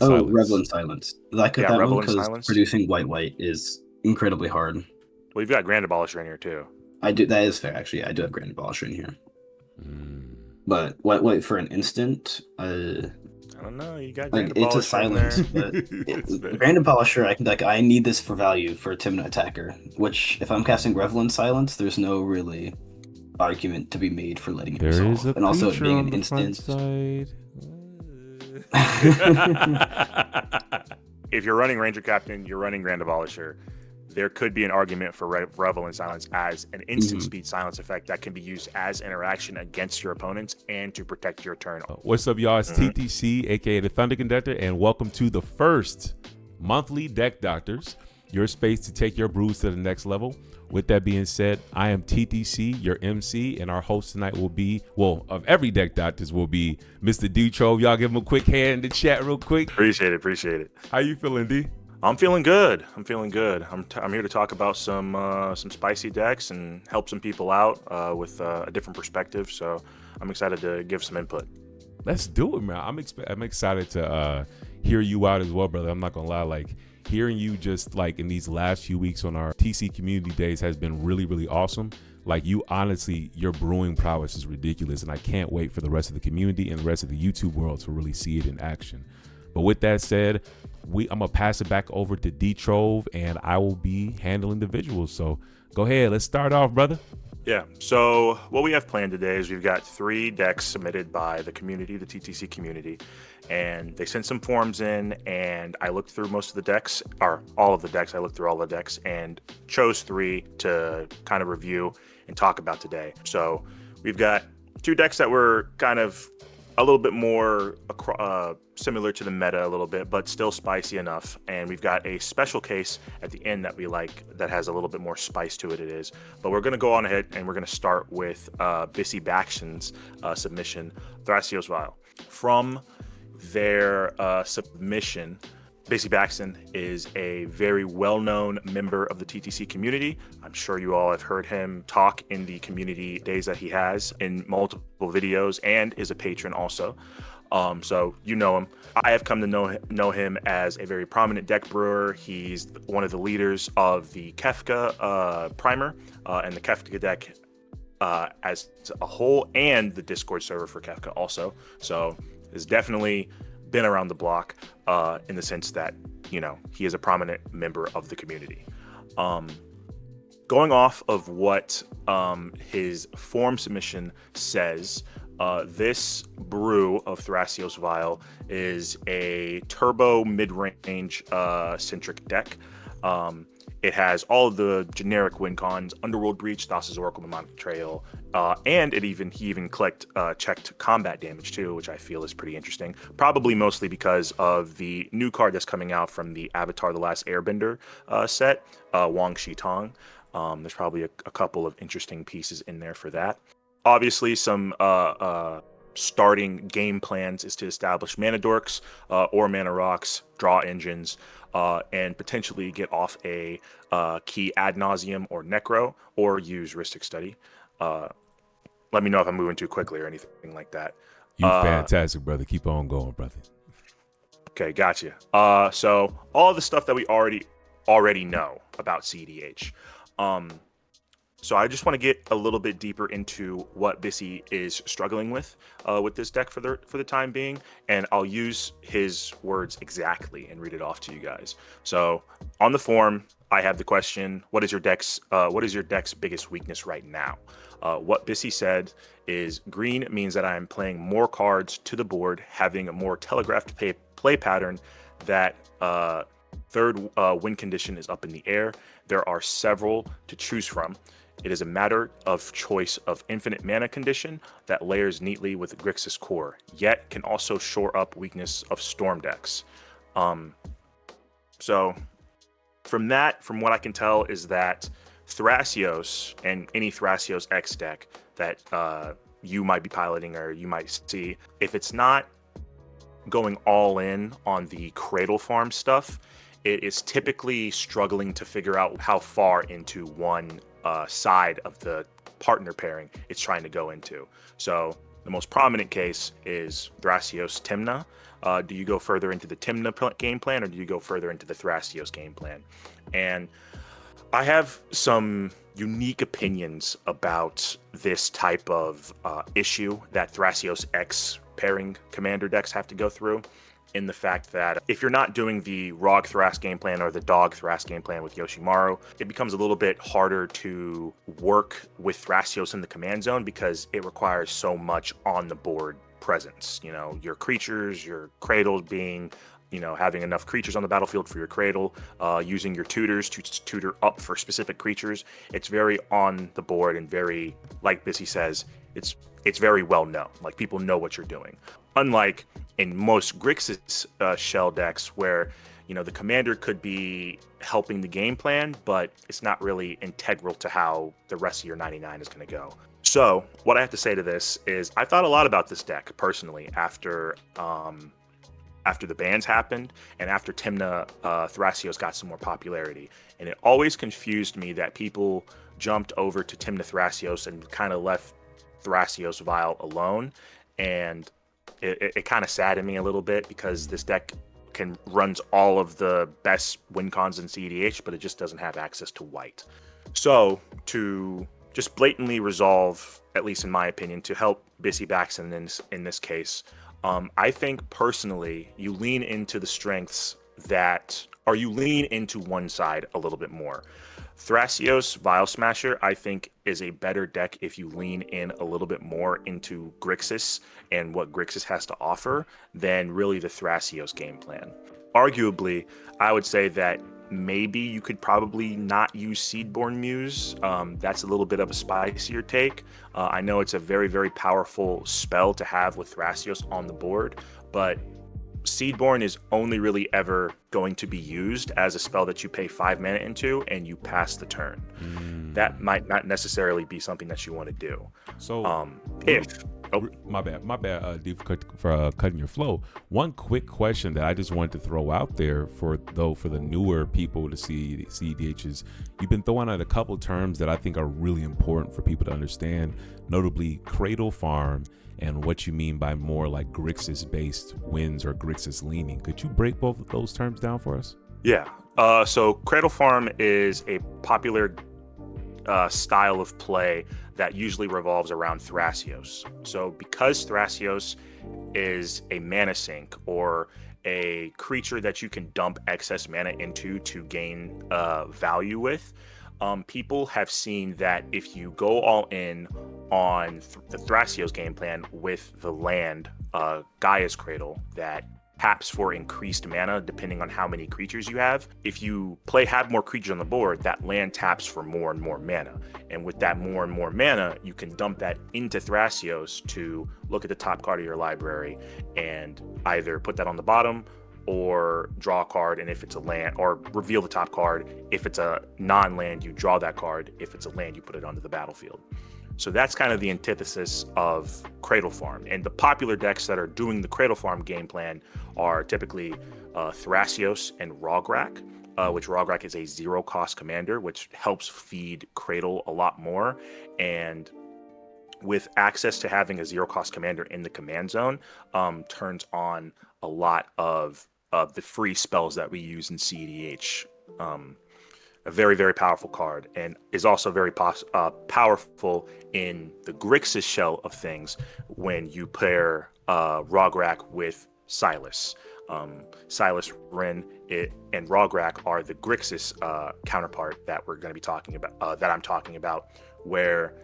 Oh, Revel Silence. in Silence. That Yeah, that one, Revel in because Silence. producing white is incredibly hard. Well, you've got Grand Abolisher in here too. I do. That is fair, actually. I do have Grand Abolisher in here, Mm. but wait for an instant. I don't know. You got Grand Like it's a Abolisher in silence, there. but It's fair. Grand Abolisher, I can like I need this for value for Tymna attacker. Which, if I'm casting Revel in Silence, there's no really argument to be made for letting it There is resolve, a and also it creature being on an the front instant. side. If you're running Ranger Captain, you're running Grand Abolisher. There could be an argument for Revel in Silence as an instant Mhm. speed silence effect that can be used as interaction against your opponents and to protect your turn. What's up, y'all? It's Mhm. TTC, aka the ThunderConductor, and welcome to the first monthly Deck Doctors, your space to take your brews to the next level. With that being said, I am TTC, your MC, and our host tonight will be, well, of every Deck Doctors will be Mr. D Trove. Y'all give him a quick hand in the chat real quick. Appreciate it. How you feeling, D? I'm feeling good. I'm here to talk about some spicy decks and help some people out with a different perspective. So I'm excited to give some input. Let's do it, man. I'm excited to hear you out as well, brother. I'm not gonna lie, like hearing you just like in these last few weeks on our TC community days has been really, really awesome. Like you honestly, your brewing prowess is ridiculous, and I can't wait for the rest of the community and the rest of the YouTube world to really see it in action. But with that said, I'm gonna pass it back over to D Trove, and I will be handling the visuals. So go ahead, let's start off, brother. Yeah, so what we have planned today is we've got 3 decks submitted by the community, the TTC community, and they sent some forms in, and I looked through most of the decks, or all of the decks. I looked through all the decks and chose 3 to kind of review and talk about today. So we've got 2 decks that were kind of a little bit more similar to the meta a little bit, but still spicy enough. And we've got a special case at the end that we like that has a little bit more spice to it. It is, but we're going to go on ahead and we're going to start with Bissy Baxton's submission, Thras Vial. From their submission, Bissy Baxton is a very well-known member of the TTC community. I'm sure you all have heard him talk in the community days that he has in multiple videos, and is a patron also. So you know him. I have come to know him as a very prominent deck brewer. He's one of the leaders of the Kefka primer and the Kefka deck as a whole, and the Discord server for Kefka also. So it's definitely been around the block in the sense that, you know, he is a prominent member of the community. Going off of what his form submission says, this brew of Thras Vial is a turbo mid-range centric deck. It has all of the generic win cons: Underworld Breach, Thassa's Oracle, Mnemonic Betrayal, and he even checked combat damage too, which I feel is pretty interesting. Probably mostly because of the new card that's coming out from the Avatar: The Last Airbender set, Wang Shi Tong. There's probably a couple of interesting pieces in there for that. Obviously, some starting game plans is to establish mana dorks or mana rocks, draw engines, and potentially get off a key ad nauseum or necro, or use Rhystic Study. Let me know if I'm moving too quickly or anything like that. You fantastic, brother. Keep on going, brother. Okay, gotcha. So all the stuff that we already know about cEDH. So I just want to get a little bit deeper into what Bissy is struggling with this deck for the time being, and I'll use his words exactly and read it off to you guys. So on the form, I have the question: what is your deck's biggest weakness right now? What Bissy said is, green means that I am playing more cards to the board, having a more telegraphed play pattern. That third win condition is up in the air. There are several to choose from. It is a matter of choice of infinite mana condition that layers neatly with Grixis core, yet can also shore up weakness of storm decks. So from what I can tell is that Thrasios and any Thrasios X deck that you might be piloting or you might see, if it's not going all in on the Cradle Farm stuff, it is typically struggling to figure out how far into one side of the partner pairing it's trying to go into. So the most prominent case is Thrasios Tymna. Do you go further into the Tymna game plan, or do you go further into the Thrasios game plan? And I have some unique opinions about this type of issue that Thrasios X pairing commander decks have to go through, in the fact that if you're not doing the Rog Thras game plan or the Dog Thras game plan with Yoshimaru, it becomes a little bit harder to work with Thrasios in the command zone because it requires so much on the board presence. You know, your creatures, your cradles being, you know, having enough creatures on the battlefield for your cradle, using your tutors to tutor up for specific creatures. It's very on the board and very, like Bissy says, it's very well known. Like, people know what you're doing. Unlike in most Grixis shell decks, where, you know, the commander could be helping the game plan, but it's not really integral to how the rest of your 99 is going to go. So what I have to say to this is I thought a lot about this deck personally after the bans happened and after Tymna Thrasios got some more popularity. And it always confused me that people jumped over to Tymna Thrasios and kind of left Thrasios Vial alone. And it kind of saddened me a little bit, because this deck runs all of the best win cons in cEDH, but it just doesn't have access to white. So to just blatantly resolve, at least in my opinion, to help Bissy Baxton in this case, I think personally you lean into the strengths or you lean into one side a little bit more. Thrasios Vial Smasher, I think, is a better deck if you lean in a little bit more into Grixis and what Grixis has to offer than really the Thrasios game plan. Arguably, I would say that maybe you could probably not use Seedborn Muse. That's a little bit of a spicier take. I know it's a very, very powerful spell to have with Thrasios on the board, but Seedborn is only really ever going to be used as a spell that you pay 5 mana into and you pass the turn. That might not necessarily be something that you want to do. So my bad, D, for cutting your flow. One quick question that I just wanted to throw out there for the newer people to see cEDH is, you've been throwing out a couple terms that I think are really important for people to understand, notably Cradle Farm and what you mean by more like Grixis-based wins or Grixis leaning. Could you break both of those terms down for us? Yeah. So Cradle Farm is a popular style of play that usually revolves around Thrasios. So because Thrasios is a mana sink, or a creature that you can dump excess mana into to gain value with, people have seen that if you go all in on the Thrasios game plan with the land Gaia's Cradle that taps for increased mana depending on how many creatures you have. If you have more creatures on the board, that land taps for more and more mana. And with that more and more mana, you can dump that into Thrasios to look at the top card of your library and either put that on the bottom or draw a card, and if it's a land, or reveal the top card. If it's a non-land, you draw that card. If it's a land, you put it onto the battlefield. So that's kind of the antithesis of Cradle Farm. And the popular decks that are doing the Cradle Farm game plan are typically Thrasios and Rograk, which Rograk is a 0-cost commander, which helps feed Cradle a lot more. And with access to having a 0-cost commander in the command zone, turns on a lot of the free spells that we use in cEDH. A very, very powerful card, and is also very powerful in the Grixis shell of things when you pair Rograk with Silas. Silas, Rin, and Rograk are the Grixis counterpart that we're going to be talking about, that I'm talking about, where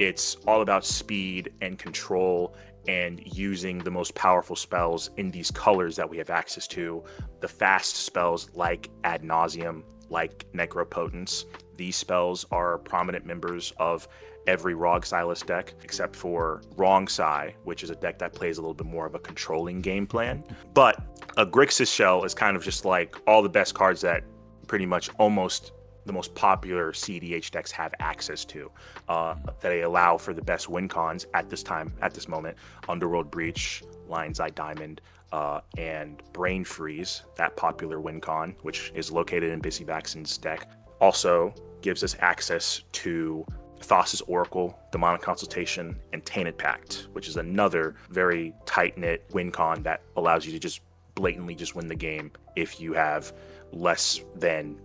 it's all about speed and control and using the most powerful spells in these colors that we have access to. The fast spells like Ad Nauseam, like Necropotence. These spells are prominent members of every Rog Silas deck, except for Wrong Sai, which is a deck that plays a little bit more of a controlling game plan. But a Grixis shell is kind of just like all the best cards that pretty much almost the most popular cEDH decks have access to, that they allow for the best win cons at this moment. Underworld Breach, Lion's Eye Diamond, and Brain Freeze, that popular win con, which is located in Bissy Baxton's deck, also gives us access to Thras' Oracle, Demonic Consultation, and Tainted Pact, which is another very tight-knit win con that allows you to just blatantly just win the game if you have less than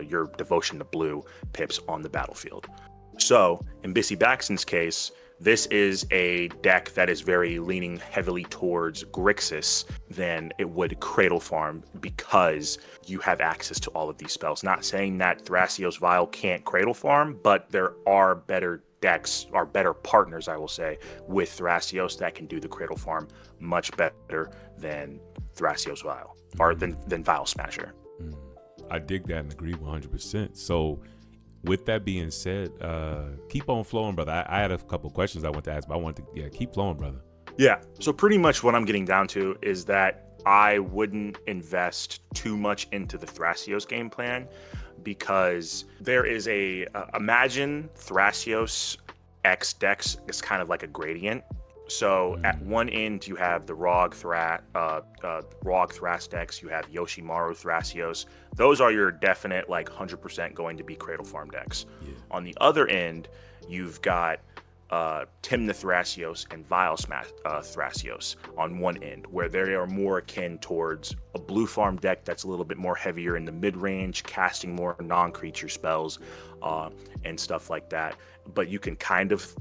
your devotion to blue pips on the battlefield. So in Bissy Baxton's case, this is a deck that is very leaning heavily towards Grixis than it would Cradle Farm, because you have access to all of these spells. Not saying that Thrasios Vial can't Cradle Farm, but there are better decks, or better partners, I will say, with Thrasios that can do the Cradle Farm much better than Thrasios Vial, or than Vial Smasher. I dig that and agree 100%. So with that being said, keep on flowing, brother. I had a couple questions I want to ask, but I want to keep flowing, brother. Yeah. So pretty much what I'm getting down to is that I wouldn't invest too much into the Thrasios game plan, because there is imagine Thrasios X decks is kind of like a gradient. So at one end you have the Rog Thras decks, you have Yoshimaru Thrasios. Those are your definite 100% going to be Cradle Farm decks. Yeah. On the other end, you've got Tymna Thrasios and Vial Thrasios on one end, where they are more akin towards a blue farm deck that's a little bit more heavier in the mid-range, casting more non-creature spells and stuff like that. But you can kind of,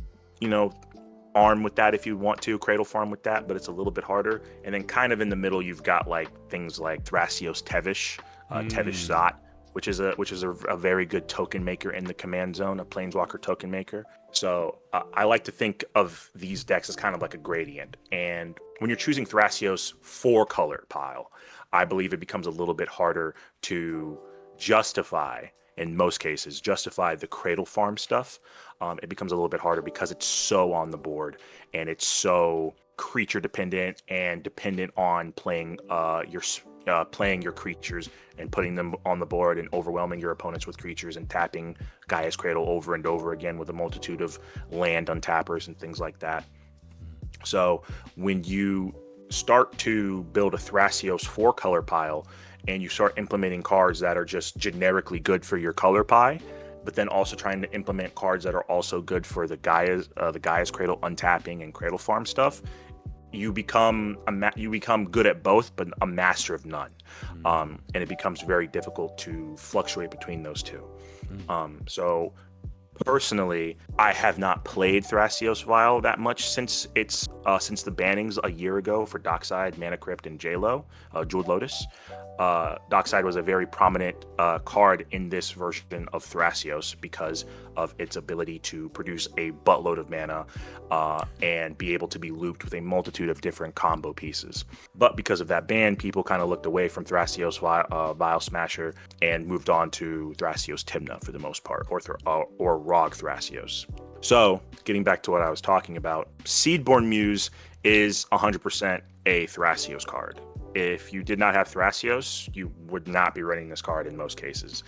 arm with that if you want to, Cradle Farm with that, but it's a little bit harder. And then kind of in the middle, you've got things like Thrasios Tevish, Tevish Zot, which is a very good token maker in the command zone, a Planeswalker token maker. So I like to think of these decks as kind of like a gradient. And when you're choosing Thrasios 4-color pile, I believe it becomes a little bit harder to justify, in most cases, the Cradle Farm stuff. It becomes a little bit harder because it's so on the board and it's so creature dependent and dependent on playing your creatures and putting them on the board and overwhelming your opponents with creatures and tapping Gaia's Cradle over and over again with a multitude of land untappers and things like that. So when you start to build a Thrasios 4-color pile and you start implementing cards that are just generically good for your color pie, but then also trying to implement cards that are also good for the Gaia's Cradle untapping and Cradle Farm stuff, you become good at both, but a master of none. And it becomes very difficult to fluctuate between those two. So personally, I have not played Thrasios Vial that much since the bannings a year ago for Dockside, Mana Crypt, and J-Lo, Jeweled Lotus. Dockside was a very prominent card in this version of Thrasios because of its ability to produce a buttload of mana and be able to be looped with a multitude of different combo pieces. But because of that ban, people kind of looked away from Thrasios Vial Smasher and moved on to Thrasios Tymna for the most part, or Rog Thrasios. So, getting back to what I was talking about, Seedborn Muse is 100% a Thrasios card. If you did not have Thrasios, you would not be running this card in most cases.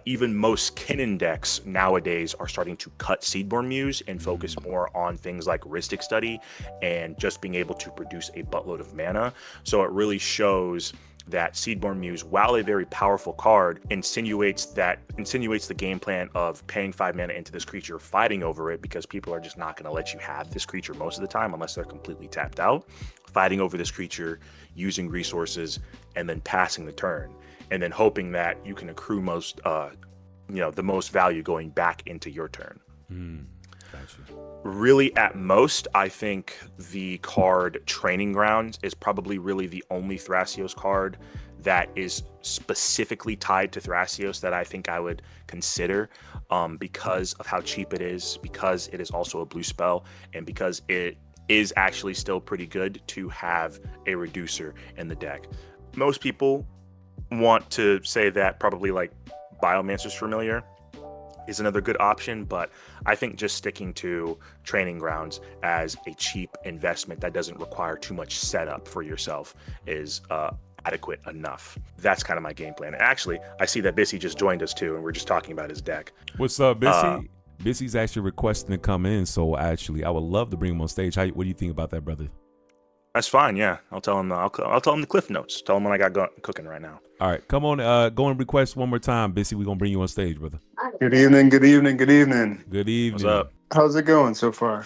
Even most Kinnan decks nowadays are starting to cut Seedborn Muse and focus more on things like Rhystic Study and just being able to produce a buttload of mana. So it really shows that Seedborn Muse, while a very powerful card, insinuates the game plan of paying 5 mana into this creature, fighting over it, because people are just not going to let you have this creature most of the time unless they're completely tapped out, fighting over this creature, using resources, and then passing the turn, and then hoping that you can accrue the most value going back into your turn. Gotcha. Really, at most, I think the card Training Grounds is probably really the only Thrasios card that is specifically tied to Thrasios that I think I would consider, because of how cheap it is, because it is also a blue spell, and because it is actually still pretty good to have a reducer in the deck. Most people want to say that probably Biomancer's Familiar is another good option, but I think just sticking to Training Grounds as a cheap investment that doesn't require too much setup for yourself is adequate enough. That's kind of my game plan. And actually, I see that Bissy just joined us too, and we're just talking about his deck. What's up, Bissy? Bissy's actually requesting to come in, so actually, I would love to bring him on stage. What do you think about that, brother? That's fine. Yeah, I'll tell him. I'll tell him the cliff notes. Tell him what I got cooking right now. All right, come on. Go and request one more time, Bissy. We're gonna bring you on stage, brother. Good evening, good evening, good evening. Good What's evening. up? How's it going so far?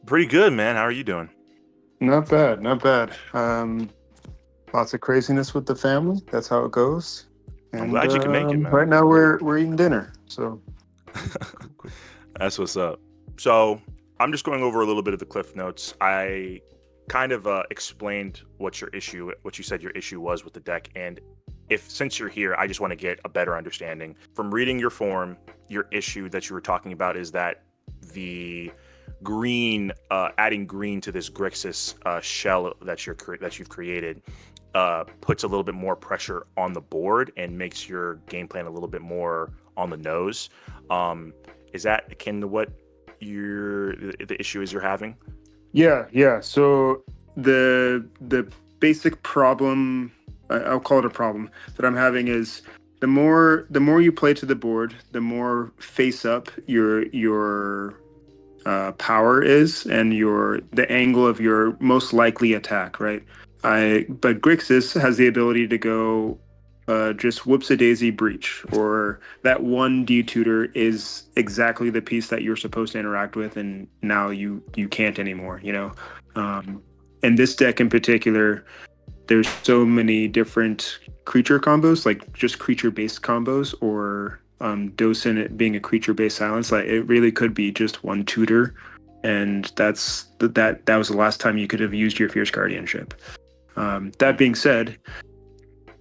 Pretty good, man. How are you doing? Not bad, not bad. Lots of craziness with the family. That's how it goes. I'm And glad you can make it, man. right now we're eating dinner. So That's what's up. So I'm just going over a little bit of the cliff notes. I kind of explained what you said your issue was with the deck, and since you're here, I just want to get a better understanding from reading your form. Your issue that you were talking about is that the green, adding green to this Grixis shell that you've created, puts a little bit more pressure on the board and makes your game plan a little bit more on the nose. Is that akin to what the issue is you're having? yeah. So the basic problem, I'll call it a problem that I'm having is the more you play to the board, the more face up your power is, and the angle of your most likely attack, right? But Grixis has the ability to go just whoops a daisy breach, or that one D tutor is exactly the piece that you're supposed to interact with, and now you can't anymore. And this deck in particular, there's so many different creature combos, like just creature based combos, or Docent it being a creature based silence. Like it really could be just one tutor, and that was the last time you could have used your Fierce Guardianship. That being said,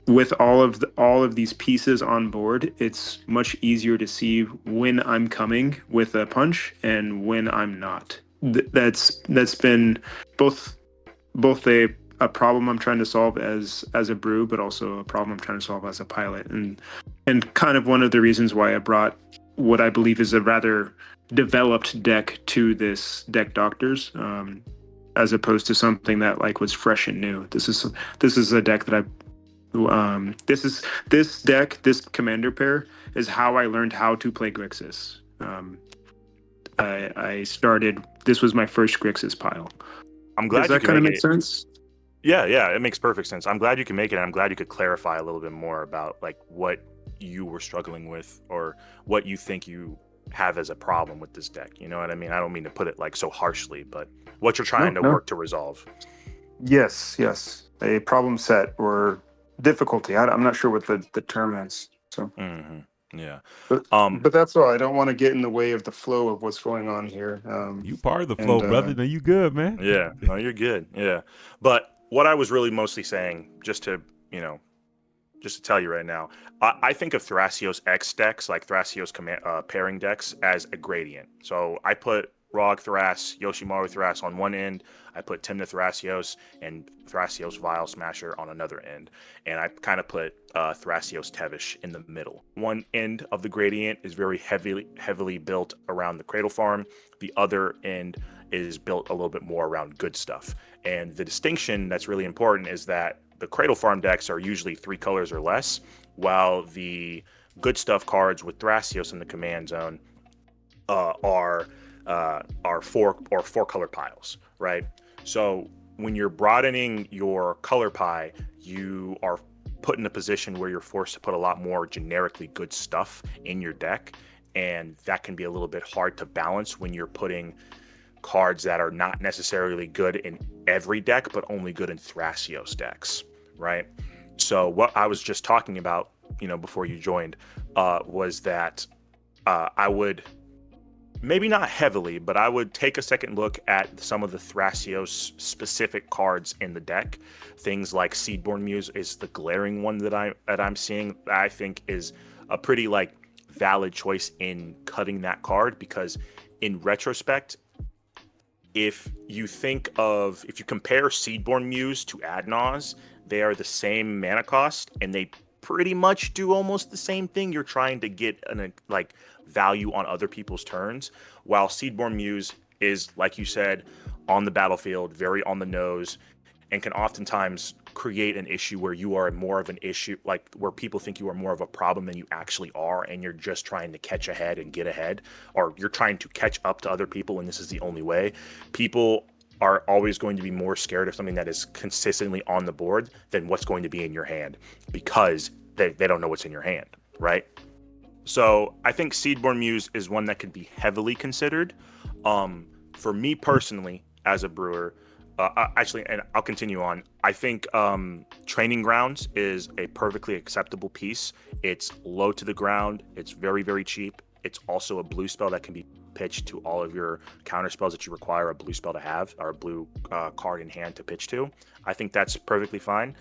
with all of these pieces on board, it's much easier to see when I'm coming with a punch and when I'm not. That's been both a problem I'm trying to solve as a brew, but also a problem I'm trying to solve as a pilot, and kind of one of the reasons why I brought what I believe is a rather developed deck to this deck doctors, as opposed to something that like was fresh and new. This is a deck that this commander pair is how I learned how to play Grixis. I started. This was my first Grixis pile. I'm glad Does you that can kind of make make it. sense? Yeah, it makes perfect sense. I'm glad you can make it. And I'm glad you could clarify a little bit more about like what you were struggling with or what you think you have as a problem with this deck. You know what I mean? I don't mean to put it like so harshly, but what you're trying to No. work to resolve. Yes. A problem set or difficulty. I'm not sure what the term is. So, Yeah. but that's all. I don't want to get in the way of the flow of what's going on here. You part of the and, flow, brother. No, you good, man. Yeah. No, you're good. Yeah. But what I was really mostly saying, just to tell you right now, I think of Thrasios X decks, like Thrasios pairing decks, as a gradient. So I put Rog Thras, Yoshimaru Thras on one end. I put Tymna Thrasios and Thrasios Vial Smasher on another end. And I kind of put Thrasios Tevish in the middle. One end of the gradient is very heavily built around the Cradle Farm. The other end is built a little bit more around good stuff. And the distinction that's really important is that the Cradle Farm decks are usually 3 colors or less, while the good stuff cards with Thrasios in the command zone are 4 color piles, right? So when you're broadening your color pie, you are put in a position where you're forced to put a lot more generically good stuff in your deck, and that can be a little bit hard to balance when you're putting cards that are not necessarily good in every deck, but only good in Thrasios decks, right? So what I was just talking about, before you joined, was that I would, maybe not heavily, but I would take a second look at some of the Thrasios specific cards in the deck. Things like Seedborn Muse is the glaring one that I'm seeing, that I think is a pretty like valid choice in cutting that card, because in retrospect, if you compare Seedborn Muse to Adnaz, they are the same mana cost, and they pretty much do almost the same thing. You're trying to get value on other people's turns, while Seedborn Muse is, like you said, on the battlefield, very on the nose, and can oftentimes create an issue where you are more of an issue, like where people think you are more of a problem than you actually are, and you're just trying to catch ahead and get ahead, or you're trying to catch up to other people, and this is the only way. People are always going to be more scared of something that is consistently on the board than what's going to be in your hand, because they don't know what's in your hand, right? So I think Seedborn Muse is one that could be heavily considered. For me personally, as a brewer, actually, and I'll continue on. I think Training Grounds is a perfectly acceptable piece. It's low to the ground. It's very, very cheap. It's also a blue spell that can be pitched to all of your counter spells that you require a blue spell to have, or a blue card in hand to pitch to. I think that's perfectly fine.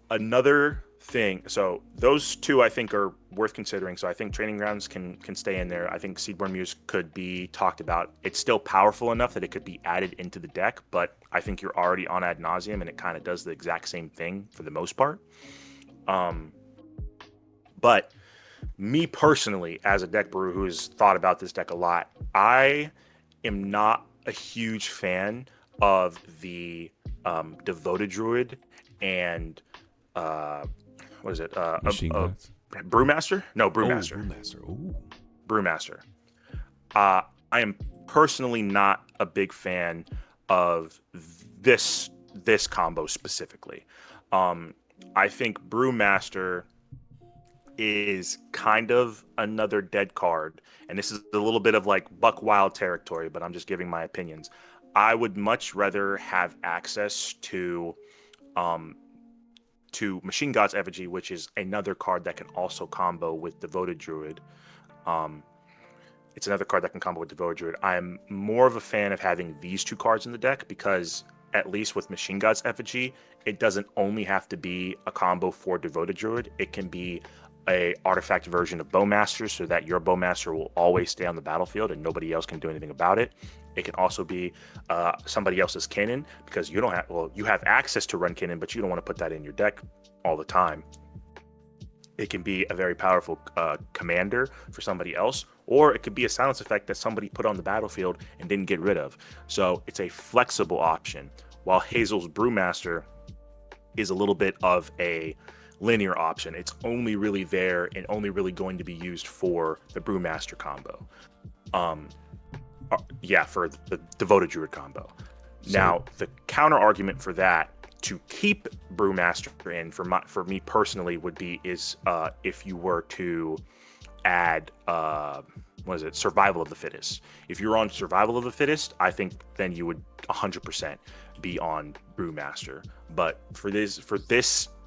Another thing, so those two I think are worth considering. So I think Training Grounds can stay in there. I think Seedborn Muse could be talked about. It's still powerful enough that it could be added into the deck, but I think you're already on Ad Nauseam, and it kind of does the exact same thing for the most part. But me personally, as a deck brewer who has thought about this deck a lot, I am not a huge fan of the Devoted Druid and what is it? Brewmaster? No, Brewmaster. Brewmaster. Ooh. Brewmaster. I am personally not a big fan of this combo specifically. I think Brewmaster is kind of another dead card, and this is a little bit of like Buck Wild territory, but I'm just giving my opinions. I would much rather have access to Machine God's Effigy, which is another card that can also combo with Devoted Druid. It's another card that can combo with Devoted Druid. I am more of a fan of having these two cards in the deck because, at least with Machine God's Effigy, it doesn't only have to be a combo for Devoted Druid. It can be a artifact version of Bowmaster, so that your Bowmaster will always stay on the battlefield and nobody else can do anything about it. It can also be somebody else's Cannon, because you have access to run Cannon, but you don't want to put that in your deck all the time. It can be a very powerful commander for somebody else, or it could be a silence effect that somebody put on the battlefield and didn't get rid of. So it's a flexible option, while Hazel's Brewmaster is a little bit of a linear option. It's only really there and only really going to be used for the Brewmaster combo. For the Devoted Druid combo. Now, the counter argument for that, to keep Brewmaster in, for me personally, would be if you were to add Survival of the Fittest. If you're on Survival of the Fittest, I think then you would 100% be on Brewmaster. But for this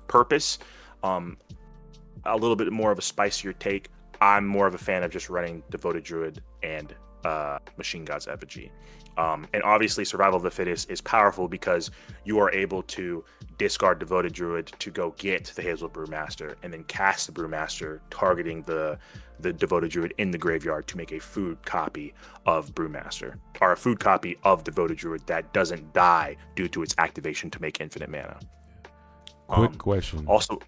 purpose, a little bit more of a spicier take, I'm more of a fan of just running Devoted Druid and Machine God's Effigy. And obviously Survival of the Fittest is powerful because you are able to discard Devoted Druid to go get the Hazel Brewmaster and then cast the Brewmaster, targeting the Devoted Druid in the graveyard to make a food copy of Brewmaster, or a food copy of Devoted Druid that doesn't die due to its activation to make infinite mana. Quick question. Also,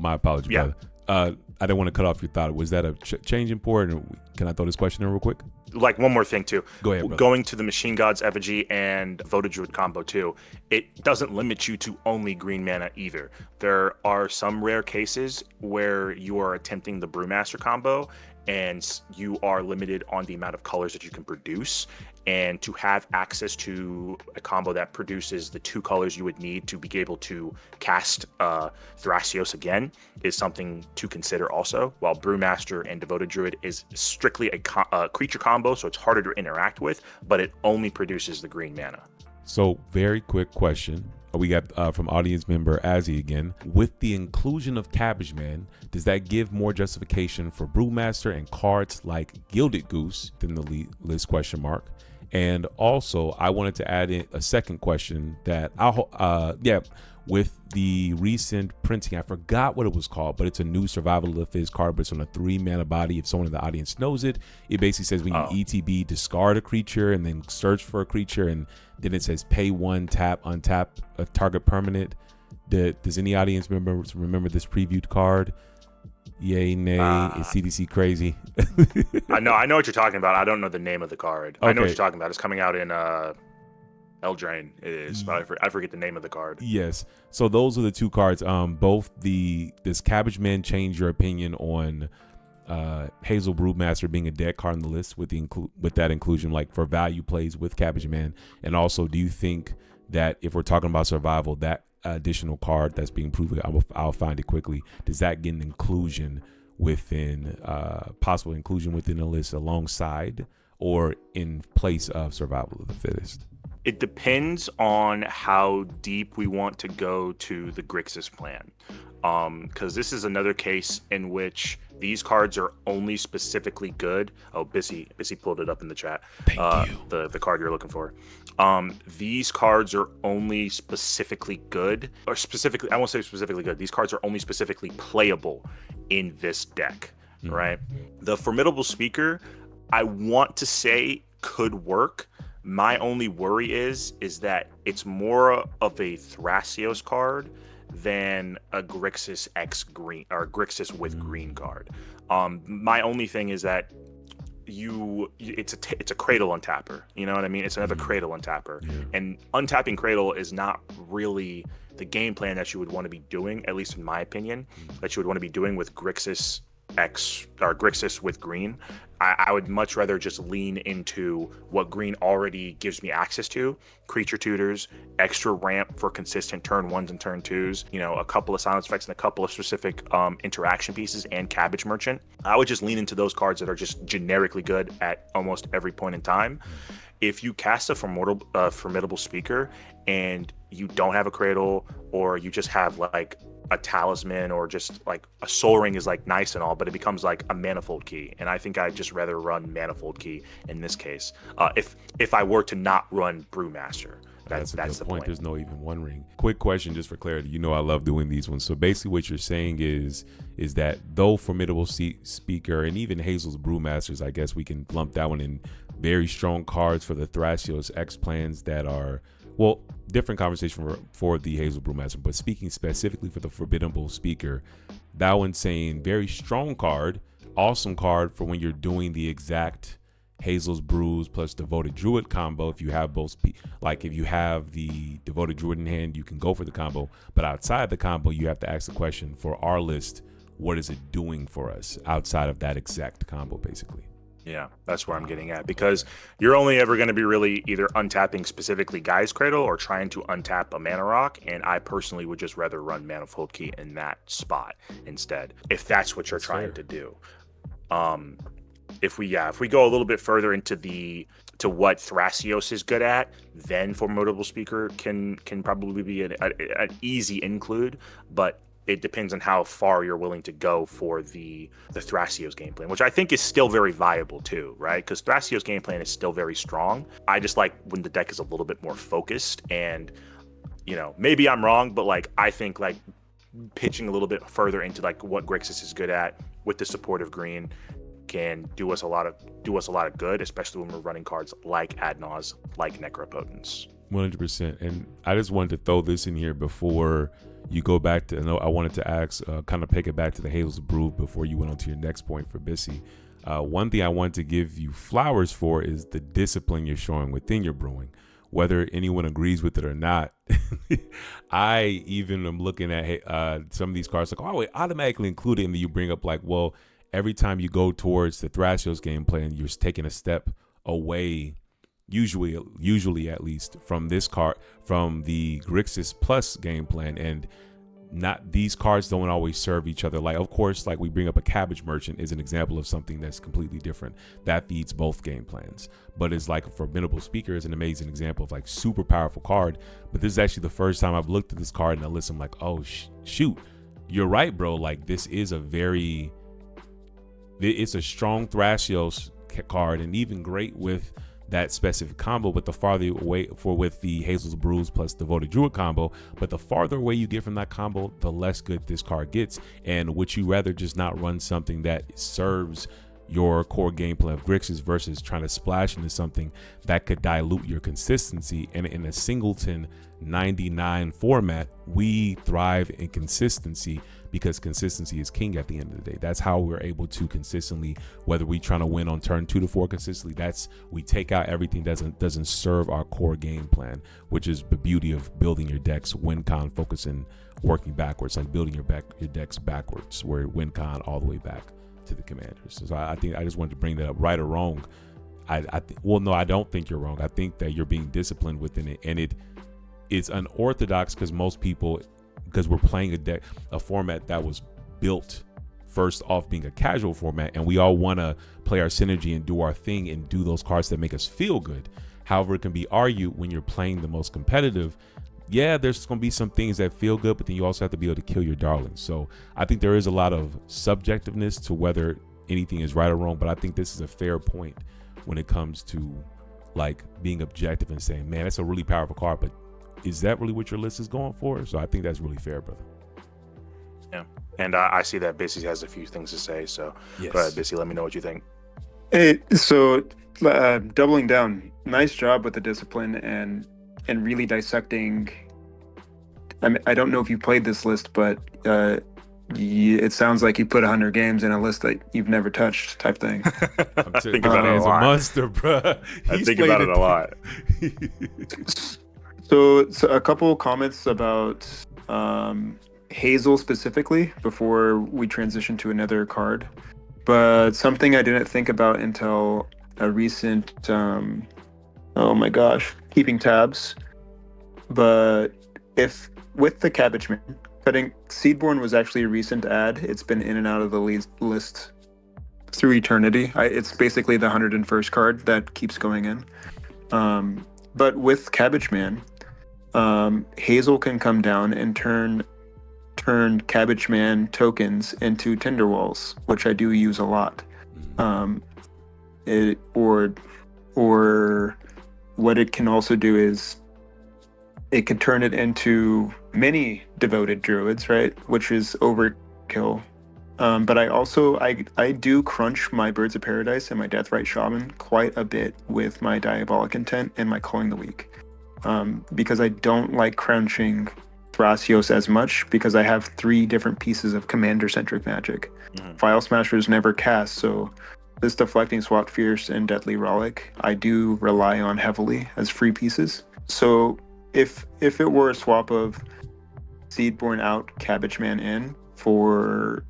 my apologies, brother. I didn't want to cut off your thought. Was that a change in port? Can I throw this question in real quick? Like, one more thing too. Go ahead, brother. Going to the Machine God's Effigy and Devoted Druid combo too, it doesn't limit you to only green mana either. There are some rare cases where you are attempting the Brewmaster combo and you are limited on the amount of colors that you can produce. And to have access to a combo that produces the two colors you would need to be able to cast Thrasios again is something to consider also. While Brewmaster and Devoted Druid is strictly a creature combo, so it's harder to interact with, but it only produces the green mana. So, very quick question. We got from audience member Azzy again. With the inclusion of Cabbage Man, does that give more justification for Brewmaster and cards like Gilded Goose than the list ? And also, I wanted to add in a second question that with the recent printing, I forgot what it was called, but it's a new Survival of the Fittest card, but it's on a 3-mana body. If someone in the audience knows it, it basically says when you ETB, discard a creature and then search for a creature, and then it says pay 1, tap, untap a target permanent. Does any audience remember this previewed card? Yay, nay, is CDC crazy? I know what you're talking about. I don't know the name of the card. Okay. I know what you're talking about. It's coming out in Eldraine. It is, but I forget the name of the card. Yes. So those are the two cards. Both this Cabbage Man change your opinion on Hazel Brewmaster being a dead card on the list with that inclusion, like for value plays with Cabbage Man, and also do you think that if we're talking about survival, that additional card that's being proven, I'll find it quickly, does that get an inclusion within possible inclusion within the list alongside or in place of survival of the fittest? It depends on how deep we want to go to the Grixis plan. Because this is another case in which these cards are only specifically good. Oh, Bissy pulled it up in the chat. Thank you. The card you're looking for. These cards are only specifically good, or specifically, I won't say specifically good. These cards are only specifically playable in this deck, right? The Formidable Speaker, I want to say could work. My only worry is that it's more of a Thrasios card than a Grixis X green or Grixis with green card. My only thing is that it's a Cradle untapper. You know what I mean? It's another Cradle untapper, and untapping Cradle is not really the game plan that you would want to be doing, at least in my opinion, that you would want to be doing with Grixis X or Grixis with green. I would much rather just lean into what green already gives me access to: creature tutors, extra ramp for consistent turn 1s and turn 2s, a couple of silence effects and a couple of specific interaction pieces, and Cabbage Merchant. I would just lean into those cards that are just generically good at almost every point in time. If you cast a Formidable Speaker and you don't have a Cradle, or you just have like a Talisman, or just like a Soul Ring is like nice and all, but it becomes like a Manifold Key, and I think I'd just rather run Manifold Key in this case. If I were to not run Brewmaster, that's a good the point. point. There's no even one ring. Quick question, just for clarity. I love doing these ones. So basically, what you're saying is that though Formidable Speaker and even Hazel's Brewmasters, I guess we can lump that one in, very strong cards for the Thrasios X plans that are, well, different conversation for the Hazel Brewmaster, but speaking specifically for the Formidable Speaker, that one's saying very strong card, awesome card for when you're doing the exact Hazel's Brews plus Devoted Druid combo. If you have both, like if you have the Devoted Druid in hand, you can go for the combo, but outside the combo, you have to ask the question for our list, what is it doing for us outside of that exact combo, basically? Yeah, that's where I'm getting at, because you're only ever going to be really either untapping specifically Guy's Cradle or trying to untap a Mana Rock, and I personally would just rather run Manifold Key in that spot instead, if that's what you're trying to do. If we go a little bit further into to what Thrasios is good at, then Formidable Speaker can probably be an easy include, but it depends on how far you're willing to go for the Thrasios game plan, which I think is still very viable too, right? Because Thrasios game plan is still very strong. I just like when the deck is a little bit more focused, and maybe I'm wrong, but like I think like pitching a little bit further into like what Grixis is good at with the support of green can do us a lot of good, especially when we're running cards like Adnaz, like Necropotence. 100%. And I just wanted to throw this in here before you go back to, I wanted to ask, kind of pick it back to the Hazel's Brew before you went on to your next point for Bissy. One thing I want to give you flowers for is the discipline you're showing within your brewing, whether anyone agrees with it or not. I even am looking at some of these cards like, oh, it automatically included, and then you bring up like, well, every time you go towards the Thrasios game plan, you're taking a step away, usually at least, from this card, from the Grixis Plus game plan, and not, these cards don't always serve each other. Like, of course, like we bring up a Cabbage Merchant is an example of something that's completely different that feeds both game plans, but it's like a Formidable Speaker is an amazing example of like super powerful card. But this is actually the first time I've looked at this card and I listen, like, oh shoot, you're right, bro. Like, this is it's a strong Thrasios card, and even great with that specific combo, but the farther away with the Hazel's Brews plus Devoted Druid combo, but the farther away you get from that combo, the less good this card gets. And would you rather just not run something that serves your core gameplay of Grixis versus trying to splash into something that could dilute your consistency? And in a singleton 99 format, we thrive in consistency, because consistency is king at the end of the day. That's how we're able to consistently, whether we trying to win on turn 2 to 4 consistently, that's, we take out everything doesn't serve our core game plan, which is the beauty of building your decks, win con focusing, working backwards, like building your decks backwards, where win con all the way back to the commanders. So I think I just wanted to bring that up, right or wrong. Well, no, I don't think you're wrong. I think that you're being disciplined within it, and it's unorthodox because most people, because we're playing a format that was built first off being a casual format, and we all want to play our synergy and do our thing and do those cards that make us feel good. However, it can be argued when you're playing the most competitive, yeah, there's going to be some things that feel good, but then you also have to be able to kill your darlings. So I think there is a lot of subjectiveness to whether anything is right or wrong, but I think this is a fair point when it comes to like being objective and saying, man, that's a really powerful card, but is that really what your list is going for? So I think that's really fair, brother. Yeah. And I see that Bissy has a few things to say. So Yes. Go ahead, Bissy, let me know what you think. Hey, so doubling down, nice job with the discipline and really dissecting. I don't know if you played this list, but it sounds like you put 100 games in a list that you've never touched type thing. I think about it a Man's a lot. monster, bro. I think about it a lot. So a couple comments about Hazel specifically before we transition to another card. But something I didn't think about until a recent, oh my gosh, keeping tabs. But if with the Cabbage Man, cutting Seedborn was actually a recent add. It's been in and out of the list through eternity. It's basically the 101st card that keeps going in. But with Cabbage Man, Hazel can come down and turn Cabbage Man tokens into Tinder Walls, which I do use a lot. Or what it can also do is it could turn it into many devoted druids, right? Which is overkill. But I do crunch my Birds of Paradise and my Deathrite Shaman quite a bit with my Diabolic Intent and my Calling the Weak. Because I don't like crunching Thrasios as much because I have 3 different pieces of commander-centric magic. Vial Smashers never cast, so this Deflecting Swap Fierce and Deadly Rollick I do rely on heavily as free pieces. So if it were a swap of Seedborn out, Cabbage Man in for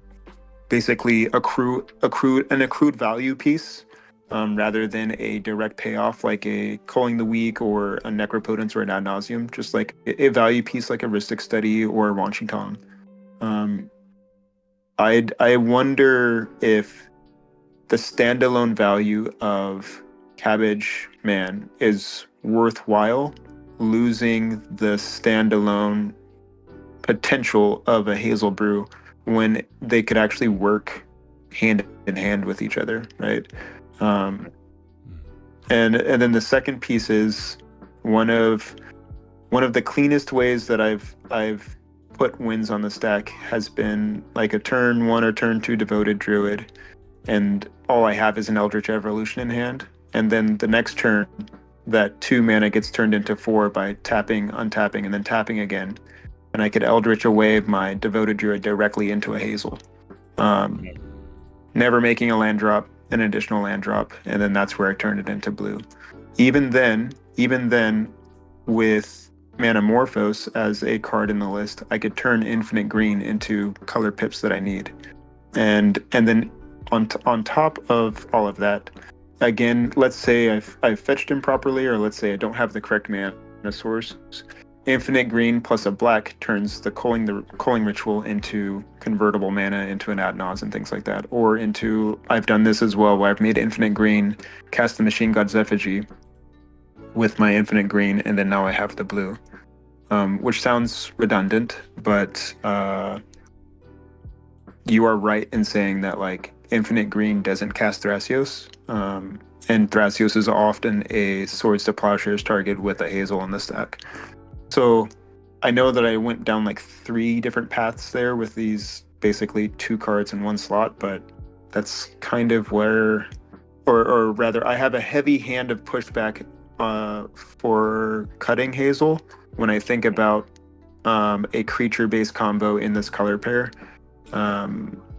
basically accrued value piece, rather than a direct payoff like a Calling the Weak or a Necropotence or an Ad Nauseam, just like a value piece like a Rhystic Study or a Wanchi Tong. I wonder if the standalone value of Cabbage Man is worthwhile losing the standalone potential of a Hazel Brew when they could actually work hand in hand with each other, right? And then the second piece is one of the cleanest ways that I've put wins on the stack has been like a turn 1 or turn 2 devoted druid, and all I have is an Eldritch Evolution in hand, and then the next turn that 2 mana gets turned into 4 by tapping, untapping, and then tapping again, and I could Eldritch away my devoted druid directly into a Hazel, never making a land drop, an additional land drop, and then that's where I turned it into blue. Even then, with Manamorphose as a card in the list, I could turn Infinite Green into color pips that I need, and then on top of all of that, again, let's say I've fetched him properly, or let's say I don't have the correct mana source. Infinite Green plus a black turns the Calling Ritual into convertible mana into an Ad Naus and things like that. Or into, I've done this as well, where I've made Infinite Green, cast the Machine God's Effigy with my Infinite Green, and then now I have the blue. Which sounds redundant, but you are right in saying that like Infinite Green doesn't cast Thrasios. And Thrasios is often a Swords to Plowshares target with a Hazel in the stack. So I know that I went down like 3 different paths there with these basically 2 cards in 1 slot, but that's kind of where, or rather, I have a heavy hand of pushback for cutting Hazel when I think about a creature-based combo in this color pair.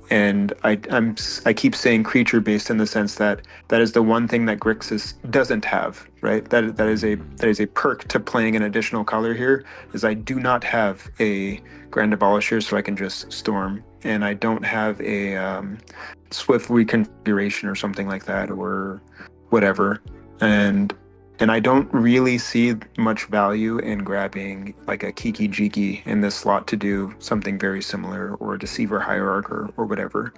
And I keep saying creature-based in the sense that is the one thing that Grixis doesn't have, right? That is a perk to playing an additional color here, is I do not have a Grand Abolisher, so I can just storm, and I don't have a Swift Reconfiguration or something like that, or whatever, and I don't really see much value in grabbing like a Kiki Jiki in this slot to do something very similar, or a Deceiver Hierarch or whatever.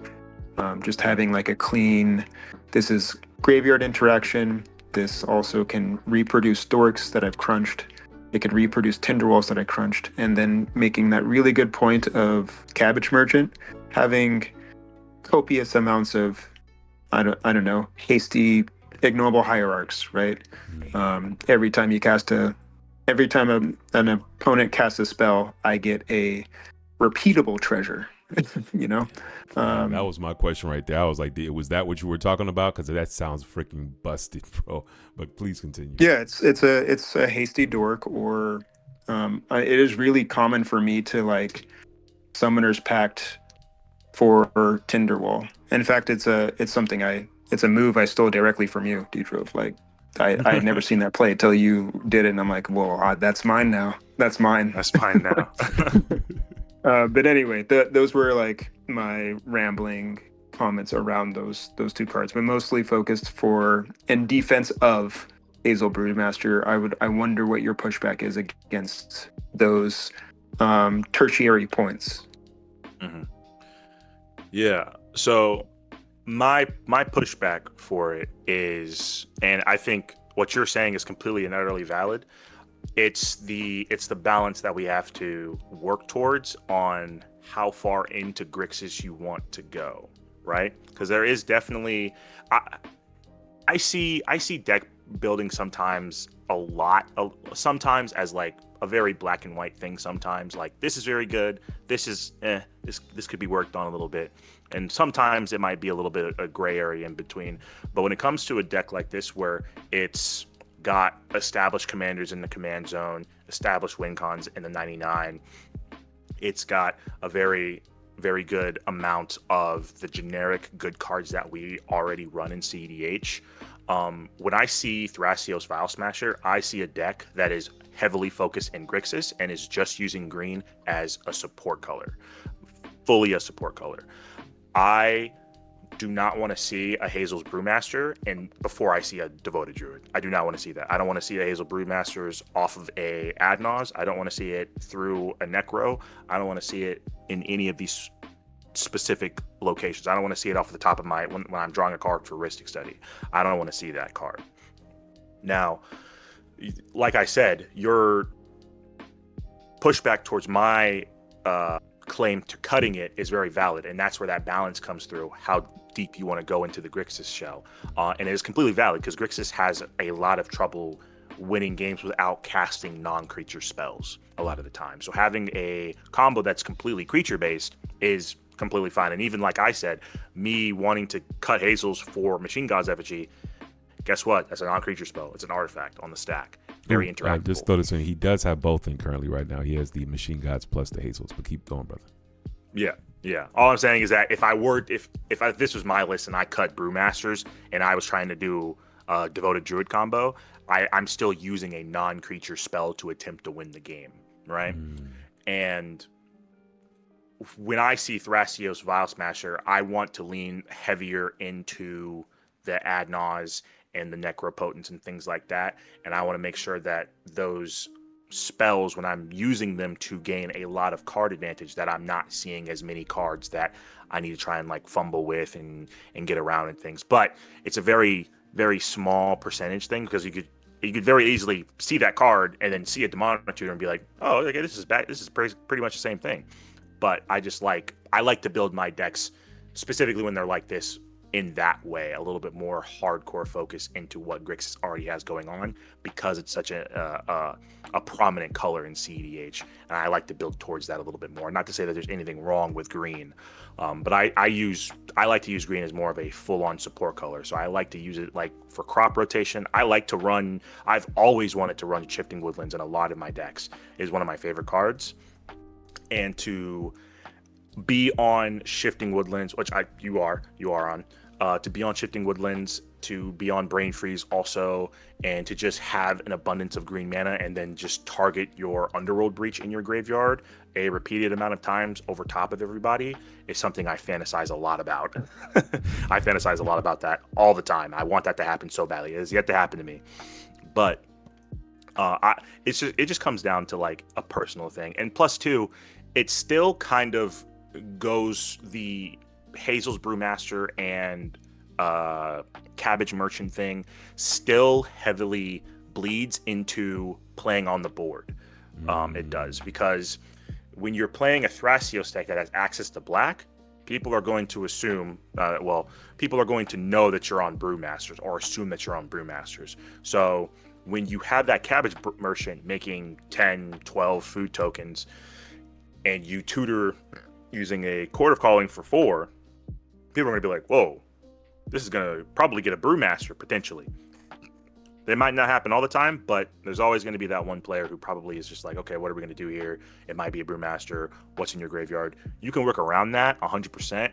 Just having like a clean, this is graveyard interaction. This also can reproduce dorks that I've crunched. It can reproduce Tinderwalls that I crunched. And then making that really good point of Cabbage Merchant, having copious amounts of, I don't know, hasty, ignorable hierarchs, right? Every time an opponent casts a spell, I get a repeatable treasure. you know, That was my question right there. I was like, was that what you were talking about? Because that sounds freaking busted, bro. But please continue. yeah, it's a hasty dork, or it is really common for me to like Summoner's Pact for Tinderwall. In fact, it's a move I stole directly from you, Deedrove. Like I had never seen that play until you did it, and I'm like, whoa, that's mine now. That's mine. That's fine now. But anyway, those were like my rambling comments around those two cards, but mostly focused for in defense of Hazel Broodmaster. I wonder what your pushback is against those tertiary points. Mm-hmm. Yeah. So my pushback for it is, and I think what you're saying is completely and utterly valid. It's the balance that we have to work towards on how far into Grixis you want to go, right? Because there is definitely, I see deck building sometimes sometimes as like a very black and white thing. Sometimes like this is very good, this is this could be worked on a little bit, and sometimes it might be a little bit a gray area in between. But when it comes to a deck like this where it's got established commanders in the command zone, established win cons in the 99, it's got a very, very good amount of the generic good cards that we already run in cEDH. When I see Thrasios Vial Smasher, I see a deck that is heavily focused in Grixis and is just using green as a support color, fully a support color. I do not want to see a Hazel's Brewmaster and before I see a Devoted Druid. I do not want to see that. I don't want to see a Hazel Brewmasters off of a Adnaz. I don't want to see it through a Necro. I don't want to see it in any of these specific locations. I don't want to see it off the top of my when I'm drawing a card for Ristic Study. I don't want to see that card. Now, like I said, your pushback towards my claim to cutting it is very valid, and that's where that balance comes through, how deep you want to go into the Grixis shell. And it is completely valid because Grixis has a lot of trouble winning games without casting non-creature spells a lot of the time. So having a combo that's completely creature-based is completely fine. And even like I said, me wanting to cut Hazels for Machine God's Effigy, guess what? That's a non-creature spell. It's an artifact on the stack. Very interactable. I just noticed he does have both in currently right now. He has the Machine Gods plus the Hazels, but keep going, brother. Yeah. All I'm saying is that if this was my list and I cut Brewmasters and I was trying to do a Devoted Druid combo, I'm still using a non-creature spell to attempt to win the game, right? And when I see Thrasios Vial Smasher, I want to lean heavier into the Adnaz and the Necropotence and things like that. And I want to make sure that those spells, when I'm using them to gain a lot of card advantage, that I'm not seeing as many cards that I need to try and like fumble with and get around and things. But it's a very, very small percentage thing because you could very easily see that card and then see a Demonic Tutor and be like, oh, okay, this is bad. This is pretty much the same thing. But I like to build my decks specifically when they're like this in that way, a little bit more hardcore focus into what Grixis already has going on because it's such a prominent color in cEDH, and I like to build towards that a little bit more. Not to say that there's anything wrong with green, but I like to use green as more of a full-on support color. So I like to use it like for crop rotation. I've always wanted to run Shifting Woodlands in a lot of my decks. It is one of my favorite cards, and to be on Shifting Woodlands, which you are on, to be on Shifting Woodlands, to be on Brain Freeze also, and to just have an abundance of green mana and then just target your Underworld Breach in your graveyard a repeated amount of times over top of everybody is something I fantasize a lot about. I fantasize a lot about that all the time. I want that to happen so badly. It has yet to happen to me. But it just comes down to like a personal thing. And plus two, it still kind of goes the Hazel's Brewmaster and Cabbage Merchant thing still heavily bleeds into playing on the board. It does, because when you're playing a Thrasios deck that has access to black, people are going to assume, people are going to know that you're on Brewmasters, or assume that you're on Brewmasters. So when you have that Cabbage Merchant making 10, 12 food tokens, and you tutor using a Court of Calling for 4, people are going to be like, whoa, this is going to probably get a Brewmaster, potentially. They might not happen all the time, but there's always going to be that one player who probably is just like, okay, what are we going to do here? It might be a Brewmaster. What's in your graveyard? You can work around that 100%.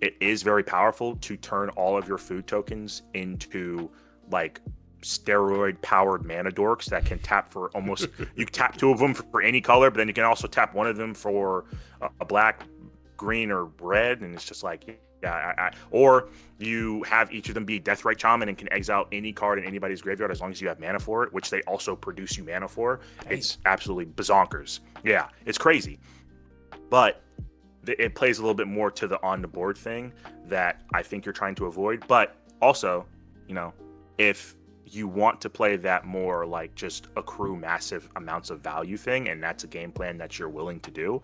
It is very powerful to turn all of your food tokens into like steroid powered mana dorks that can tap for almost, you tap 2 of them for any color, but then you can also tap 1 of them for a black, green, or red. And it's just like, or you have each of them be Deathrite Shaman and can exile any card in anybody's graveyard as long as you have mana for it, which they also produce you mana for. It's absolutely bazonkers. Yeah, it's crazy. But it plays a little bit more to the on the board thing that I think you're trying to avoid. But also, if you want to play that more like just accrue massive amounts of value thing, and that's a game plan that you're willing to do,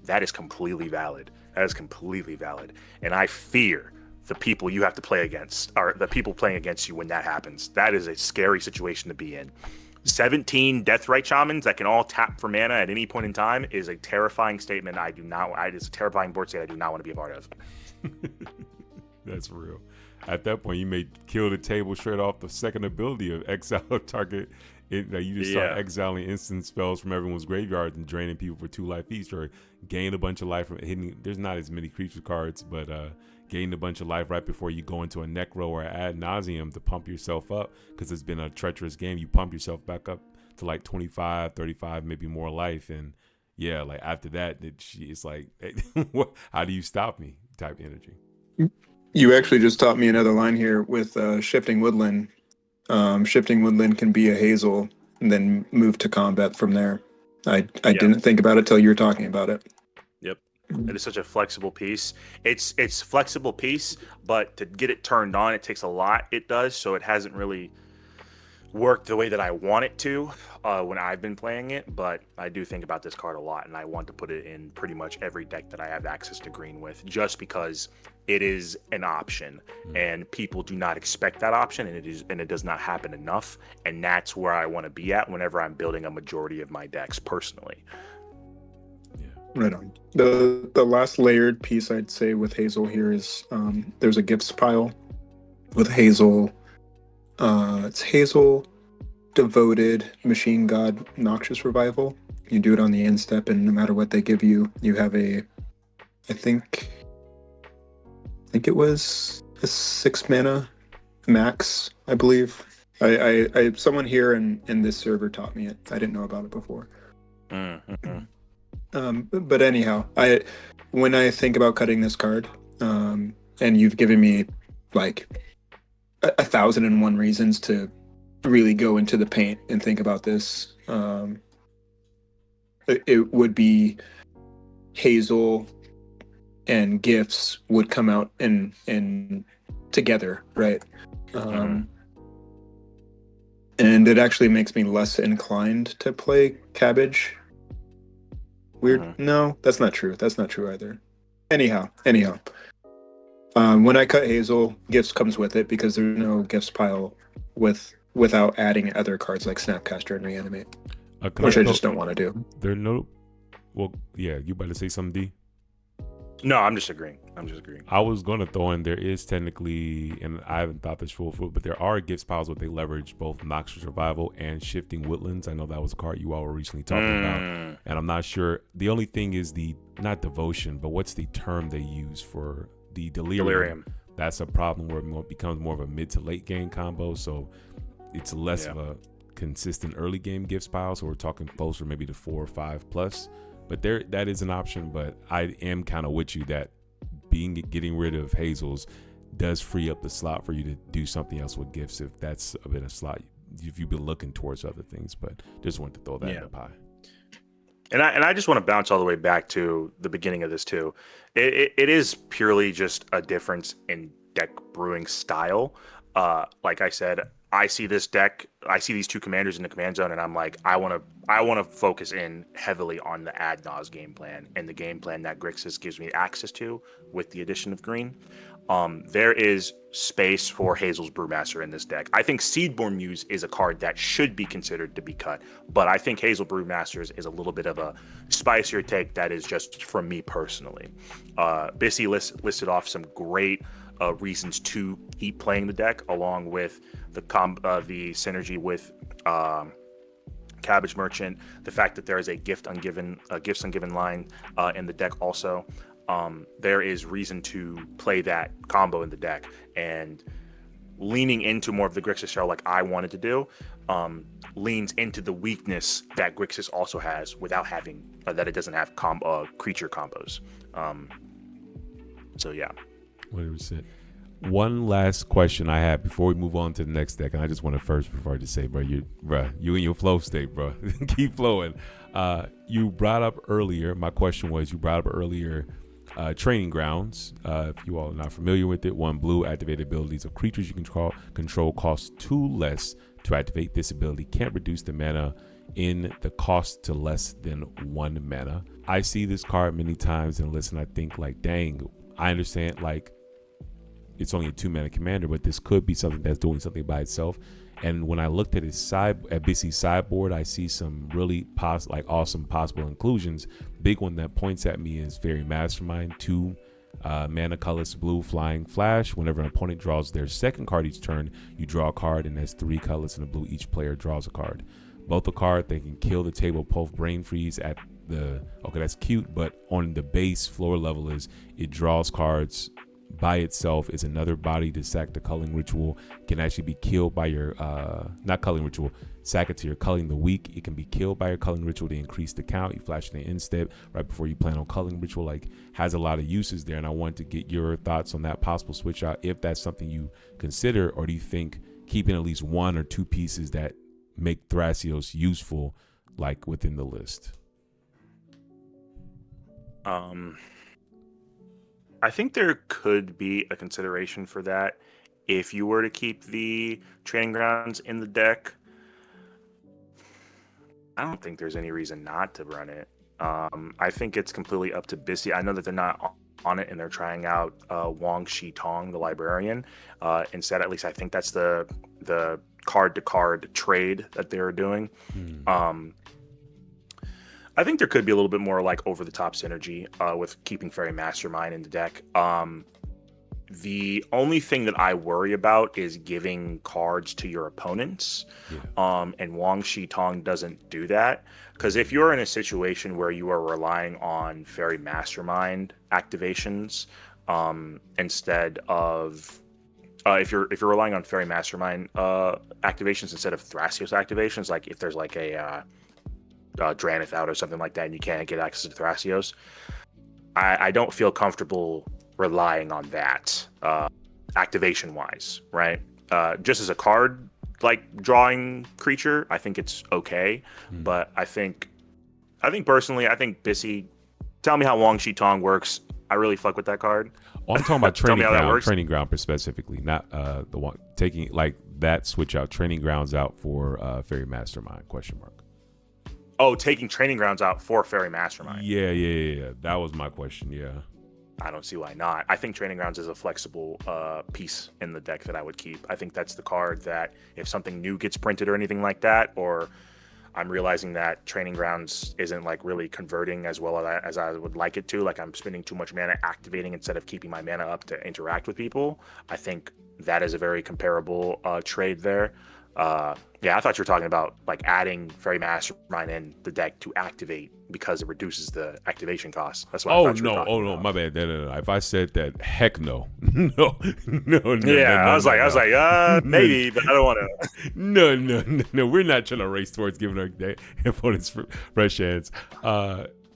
that is completely valid. That is completely valid. And I fear the people you have to play against, or the people playing against you when that happens. That is a scary situation to be in. 17 Deathrite Shamans that can all tap for mana at any point in time is a terrifying statement. It's a terrifying board state I do not want to be a part of. That's real. At that point, you may kill the table straight off the second ability of exile target. You just start exiling instant spells from everyone's graveyard and draining people for 2 life each, or gain a bunch of life from hitting. There's not as many creature cards, but gain a bunch of life right before you go into a necro or ad nauseum to pump yourself up, because it's been a treacherous game. You pump yourself back up to like 25, 35, maybe more life, and like after that, it's like, how do you stop me? Type energy. You actually just taught me another line here with Shifting Woodland. Shifting Woodland can be a Hazel and then move to combat from there. I didn't think about it till you were talking about it. Yep. It is such a flexible piece. It's flexible piece, but to get it turned on, it takes a lot. It does, so it hasn't really worked the way that I want it to when I've been playing it, but I do think about this card a lot, and I want to put it in pretty much every deck that I have access to green with, just because it is an option, and people do not expect that option, and it does not happen enough, and that's where I want to be at whenever I'm building a majority of my decks personally. Yeah. Right on. The last layered piece I'd say with Hazel here is there's a gifts pile with Hazel. It's Hazel, Devoted, Machine God, Noxious Revival. You do it on the end step, and no matter what they give you, you have I think it was a 6 mana max, I believe. I someone here in this server taught me it. I didn't know about it before. But anyhow, when I think about cutting this card, and you've given me like 1,001 reasons to really go into the paint and think about this. It would be Hazel and Gifts would come out in together, right? And it actually makes me less inclined to play Cabbage. Weird. No, that's not true. That's not true either. Anyhow. When I cut Hazel, Gifts comes with it because there's no Gifts pile without adding other cards like Snapcaster and Reanimate, which I just don't want to do. You better say something, D? No, I'm just agreeing. I was going to throw in, there is technically, and I haven't thought this full, but there are Gifts piles where they leverage both Noxious Revival and Shifting Woodlands. I know that was a card you all were recently talking about, and I'm not sure. The only thing is not devotion, but what's the term they use for the delirium? That's a problem where it becomes more of a mid to late game combo, so it's less of a consistent early game Gifts pile. So we're talking closer maybe to 4 or 5 plus. But that is an option. But I am kind of with you that getting rid of Hazels does free up the slot for you to do something else with Gifts, if that's a bit of slot if you've been looking towards other things. But just wanted to throw that in the pie. And I just want to bounce all the way back to the beginning of this too. It is purely just a difference in deck brewing style. Like I said, I see this deck, I see these two commanders in the command zone, and I'm like, I want to focus in heavily on the ad nos game plan and the game plan that Grixis gives me access to with the addition of green. There is space for Hazel's Brewmaster in this deck. I think Seedborn Muse is a card that should be considered to be cut, but I think Hazel Brewmasters is a little bit of a spicier take that is just from me personally. Bissy listed off some great reasons to keep playing the deck, along with the synergy with Cabbage Merchant, the fact that there is a gifts ungiven line in the deck also. There is reason to play that combo in the deck, and leaning into more of the Grixis shell like I wanted to do leans into the weakness that Grixis also has without having that it doesn't have creature combos. So yeah. 100%. One last question I have before we move on to the next deck, and I just want to first, before I just say, bro, you in your flow state, bro. Keep flowing. You brought up earlier, my question was, you brought up earlier Training Grounds. If you all are not familiar with it, 1 blue activated abilities of creatures you control cost 2 less to activate. This ability can't reduce the mana in the cost to less than 1 mana. I see this card many times and listen, I think like, dang, I understand like it's only a 2 mana commander, but this could be something that's doing something by itself. And when I looked at Bissy's sideboard, I see some really awesome possible inclusions. Big one that points at me is Fairy Mastermind, 2 mana colorless blue flying flash. Whenever an opponent draws their second card each turn, you draw a card, and that's 3 colors in the blue. Each player draws a card. Both a card, they can kill the table, both brain freeze at okay, that's cute, but on the base floor level is it draws cards by itself, is another body to sack the culling ritual, can actually be killed by your not culling ritual, sack it to your culling the weak. It can be killed by your culling ritual to increase the count. You flash it in step right before you plan on culling ritual. Like, has a lot of uses there, and I want to get your thoughts on that possible switch out, if that's something you consider, or do you think keeping at least 1 or 2 pieces that make Thrasios useful like within the list? I think there could be a consideration for that if you were to keep the Training Grounds in the deck. I don't think there's any reason not to run it. I think it's completely up to Bissy. I know that they're not on it and they're trying out Wang Shi Tong, the librarian. Instead, at least I think that's the card-to-card trade that they're doing. I think there could be a little bit more like over-the-top synergy with keeping Fairy Mastermind in the deck. The only thing that I worry about is giving cards to your opponents. Yeah. And Wang Shi Tong doesn't do that. Because if you're in a situation where you are relying on Fairy Mastermind activations instead of if you're relying on Fairy Mastermind activations instead of Thrasios activations, like if there's like a Dranith out or something like that and you can't get access to Thrasios, I don't feel comfortable relying on that activation wise, right? Just as a card like drawing creature, I think it's okay. But I think personally, I think Bissy, tell me how Wang Shi Tong works. I really fuck with that card. Oh, I'm talking about training ground specifically, not the one taking like that switch out, Training Grounds out for Fairy Mastermind ? Oh, taking Training Grounds out for Fairy Mastermind. Yeah. That was my question. Yeah. I don't see why not. I think Training Grounds is a flexible piece in the deck that I would keep. I think that's the card that if something new gets printed or anything like that, or I'm realizing that Training Grounds isn't like really converting as well as I would like it to, like I'm spending too much mana activating instead of keeping my mana up to interact with people, I think that is a very comparable trade there. Yeah, I thought you were talking about like adding Fairy Mastermind in the deck to activate because it reduces the activation cost. That's what I thought you were talking about. My bad. No. If I said that, heck no. No. Yeah, I was like, maybe, but I don't want to. No. We're not trying to race towards giving our opponents fresh hands.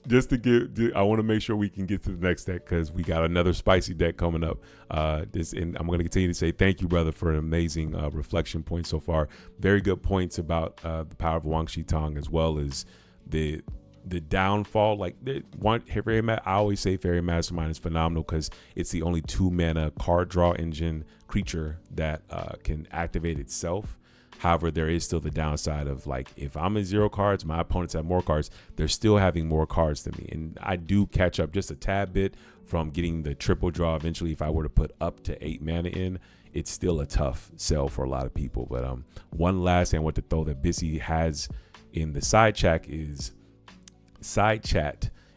Just to give, I want to make sure we can get to the next deck because we got another spicy deck coming up. And I'm going to continue to say thank you, brother, for an amazing reflection point so far. Very good points about the power of Wang Shi Tong, as well as the the downfall, like I always say Fairy Mastermind is phenomenal because it's the only 2 mana card draw engine creature that can activate itself. However, there is still the downside of, like, if I'm in 0 cards, my opponents have more cards, they're still having more cards than me. And I do catch up just a tad bit from getting the triple draw eventually. If I were to put up to 8 mana in, it's still a tough sell for a lot of people. But one last thing I want to throw that Bissy has in the side chat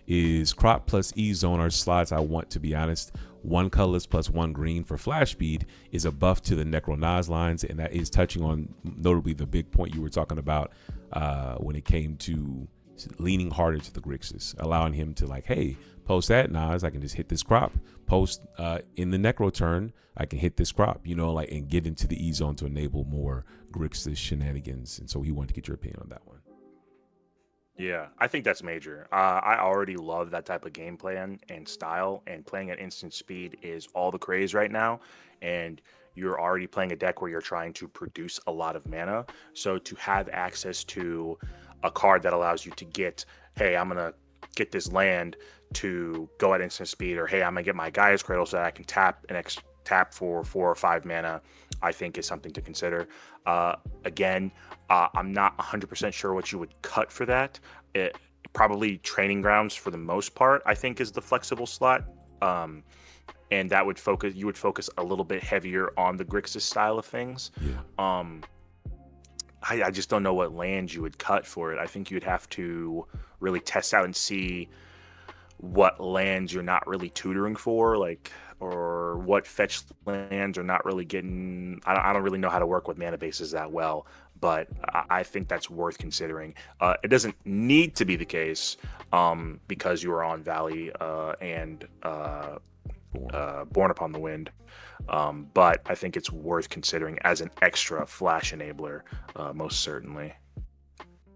is crop plus E-zone are slots I want, to be honest. 1 colorless plus 1 green for flash speed is a buff to the Necronaz lines, and that is touching on notably the big point you were talking about when it came to leaning harder to the Grixis, allowing him to, like, hey, post that Nas, I can just hit this crop. Post in the Necro turn, I can hit this crop, like, and get into the E-zone to enable more Grixis shenanigans. And so he wanted to get your opinion on that one. Yeah, I think that's major. I already love that type of game plan and style, and playing at instant speed is all the craze right now. And you're already playing a deck where you're trying to produce a lot of mana. So to have access to a card that allows you to get, hey, I'm going to get this land to go at instant speed, or hey, I'm going to get my Gaia's Cradle so that I can tap for 4 or 5 mana, I think is something to consider. Again, I'm not 100% sure what you would cut for that. Probably Training Grounds for the most part, I think, is the flexible slot. And that would you would focus a little bit heavier on the Grixis style of things. Yeah. I just don't know what land you would cut for it. I think you'd have to really test out and see what lands you're not really tutoring for, like, or what fetch lands are not really getting. I don't really know how to work with mana bases that well, but I think that's worth considering. It doesn't need to be the case because you are on Valley and Born Upon the Wind. But I think it's worth considering as an extra flash enabler, most certainly.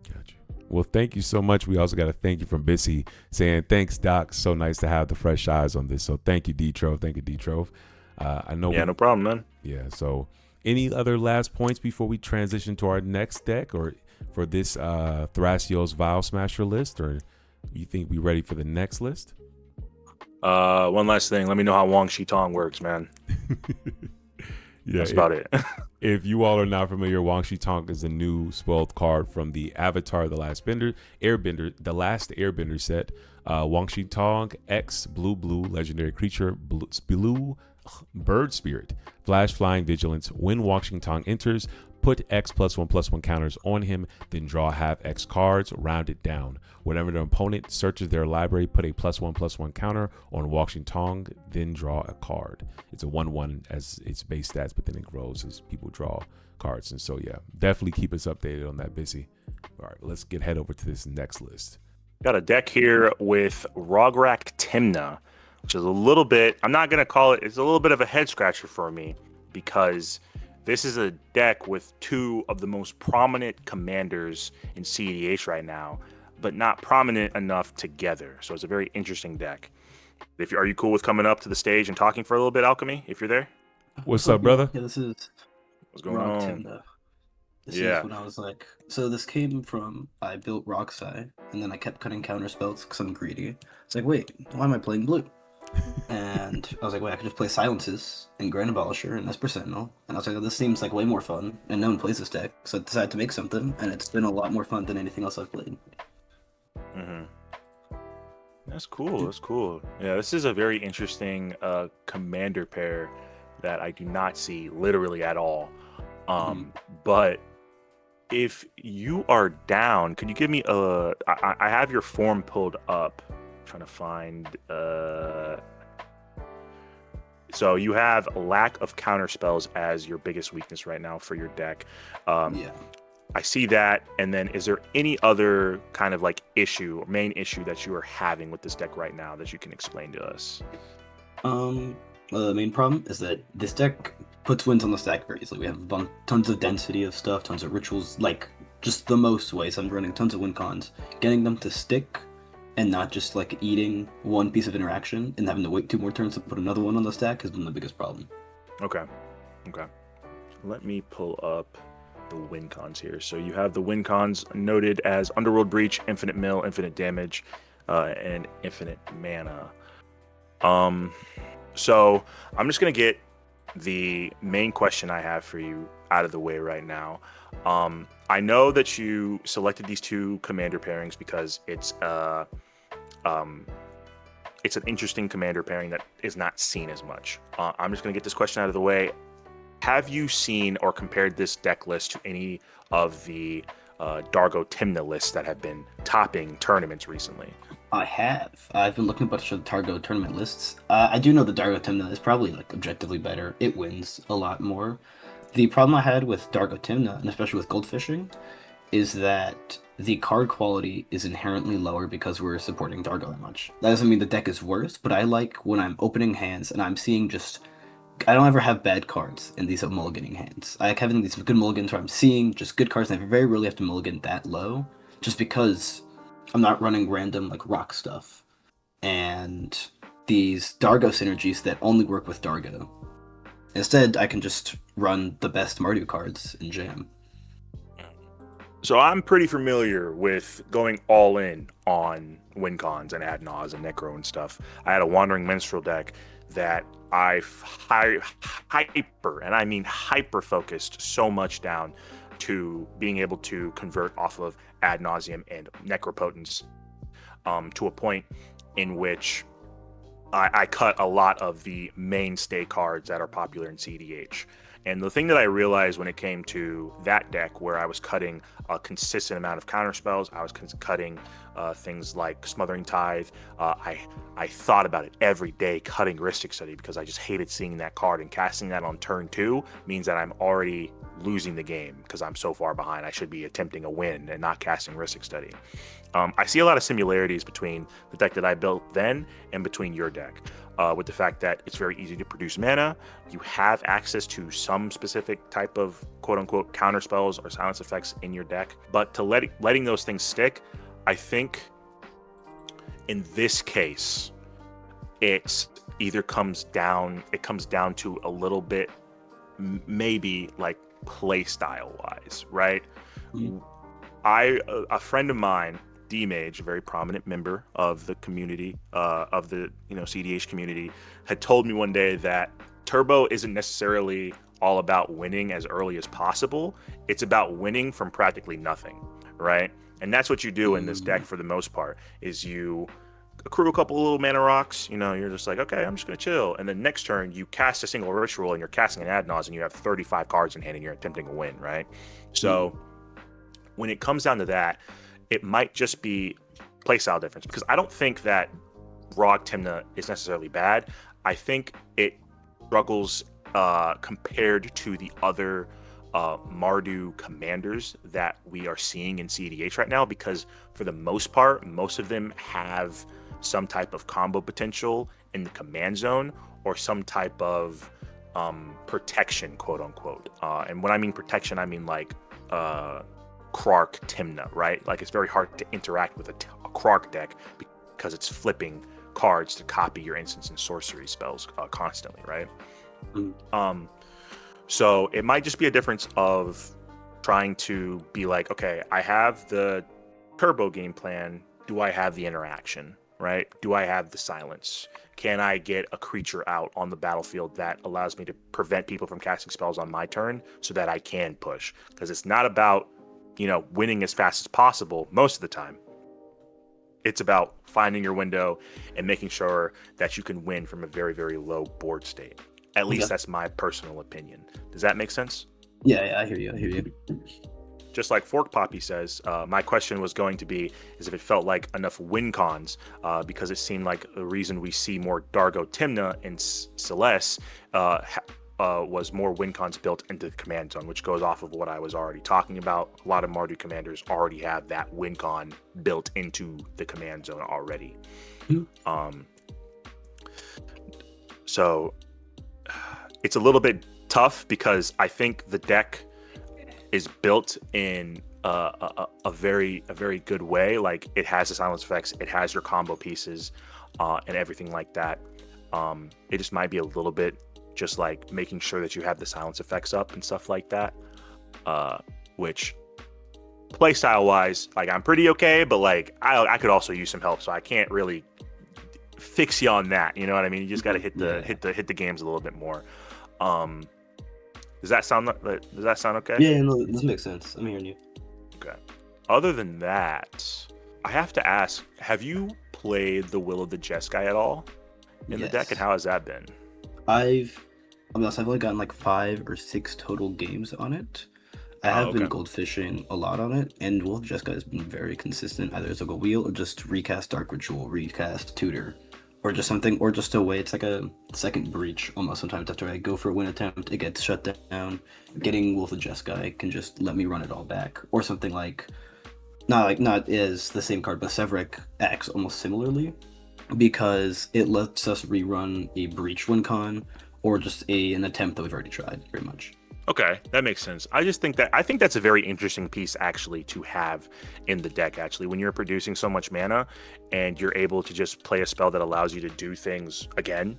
Gotcha. Well, thank you so much. We also got to thank you from Bissy saying, thanks, Doc. So nice to have the fresh eyes on this. So thank you, D-Trove. Thank you, D-Trove. I know. Yeah, no problem, man. Yeah. So any other last points before we transition to our next deck, or for this Thrasios Vial Smasher list, or you think we ready for the next list? One last thing. Let me know how Wang Shi Tong works, man. Yeah, that's about it. If you all are not familiar, Wang Shi Tong is a new spoiled card from the Avatar: The Last Airbender set. Wang Shi Tong, X, blue, legendary creature, blue bird spirit, flash, flying, vigilance. When Wang Shi Tong enters, put X +1/+1 counters on him, then draw half X cards, round it down. Whenever the opponent searches their library, put a +1/+1 counter on Wang Shi Tong, then draw a card. It's a 1/1 as its base stats, but then it grows as people draw cards. And so, yeah, definitely keep us updated on that, Bissy. All right, let's head over to this next list. Got a deck here with Rograk Tymna, which is a little bit, I'm not going to call it, it's a little bit of a head scratcher for me, because this is a deck with 2 of the most prominent commanders in cEDH right now, but not prominent enough together. So it's a very interesting deck. Are you cool with coming up to the stage and talking for a little bit, Alchemy, if you're there? What's up, brother? Yeah, this is what's going on. Tymna. This Yeah. is when I was like, so this came from, I built Roxai, and then I kept cutting counter spells because I'm greedy. It's like, wait, why am I playing blue? And I was like, wait, I could just play Silences and Grand Abolisher and Esper Sentinel. And I was like, oh, this seems like way more fun, and no one plays this deck. So I decided to make something, and it's been a lot more fun than anything else I've played. Mm-hmm. That's cool. That's cool. Yeah, this is a very interesting commander pair that I do not see literally at all. But if you are down, could you give me I have your form pulled up. Trying to find so you have a lack of counter spells as your biggest weakness right now for your deck. Yeah. I see that. And then is there any other kind of like issue or main issue that you are having with this deck right now that you can explain to us? The main problem is that this deck puts wins on the stack very easily. We have tons of density of stuff, tons of rituals, like just the most ways. I'm running tons of win cons. Getting them to stick and not just like eating one piece of interaction and having to wait 2 more turns to put another one on the stack has been the biggest problem. Okay. Let me pull up the win cons here. So you have the win cons noted as Underworld Breach, Infinite Mill, Infinite Damage, and Infinite Mana. So I'm just gonna get the main question I have for you out of the way right now. I know that you selected these two commander pairings because it's an interesting commander pairing that is not seen as much. I'm just gonna get this question out of the way. Have you seen or compared this deck list to any of the Dargo Tymna lists that have been topping tournaments recently? I have. I've been looking at a bunch of Targo tournament lists. I do know the Dargo Tymna is probably like objectively better. It wins a lot more. The problem I had with Dargo Tymna, and especially with goldfishing, is that the card quality is inherently lower because we're supporting Dargo that much. That doesn't mean the deck is worse, but I like when I'm opening hands and I'm seeing just... I don't ever have bad cards in these mulliganing hands. I like having these good mulligans where I'm seeing just good cards, and I very rarely have to mulligan that low, just because I'm not running random like rock stuff. And these Dargo synergies that only work with Dargo. Instead, I can just run the best Mardu cards in Jam. So I'm pretty familiar with going all in on win cons and ad nause and necro and stuff. I had a Wandering Minstrel deck that I hyper, and I mean hyper focused so much down to being able to convert off of ad nauseum and necropotence to a point in which I cut a lot of the mainstay cards that are popular in cEDH. And the thing that I realized when it came to that deck, where I was cutting a consistent amount of counterspells, I was cutting things like Smothering Tithe. I thought about it every day, cutting Rhystic Study, because I just hated seeing that card, and casting that on turn 2 means that I'm already losing the game because I'm so far behind. I should be attempting a win and not casting Rhystic Study. I see a lot of similarities between the deck that I built then and between your deck. With the fact that it's very easy to produce mana, you have access to some specific type of quote-unquote counter spells or silence effects in your deck, but to letting those things stick, I think in this case, it comes down to a little bit, maybe like play style wise, right? Mm-hmm. A friend of mine, D-Mage, a very prominent member of the community, of the cEDH community, had told me one day that Turbo isn't necessarily all about winning as early as possible. It's about winning from practically nothing, right? And that's what you do in this deck for the most part, is you accrue a couple of little mana rocks, you're just like, okay, I'm just gonna chill. And then next turn you cast a single ritual and you're casting an ad nause and you have 35 cards in hand and you're attempting a win, right? So when it comes down to that, it might just be playstyle difference, because I don't think that Raw Tymna is necessarily bad. I think it struggles compared to the other Mardu commanders that we are seeing in cEDH right now, because for the most part, most of them have some type of combo potential in the command zone or some type of protection, quote unquote. And when I mean protection, I mean like Krark Tymna, right? Like, it's very hard to interact with a Krark deck because it's flipping cards to copy your instants and sorcery spells constantly, right? So it might just be a difference of trying to be like, okay, I have the turbo game plan. Do I have the interaction, right? Do I have the silence? Can I get a creature out on the battlefield that allows me to prevent people from casting spells on my turn so that I can push? Because it's not about winning as fast as possible most of the time. It's about finding your window and making sure that you can win from a very, very low board state. At least that's my personal opinion. Does that make sense? Yeah, I hear you. Just like Fork Poppy says, my question was going to be is if it felt like enough win cons, because it seemed like the reason we see more Dargo Tymna and Celeste was more win cons built into the command zone, which goes off of what I was already talking about. A lot of Mardu commanders already have that win con built into the command zone already. So it's a little bit tough because I think the deck is built in a very good way. Like, it has the silence effects, it has your combo pieces, and everything like that. It just might be a little bit just like making sure that you have the silence effects up and stuff like that. which playstyle wise, like I'm pretty okay, but like I could also use some help, so I can't really fix you on that. You know what I mean? You just got to hit the games a little bit more. Does that sound okay? Yeah, no, this makes sense. I'm hearing you. Okay. Other than that, I have to ask: have you played the Will of the Jeskai at all in the deck, and how has that been? I've only gotten like 5 or 6 total games on it. I have been goldfishing a lot on it, and Will of Jeskai has been very consistent. Either as like a wheel or just recast Dark Ritual, recast Tutor, or just something, or just a way. It's like a second breach almost. Sometimes after I go for a win attempt, it gets shut down. Getting Will of the Jeskai can just let me run it all back, or something like not as the same card, but Severick acts almost similarly because it lets us rerun a breach win con or just an attempt that we've already tried, very much. Okay, that makes sense. I think that's a very interesting piece actually to have in the deck. Actually, when you're producing so much mana and you're able to just play a spell that allows you to do things again,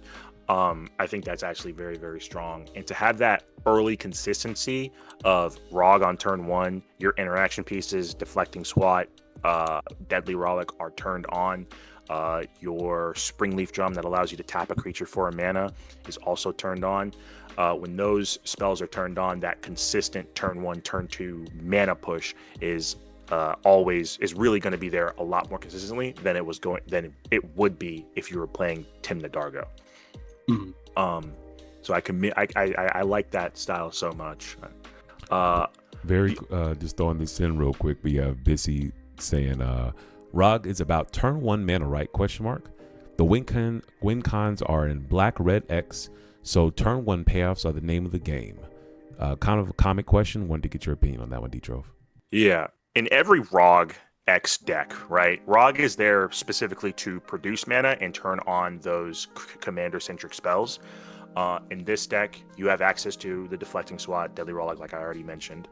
I think that's actually very, very strong. And to have that early consistency of Rog on turn 1, your interaction pieces, deflecting swat, deadly relic are turned on. Your Springleaf Drum that allows you to tap a creature for a mana is also turned on. When those spells are turned on, that consistent turn 1, turn 2 mana push is really going to be there a lot more consistently than it would be if you were playing Tymna Dargo. Mm-hmm. So I like that style so much. Just throwing this in real quick. We have Bissy saying, Rog is about turn 1 mana, right? Question mark. The win cons are in black, red, X. So turn 1 payoffs are the name of the game. Kind of a comic question. Wanted to get your opinion on that one, D-Trove. Yeah. In every Rog X deck, right? Rog is there specifically to produce mana and turn on those commander-centric spells. In this deck, you have access to the Deflecting Swat, Deadly Relic, like I already mentioned.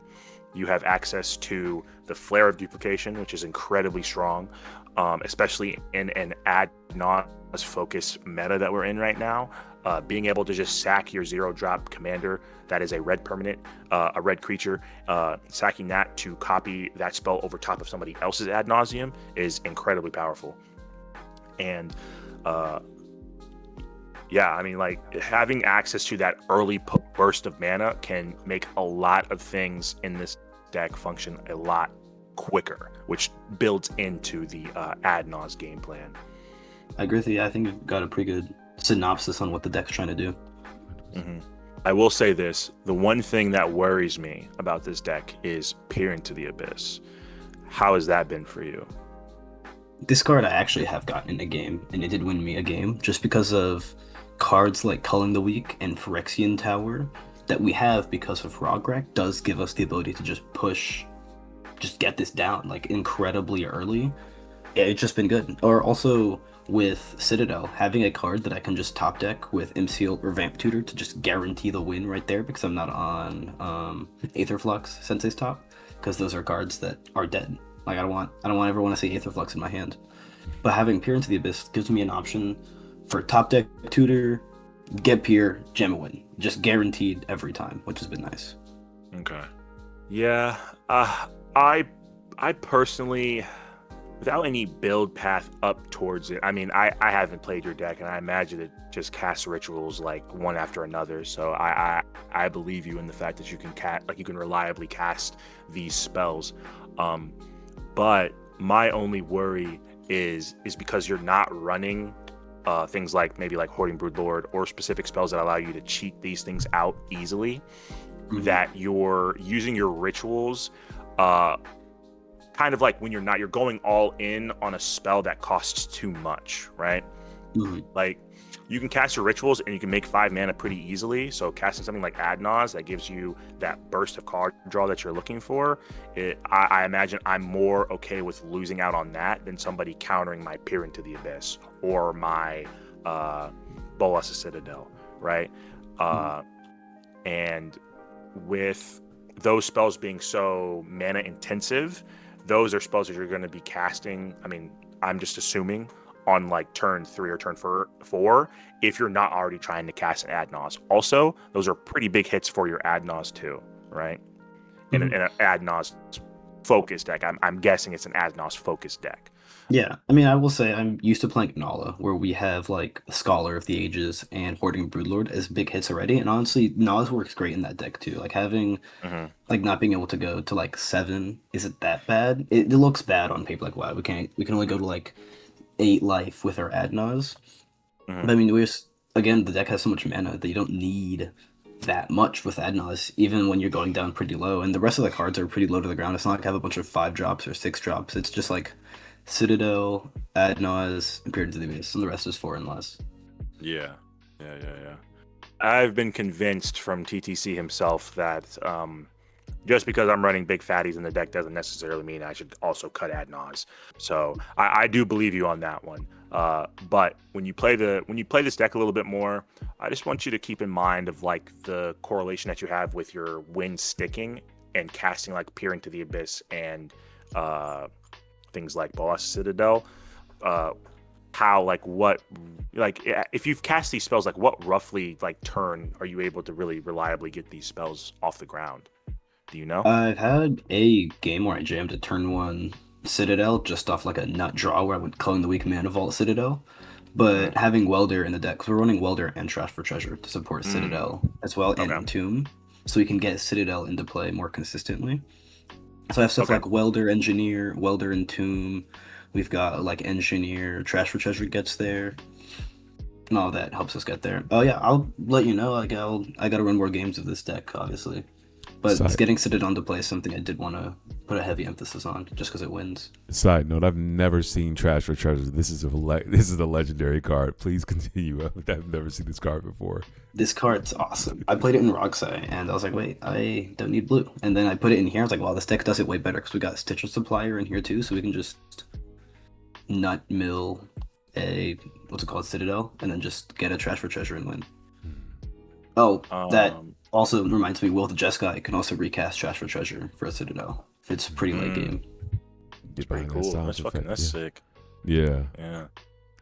You have access to the Flare of Duplication, which is incredibly strong, especially in an ad nauseam focus meta that we're in right now. Being able to just sack your 0-drop commander that is a red permanent, a red creature, sacking that to copy that spell over top of somebody else's ad nauseum is incredibly powerful. And I mean, like, having access to that early burst of mana can make a lot of things in this deck function a lot quicker, which builds into the ad naus game plan. I agree with you. I think you've got a pretty good synopsis on what the deck's trying to do. Mm-hmm. I will say this: the one thing that worries me about this deck is Peer into the Abyss. How has that been for you? This card I actually have gotten in a game, and it did win me a game just because of cards like Culling the Weak and Phyrexian Tower that we have because of Rogrek does give us the ability to just get this down like incredibly early. Yeah, it's just been good. Or also with Citadel, having a card that I can just top deck with Imseal or Vamp Tutor to just guarantee the win right there because I'm not on Aetherflux Sensei's top, because those are cards that are dead. Like I don't ever want to see Aetherflux in my hand. But having Peer into the Abyss gives me an option for top deck Tutor, get Peer, gem a win. Just guaranteed every time, which has been nice. Okay. Yeah. I personally, without any build path up towards it, I mean, I haven't played your deck, and I imagine it just casts rituals like one after another. So I believe you in the fact that you can reliably cast these spells. But my only worry is because you're not running things like maybe like Hoarding Broodlord or specific spells that allow you to cheat these things out easily, that you're using your rituals kind of like when you're going all in on a spell that costs too much, right? Like you can cast your rituals and you can make 5 mana pretty easily. So casting something like Ad Naus that gives you that burst of card draw that you're looking for, I imagine I'm more okay with losing out on that than somebody countering my Peer into the Abyss or my Bolas of Citadel, right? And with those spells being so mana intensive, those are spells that you're going to be casting. I mean, I'm just assuming on like turn 3 or turn 4 if you're not already trying to cast an Ad Naus. Also, those are pretty big hits for your Ad Naus too, right? in an Adnos focused deck. I'm guessing it's an Adnos focused deck. Yeah, I mean, I will say I'm used to playing Nala, where we have like Scholar of the Ages and Hoarding Broodlord as big hits already, and honestly, Nala's works great in that deck too. Like having Hmm. like not being able to go to like 7 isn't that bad. It looks bad on paper, like wow, we can only go to like 8 life with our Adnaz. Hmm. But I mean, again, the deck has so much mana that you don't need that much with Adnaz, even when you're going down pretty low. And the rest of the cards are pretty low to the ground. It's not like I have a bunch of 5 drops or 6 drops. It's just like Citadel, Adnaz, and Period to the Abyss, and the rest is 4 and less. Yeah. I've been convinced from TTC himself that just because I'm running big fatties in the deck doesn't necessarily mean I should also cut Adnaz. So I do believe you on that one. But when you play this deck a little bit more, I just want you to keep in mind of like the correlation that you have with your win sticking and casting like Peering to the Abyss and things like Bolas Citadel. How if you've cast these spells, like what roughly like turn are you able to really reliably get these spells off the ground? Do you know? I've had a game where I jammed a turn 1 Citadel just off like a nut draw where I would clone the weak mana Vault Citadel. But having Welder in the deck, because we're running Welder and Trash for Treasure to support Citadel as well, and Entomb, so we can get Citadel into play more consistently. So I have stuff like Welder, Engineer, Welder, Entomb. We've got like Engineer, Trash for Treasure gets there, and all that helps us get there. Oh yeah, I'll let you know. I gotta run more games of this deck, obviously. But getting Citadel into play is something I did want to put a heavy emphasis on, just because it wins. Side note: I've never seen Trash for Treasure. This is a legendary card. Please continue. I've never seen this card before. This card's awesome. I played it in Roxai, and I was like, wait, I don't need blue. And then I put it in here. I was like, wow, this deck does it way better because we got Stitcher Supplier in here too, so we can just nut mill a Citadel, and then just get a Trash for Treasure and win. Oh, that also reminds me, Will the Jeskai can also recast Trash for Treasure for a Citadel. It's pretty late game. Get pretty behind cool. that That's sick. Yeah. Yeah.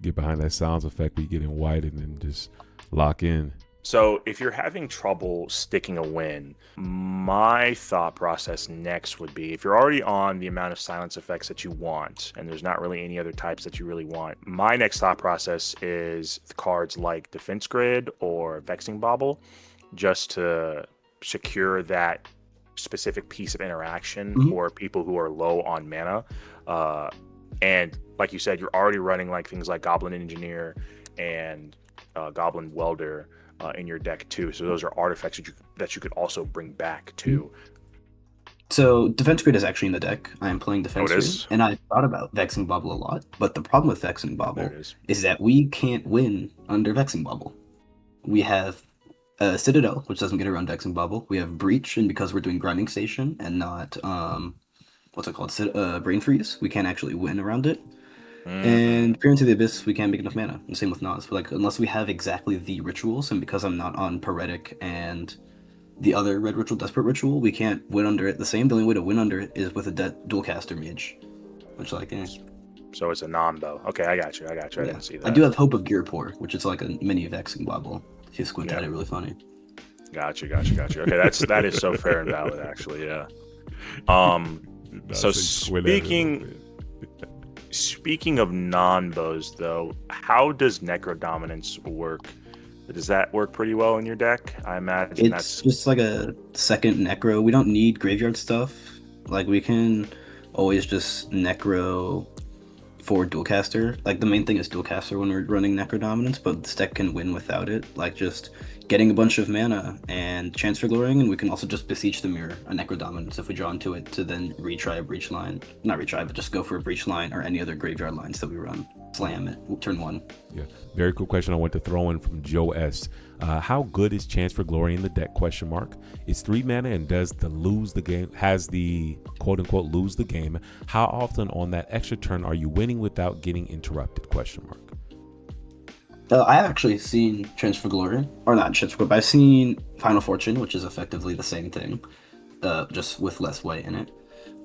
Get behind that sounds effect. We get in white and then just lock in. So if you're having trouble sticking a win, my thought process next would be, if you're already on the amount of silence effects that you want, and there's not really any other types that you really want, my next thought process is cards like Defense Grid or Vexing Bauble, just to secure that specific piece of interaction for people who are low on mana. And like you said, you're already running like things like Goblin Engineer and Goblin Welder in your deck too. So those are artifacts that you could also bring back too. So Defense Grid is actually in the deck. I am playing Defense Grid, is? and I thought about Vexing Bauble a lot. But the problem with Vexing Bauble is that we can't win under Vexing Bauble. We have Citadel, which doesn't get around Vexing Bauble. We have Breach, and because we're doing Grinding Station and not Brain Freeze, we can't actually win around it. And Peer into the Abyss, we can't make enough mana. And same with Nas. Like, unless we have exactly the rituals, and because I'm not on Paretic and the other red ritual, Desperate Ritual, we can't win under it the same. The only way to win under it is with a dual caster mage. Which, like, So it's a non-bow. Okay, I got you. I didn't see that. I do have Hope of Gearpour, which is like a mini Vexing Bauble. If you squint at it, really funny. Got you. Okay, that is so fair and valid, actually. Yeah. So speaking of non-bows, though, how does Necro Dominance work? Does that work pretty well in your deck? I imagine it's just like a second Necro. We don't need graveyard stuff. Like, we can always just Necro for Dualcaster. Like, the main thing is Dualcaster when we're running Necro Dominance, but this deck can win without it. Like, just getting a bunch of mana and Chance for Glorying, and we can also just Beseech the Mirror, a Necro Dominance, if we draw into it, to then retry a Breach line. Not retry, but just go for a Breach line or any other graveyard lines that we run. Slam it, turn 1. Yeah, very cool question I want to throw in from Joe S. How good is Chance for Glory in the deck? Question mark. It's 3 mana and has the quote unquote lose the game. How often on that extra turn are you winning without getting interrupted? Question mark. I've actually seen Chance for Glory, or not Chance for Glory, but I've seen Final Fortune, which is effectively the same thing, just with less white in it.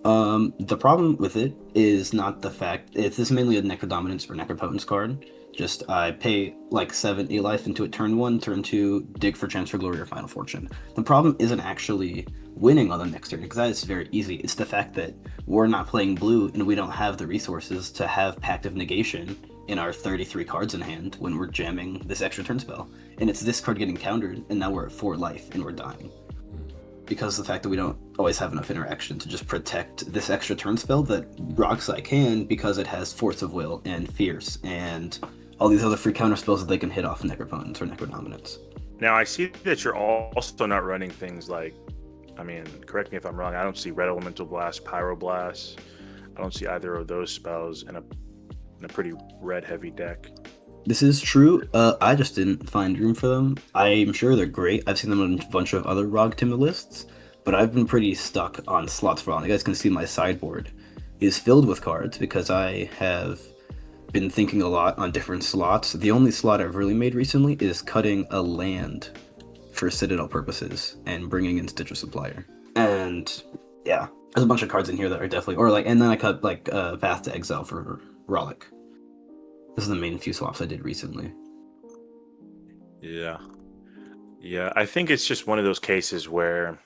The problem with it is not the fact, this is mainly a Necrodominance or Necropotence card, Just I pay like 7 life into it turn 1, turn 2, dig for Transfer Glory or Final Fortune. The problem isn't actually winning on the next turn, because that is very easy. It's the fact that we're not playing blue and we don't have the resources to have Pact of Negation in our 33 cards in hand when we're jamming this extra turn spell. And it's this card getting countered, and now we're at 4 life and we're dying. Because of the fact that we don't always have enough interaction to just protect this extra turn spell that Roxai can, because it has Force of Will and Fierce and all these other free counter spells that they can hit off Necropotence or Necrodominance. Now, I see that you're also not running things like, I mean, correct me if I'm wrong, I don't see Red Elemental Blast, Pyroblast. I don't see either of those spells in a pretty red-heavy deck. This is true. I just didn't find room for them. I'm sure they're great. I've seen them on a bunch of other ROG Tymna lists, but I've been pretty stuck on slots for a while. You guys can see my sideboard is filled with cards because I have been thinking a lot on different slots. The only slot I've really made recently is cutting a land for Citadel purposes and bringing in Stitcher Supplier. And yeah, there's a bunch of cards in here that are definitely, or like, and then I cut like Path to Exile for Rollick. This is the main few swaps I did recently. Yeah, I think it's just one of those cases where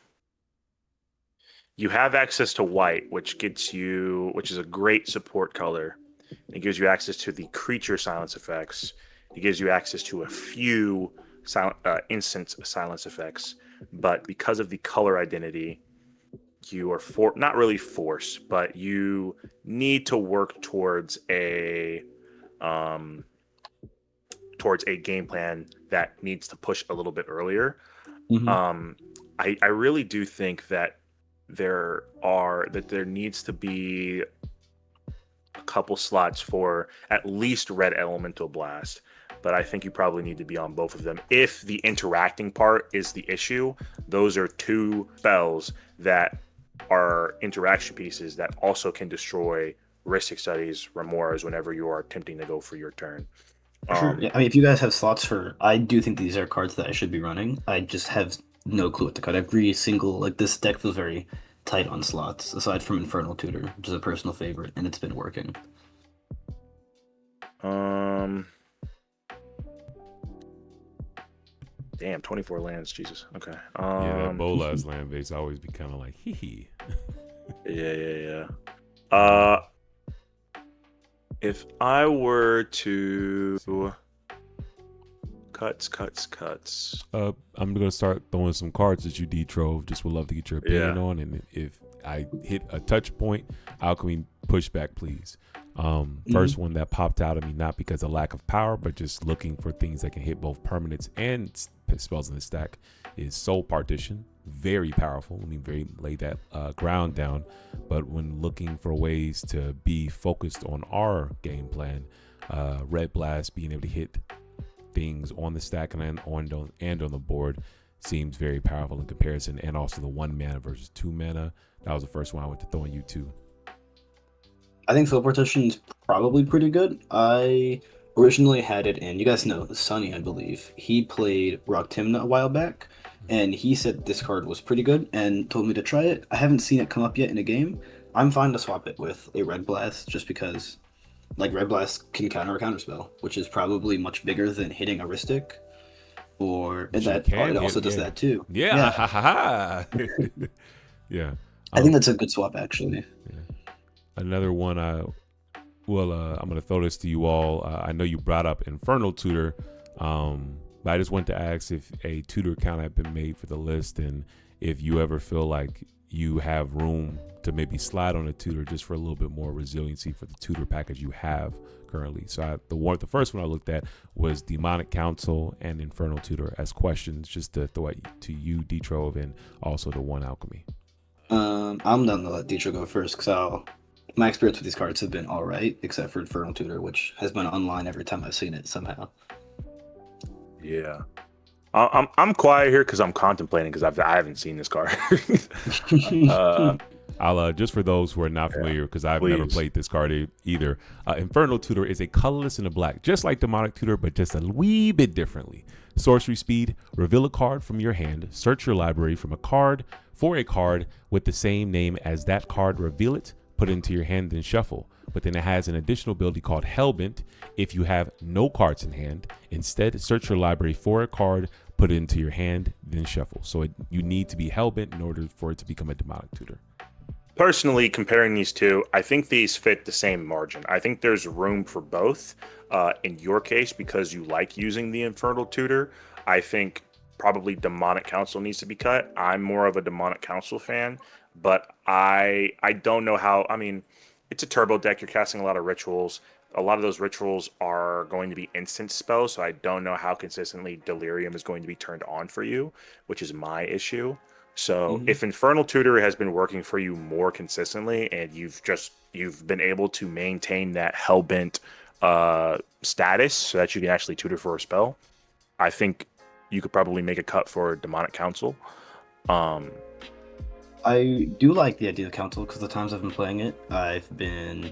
you have access to white, which is a great support color. It gives you access to the creature silence effects. It gives you access to a few instant silence effects. But because of the color identity, you are not really forced, but you need to work towards a game plan that needs to push a little bit earlier. Mm-hmm. I really do think that there needs to be a couple slots for at least Red Elemental Blast, but I think you probably need to be on both of them. If the interacting part is the issue, those are 2 spells that are interaction pieces that also can destroy Ristic Studies, Remoras, whenever you are attempting to go for your turn. Sure. Yeah, I mean, if you guys have slots for, I do think these are cards that I should be running. I just have no clue what to cut. Every single, like, this deck feels very tight on slots, aside from Infernal Tutor, which is a personal favorite, and it's been working. Damn, 24 lands, Jesus. Okay. Yeah, that Bolas land base always be kind of like hee hee. Yeah. If I were to cuts. I'm gonna start throwing some cards that you D-Trove. Just would love to get your opinion on, and if I hit a touch point, Alchemy pushback, please. First one that popped out at me, not because of lack of power, but just looking for things that can hit both permanents and spells in the stack, is Soul Partition. Very powerful when you lay that ground down, but when looking for ways to be focused on our game plan, Red Blast being able to hit things on the stack and on the board seems very powerful in comparison, and also the 1 mana versus 2 mana. That was the first one I went to throw on you too. I think Soul Partition is probably pretty good. I originally had it in, you guys know, Sonny, I believe. He played Rock Tymna a while back, and he said this card was pretty good and told me to try it. I haven't seen it come up yet in a game. I'm fine to swap it with a Red Blast, just because, like, Red Blast can counter a counterspell, which is probably much bigger than hitting a Ristic. It also does that too. Yeah. Yeah. I think that's a good swap, actually. Yeah. Another one, I'm going to throw this to you all. I know you brought up Infernal Tutor, but I just want to ask if a tutor count had been made for the list, and if you ever feel like you have room to maybe slide on a tutor just for a little bit more resiliency for the tutor package you have currently. So the first one I looked at was Demonic Council and Infernal Tutor as questions, just to throw it to you, D-Trove, and also to One Alchemy. I'm done to let D-Trove go first, because my experience with these cards have been all right, except for Infernal Tutor, which has been online every time I've seen it somehow. Yeah, I'm quiet here because I'm contemplating, because I haven't seen this card. I'll just for those who are not familiar, because I've never played this card either. Infernal Tutor is a colorless and a black, just like Demonic Tutor, but just a wee bit differently. Sorcery speed: reveal a card from your hand, search your library for a card with the same name as that card, reveal it, put it into your hand, then shuffle. but then it has an additional ability called Hellbent. If you have no cards in hand, instead search your library for a card, put it into your hand, then shuffle. So you need to be Hellbent in order for it to become a demonic tutor. Personally, comparing these two, I think these fit the same margin. I think there's room for both. In your case, because you like using the Infernal Tutor, I think probably Demonic Council needs to be cut. I'm more of a Demonic Council fan, but I don't know how. I mean, it's a turbo deck. You're casting a lot of rituals. A lot of those rituals are going to be instant spells, so I don't know how consistently Delirium is going to be turned on for you, which is my issue. So if Infernal Tutor has been working for you more consistently, and you've been able to maintain that Hellbent status so that you can actually tutor for a spell, I think you could probably make a cut for Demonic Council. I do like the idea of Council because the times I've been playing it, I've been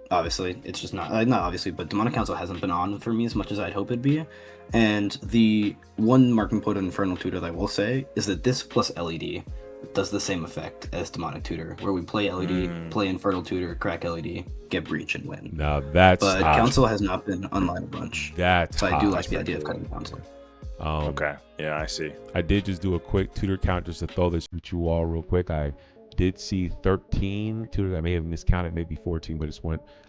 obviously it's just not obviously, but Demonic Council hasn't been on for me as much as I'd hope it'd be. And the one marking point on Infernal Tutor that I will say is that this plus LED does the same effect as Demonic Tutor, where we play LED, play Infernal Tutor, crack LED, get Breach, and win. Now that's but hot. Council has not been online a bunch. That's so I do hot. like the idea of cutting Council. Okay, yeah, I see. I did just do a quick tutor count just to throw this at you all real quick. I did see 13 tutors. I may have miscounted, maybe 14, but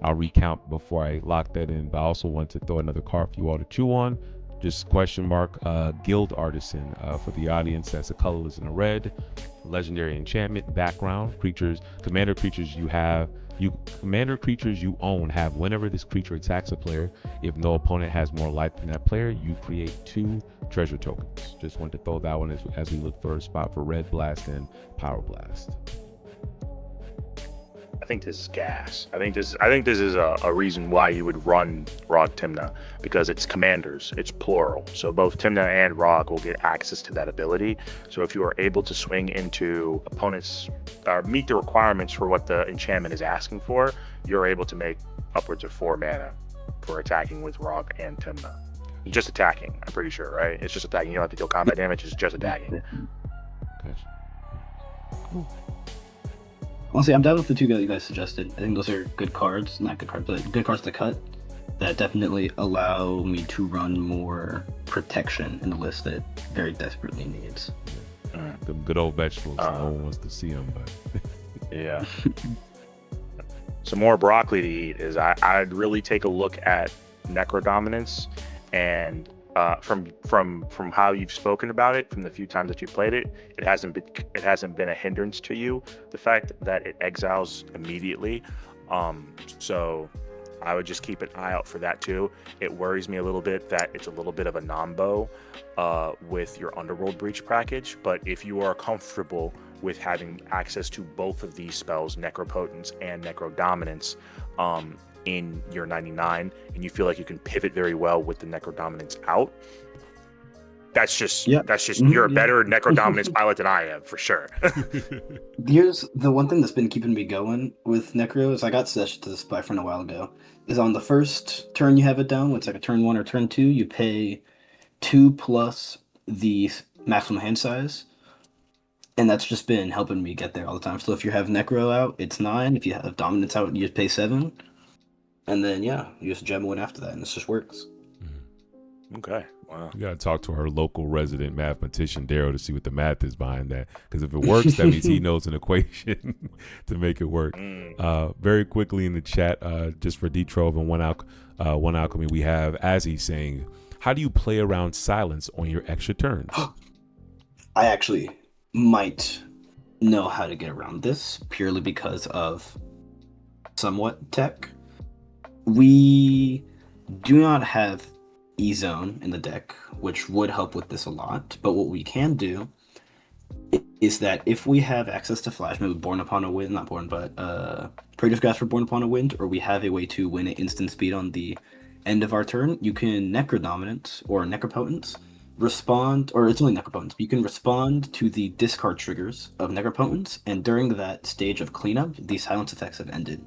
I'll recount before I lock that in. But I also want to throw another card for you all to chew on. Just question mark, Guild Artisan for the audience. That's a colorless and a red. Legendary enchantment, background, creatures, commander creatures commander creatures you own have whenever this creature attacks a player. If no opponent has more life than that player, you create 2 treasure tokens. Just want to throw that one as we look for a spot for Red Blast and Power Blast. I think this is gas. I think this is a reason why you would run Rog Tymna, because it's commanders, it's plural. So both Tymna and Rog will get access to that ability. So if you are able to swing into opponents, meet the requirements for what the enchantment is asking for, you're able to make upwards of 4 mana for attacking with Rog and Tymna. Just attacking, I'm pretty sure, right? It's just attacking. You don't have to deal combat damage. It's just attacking. Gotcha. Cool. Honestly, I'm down with the 2 that you guys suggested. I think those are good cards. Not good cards, but good cards to cut that definitely allow me to run more protection in a list that very desperately needs. Them good old vegetables. No one wants to see them, but yeah. Some more broccoli to eat is I'd really take a look at Necrodominance, and from how you've spoken about it, from the few times that you played it, it hasn't been a hindrance to you. The fact that it exiles immediately, so I would just keep an eye out for that too. It worries me a little bit that it's a little bit of a non-bow with your Underworld Breach package, but if you are comfortable with having access to both of these spells, Necropotence and Necrodominance, in your 99, and you feel like you can pivot very well with the Necrodominance out, that's just you're a better Necrodominance pilot than I am, for sure. Here's the one thing that's been keeping me going with Necro is I got suggested to this by a friend a while ago, is on the first turn you have it down, it's like a turn 1 or turn 2, you pay 2 plus the maximum hand size, and that's just been helping me get there all the time. So if you have Necro out, it's 9. If you have Dominance out, you just pay 7. And then, you just gem one after that, and this just works. Okay, wow. We got to talk to our local resident mathematician, Daryl, to see what the math is behind that. Because if it works, that means he knows an equation to make it work. Very quickly in the chat, just for D-Trove and One Alchemy, we have Azzy saying, how do you play around silence on your extra turns? I actually might know how to get around this, purely because of somewhat tech. We do not have E-Zone in the deck, which would help with this a lot, but what we can do is that if we have access to Flash, maybe Praetor's Grasp for Born Upon a Wind, or we have a way to win at instant speed on the end of our turn, you can Necrodominance or Necropotence respond, or it's only Necropotence, but you can respond to the discard triggers of Necropotence, and during that stage of cleanup, the silence effects have ended.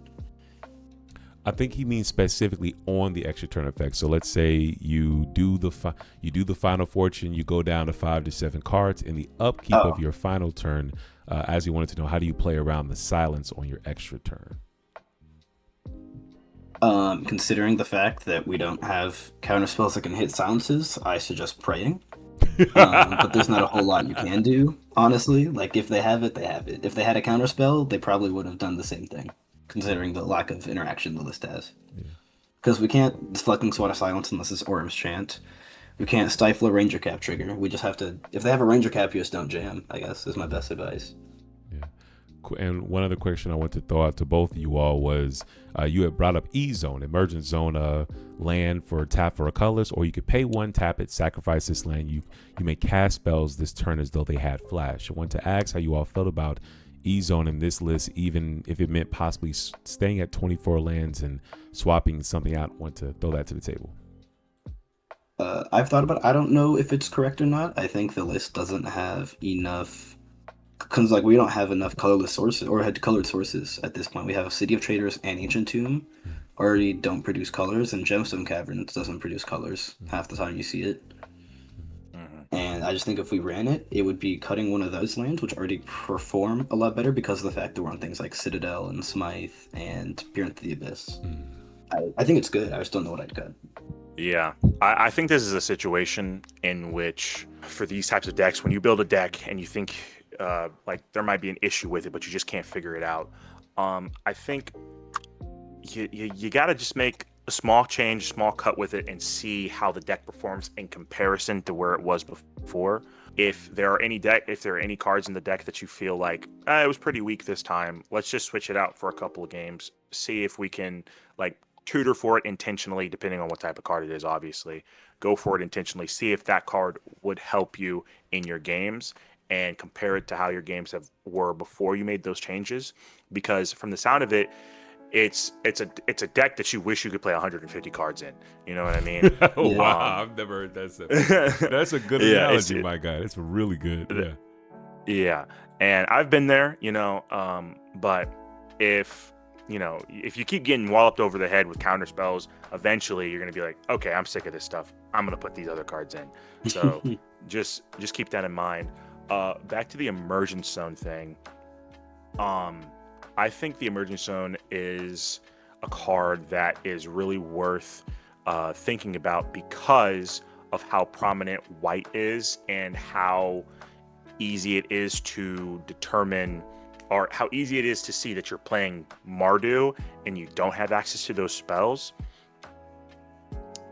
I think he means specifically on the extra turn effect. So let's say you do the Final Fortune, you go down to 5 to 7 cards in the upkeep of your final turn. As you wanted to know, how do you play around the silence on your extra turn? Considering the fact that we don't have counter spells that can hit silences, I suggest praying. But there's not a whole lot you can do, honestly. Like, if they have it, they have it. If they had a counter spell, they probably would have done the same thing, considering the lack of interaction the list has. Because we can't Deflecting Swat of Silence unless it's Orm's Chant. We can't stifle a Ranger Cap trigger. We just have to... If they have a Ranger Cap, you just don't jam, I guess, is my best advice. And one other question I want to throw out to both of you all was, you had brought up E-Zone, Emergent Zone, land for tap for a colorless, or you could pay 1, tap it, sacrifice this land. You may cast spells this turn as though they had flash. I want to ask how you all felt about E-Zone in this list, even if it meant possibly staying at 24 lands and swapping something out. I want to throw that to the table. I've thought about it. I don't know if it's correct or not. I think the list doesn't have enough... Because we don't have enough colorless sources or had colored sources at this point. We have City of Traders and Ancient Tomb already don't produce colors, and Gemstone Caverns doesn't produce colors half the time you see it. And I just think if we ran it, it would be cutting one of those lands, which already perform a lot better because of the fact that we're on things like Citadel and Smythe and Peer into the Abyss. I think it's good. I just don't know what I'd cut. Yeah, I think this is a situation in which, for these types of decks, when you build a deck and you think there might be an issue with it, but you just can't figure it out, I think you got to just make a small change, small cut with it, and see how the deck performs in comparison to where it was before. If there are any cards in the deck that you feel like it was pretty weak this time, let's just switch it out for a couple of games, see if we can tutor for it intentionally, depending on what type of card it is. Obviously, go for it intentionally, see if that card would help you in your games, and compare it to how your games were before you made those changes. Because from the sound of it, it's a deck that you wish you could play 150 cards in. You know what I mean? Oh, wow, I've never heard that. That's a good analogy, my guy. It's really good. Yeah, and I've been there. But if you keep getting walloped over the head with counter spells, eventually you're gonna be like, okay, I'm sick of this stuff. I'm gonna put these other cards in. So just keep that in mind. Back to the Emergent Zone thing. I think the Emergent Zone is a card that is really worth thinking about because of how prominent white is and how easy it is to determine, or how easy it is to see that you're playing Mardu and you don't have access to those spells.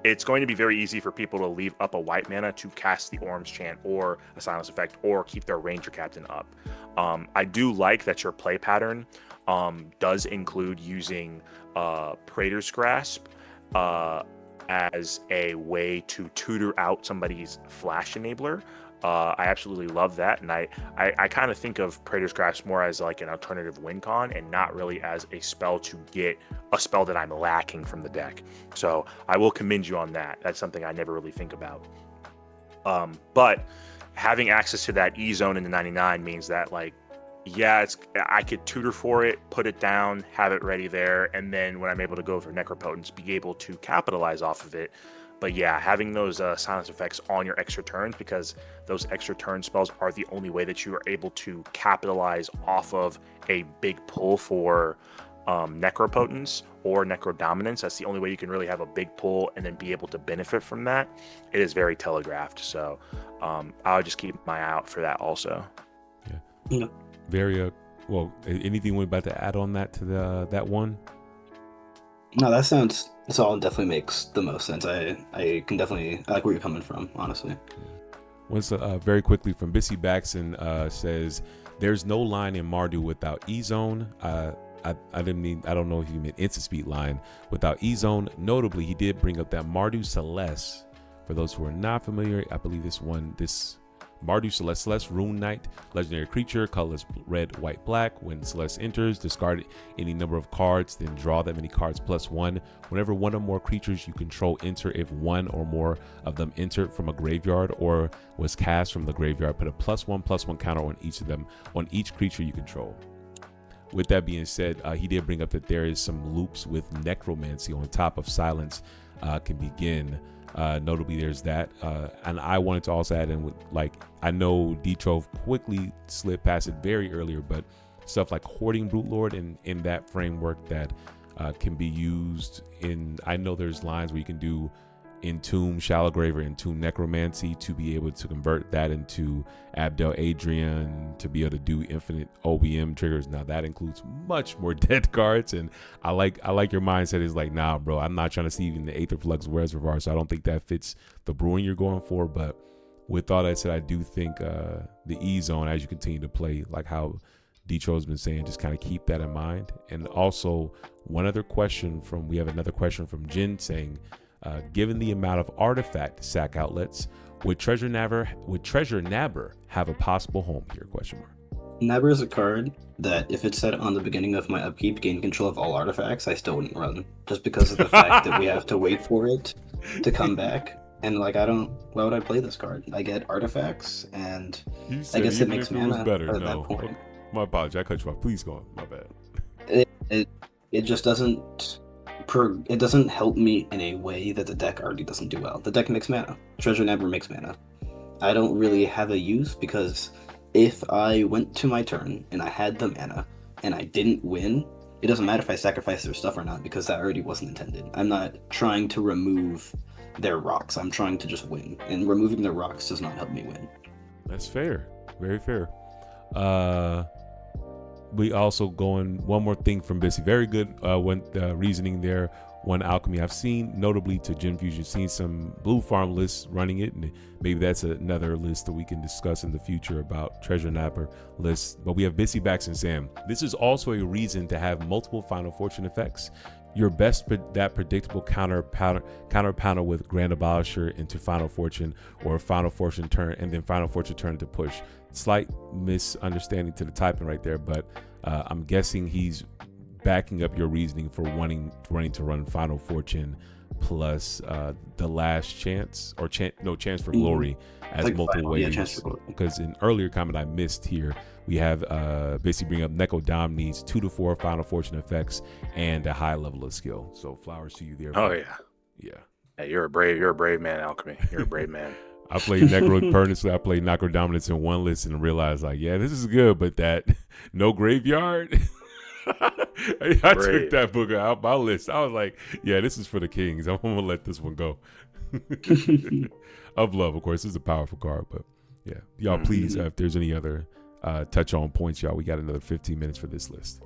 It's going to be very easy for people to leave up a white mana to cast the Orm's Chant or a Silence Effect or keep their Ranger Captain up. I do like that your play pattern does include using Praetor's Grasp as a way to tutor out somebody's Flash Enabler. I absolutely love that, and I kind of think of Praetor's Grasp more as like an alternative win con and not really as a spell to get a spell that I'm lacking from the deck. So I will commend you on that. That's something I never really think about. But having access to that E-Zone in the 99 means that I could tutor for it, put it down, have it ready there, and then when I'm able to go for Necropotence, be able to capitalize off of it. But yeah, having those silence effects on your extra turns, because those extra turn spells are the only way that you are able to capitalize off of a big pull for Necropotence or Necrodominance. That's the only way you can really have a big pull and then be able to benefit from that. It is very telegraphed. So I'll just keep my eye out for that also. Yeah. Very well. Anything we're about to add on that to that one? No, this all definitely makes the most sense. I like where you're coming from, honestly. Once very quickly from Bissy Baxton says, there's no line in Mardu without E-Zone. I don't know if you meant instant speed line without E-Zone. Notably, he did bring up that Mardu Celeste. For those who are not familiar, I believe this Mardu Celeste, Rune Knight, legendary creature, colors red, white, black. When Celeste enters, discard any number of cards, then draw that many cards +1. Whenever one or more creatures you control enter, if one or more of them entered from a graveyard or was cast from the graveyard, put a +1/+1 counter on each of them, on each creature you control. With that being said, he did bring up that there is some loops with Necromancy on top of Silence can begin. Notably, there's that, and I wanted to also add in, I know D-Trove quickly slid past it very earlier, but stuff like Hoarding Brute Lord in that framework that can be used in. I know there's lines where you can do Entomb Shallowgraver, Entomb Necromancy to be able to convert that into Abdel Adrian to be able to do infinite OBM triggers. Now that includes much more dead cards, and I like your mindset is like, nah, bro, I'm not trying to see even the Aether Flux Reservoir, so I don't think that fits the brewing you're going for. But with all that said, I do think the E zone, as you continue to play, like how Detro's been saying, just kind of keep that in mind. And also we have another question from Jin saying, given the amount of artifact sack outlets, would Treasure Nabber have a possible home here? Question mark. Nabber is a card that if it's set on the beginning of my upkeep, gain control of all artifacts, I still wouldn't run, just because of the fact that we have to wait for it to come back. And like, why would I play this card? I get artifacts, and I guess it makes mana better. at No, that point. My apologies. I cut you off. Please go on. My bad. It just doesn't. It doesn't help me in a way that the deck already doesn't do well. The deck makes mana. Treasure Nabber makes mana. I don't really have a use, because if I went to my turn and I had the mana and I didn't win, it doesn't matter if I sacrifice their stuff or not, because that already wasn't intended. I'm not trying to remove their rocks. I'm trying to just win, and removing their rocks does not help me win. That's fair. Very fair. We also going one more thing from Bissy. Very good reasoning there. One alchemy I've seen, notably to Gen Fusion, seen some blue farm lists running it, and maybe that's another list that we can discuss in the future about Treasure Nabber lists. But we have Bissy Backs and Sam. This is also a reason to have multiple Final Fortune effects. Your best that predictable counter panel with Grand Abolisher into Final Fortune, or Final Fortune turn and then Final Fortune turn to push. Slight misunderstanding to the typing right there, but I'm guessing he's backing up your reasoning for wanting to run Final Fortune plus the Last Chance or Chance for Glory as like multiple ways. Because in earlier comment I missed here, we have basically bring up Neko Dom needs 2 to 4 Final Fortune effects and a high level of skill. So flowers to you there. Oh yeah. Hey, you're a brave man, Alchemy. You're a brave man. I played Necro Perniciously. I played Necro Dominance in one list and realized like, yeah, this is good, but that no graveyard. I took that book out my list. I was like, yeah, this is for the kings. I'm gonna let this one go. Of love, of course. This is a powerful card, but yeah, y'all please, if there's any other touch on points, y'all, we got another 15 minutes for this list.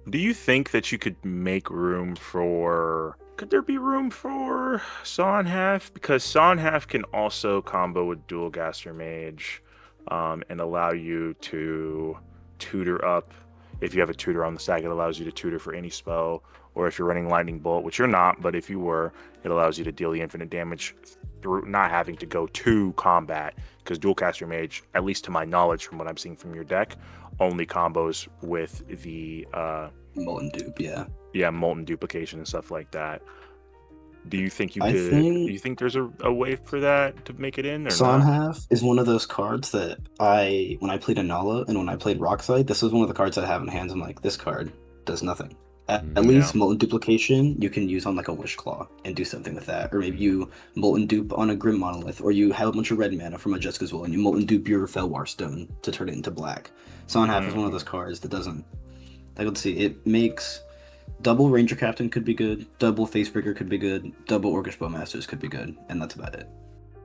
Do you think that you could make room for? Could there be room for Sonhalf? Because Sonhalf can also combo with Dual Gaster Mage, and allow you to tutor up. If you have a tutor on the stack, it allows you to tutor for any spell. Or if you're running Lightning Bolt, which you're not, but if you were, it allows you to deal the infinite damage through not having to go to combat. Because Dual Caster Mage, at least to my knowledge from what I'm seeing from your deck, only combos with the Molten Dupe, yeah, Molten Duplication and stuff like that. Do you think do you think there's a way for that to make it in? Or Sonhalf is one of those cards that when I played Anala and when I played Rockside, this was one of the cards I have in hands. I'm like, this card does nothing. At least Molten Duplication you can use on like a Wish Claw and do something with that. Or maybe you Molten Dupe on a Grim Monolith, or you have a bunch of red mana from a Jessica's Will and you Molten Dupe your Felwar Stone to turn it into black. Sonhalf is one of those cards that doesn't, like, let's see, it makes double Ranger Captain could be good, double Facebreaker could be good, double Orcish Bowmasters could be good, and that's about it.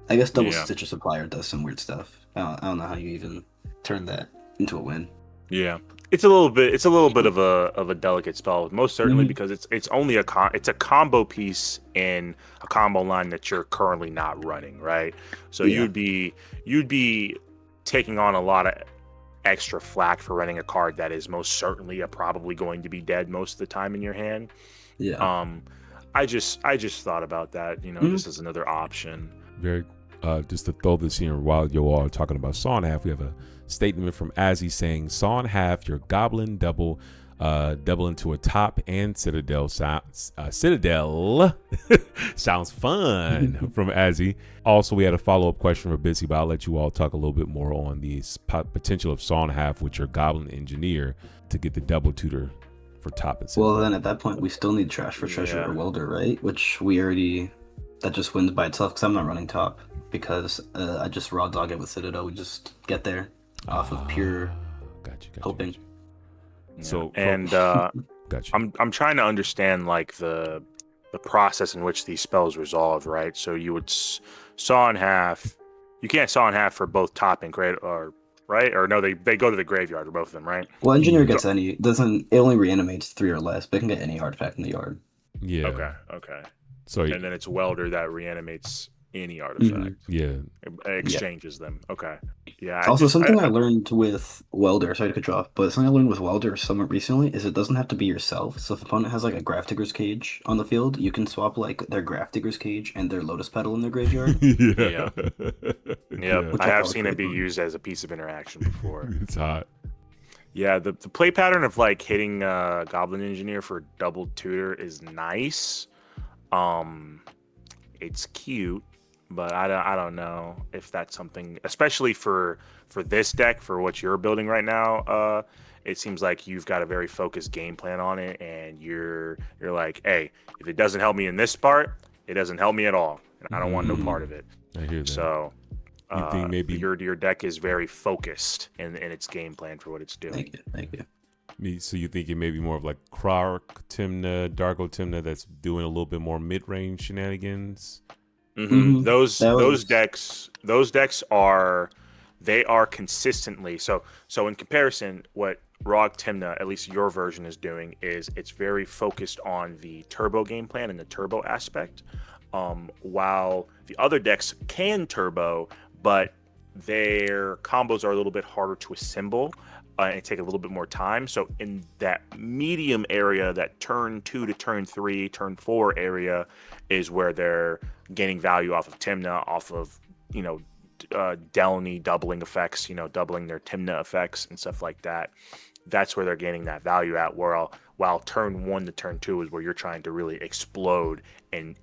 I guess double Stitcher Supplier does some weird stuff. I don't know how you even turn that into a win. Yeah, it's a little bit of a delicate spell, most certainly because it's only a combo piece in a combo line that you're currently not running, right? So you'd be taking on a lot of extra flack for running a card that is most certainly probably going to be dead most of the time in your hand. I just thought about that, just as another option. Very just to throw this here while you all are talking about Sonhalf, we have a statement from Azzy saying Sonhalf, your goblin double into a top and citadel citadel sounds fun from Azzy. Also, we had a follow-up question for Busy, but I'll let you all talk a little bit more on the potential of Sonhalf with your goblin engineer to get the double tutor for top and citadel. Well, then at that point we still need Trash for Treasure or Welder, right? Which that just wins by itself because I'm not running top, because I just raw dog it with Citadel. We just get there off of pure hoping. So Gotcha. I'm trying to understand like the process in which these spells resolve, right? So you would saw in half. You can't saw in half for both top and great, or right? Or no, they go to the graveyard, or both of them, right? Well, engineer So gets any doesn't it only reanimates 3 or less, but it can get any artifact in the yard. Yeah. okay. So And then it's welder that reanimates any artifact. Mhm. yeah. It exchanges them. Okay. Yeah. Also, something I learned with Welder, sorry to cut you off, but something I learned with Welder somewhat recently is it doesn't have to be yourself. So if opponent has like a Graph Digger's Cage on the field, you can swap like their Graph Digger's Cage and their Lotus Petal in their graveyard. yeah. Yep. Which I I have thought seen was it be pretty fun. used as a piece of interaction before. It's hot. Yeah, the play pattern of like hitting Goblin Engineer for double tutor is nice. It's cute, but I don't know if that's something, especially for this deck, for what you're building right now. It seems like you've got a very focused game plan on it, and you're like, hey, if it doesn't help me in this part, it doesn't help me at all, and I don't want no part of it. I hear that. So You think maybe your deck is very focused in its game plan for what it's doing. Thank you. so you think it may be more of like Krark Tymna, Dargo Tymna that's doing a little bit more mid-range shenanigans? Mhm. Those decks are consistently so in comparison, what Rog Tymna, at least your version, is doing is it's very focused on the turbo game plan and the turbo aspect, while the other decks can turbo, but their combos are a little bit harder to assemble and take a little bit more time. So in that medium area, that turn 2 to turn 3, turn 4 area, is where they're gaining value off of Tymna, off of, Delny doubling effects, doubling their Tymna effects and stuff like that. That's where they're gaining that value at. While turn 1 to turn 2 is where you're trying to really explode and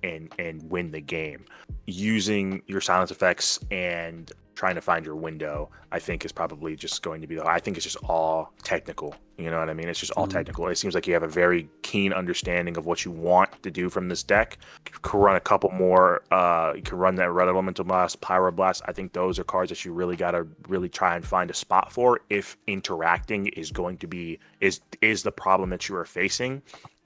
win the game. Using your silence effects and trying to find your window, I think, is probably just going to be I think it's just all technical. You know what I mean? It's just all technical. It seems like you have a very keen understanding of what you want to do from this deck. You can run a couple more. You can run that Red Elemental Blast, Pyroblast. I think those are cards that you really got to really try and find a spot for if interacting is going to be is the problem that you are facing.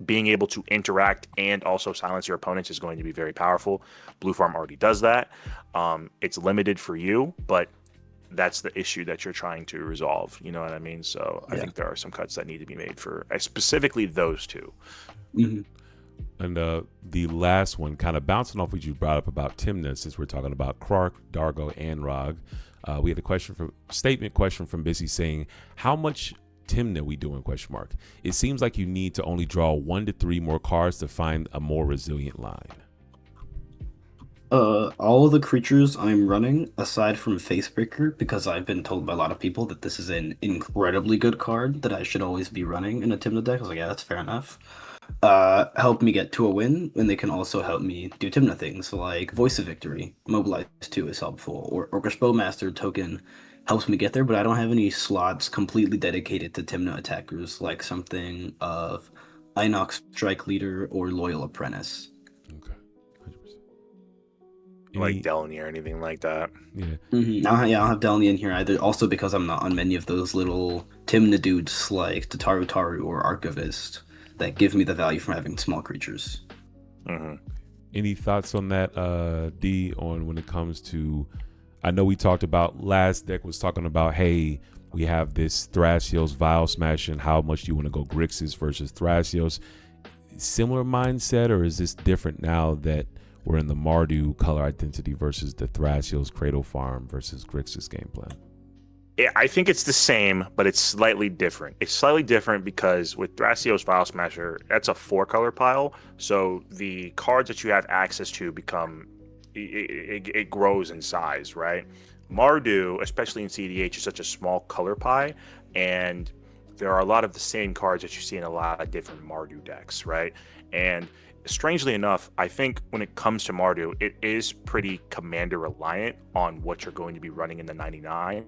Being able to interact and also silence your opponents is going to be very powerful. Blue Farm already does that. It's limited for you, but that's the issue that you're trying to resolve. You know what I mean? So I think there are some cuts that need to be made for specifically those two. Mm-hmm. And the last one, kind of bouncing off what you brought up about Tymna, since we're talking about Krark, Dargo, and Rog, we had a statement question from Busy saying, how much Tymna we doing, ? It seems like you need to only draw 1 to 3 more cards to find a more resilient line. All of the creatures I'm running, aside from Facebreaker, because I've been told by a lot of people that this is an incredibly good card that I should always be running in a Tymna deck. I was like, yeah, that's fair enough. Help me get to a win, and they can also help me do Tymna things, like Voice of Victory. Mobilize 2 is helpful, or Orcish Bowmaster token helps me get there, but I don't have any slots completely dedicated to Tymna attackers, like something of Inox Strike Leader or Loyal Apprentice. Okay, 100%. Like Delny or anything like that. Yeah. Mm-hmm. I don't have Delny in here either, also because I'm not on many of those little Tymna dudes like Tataru Taru or Archivist that give me the value from having small creatures. Mm-hmm. Any thoughts on that, D, on when it comes to, I know we talked about, last deck was talking about, hey, we have this Thrasios Vial Smash and how much you want to go Grixis versus Thrasios. Similar mindset, or is this different now that we're in the Mardu color identity versus the Thrasios Cradle Farm versus Grixis game plan? I think it's the same, but it's slightly different. It's slightly different because with Thrasios Vial Smasher, that's a 4-color pile. So the cards that you have access to become, it grows in size, right? Mardu, especially in cEDH, is such a small color pie, and there are a lot of the same cards that you see in a lot of different Mardu decks, right? And strangely enough, I think when it comes to Mardu, it is pretty commander reliant on what you're going to be running in the 99.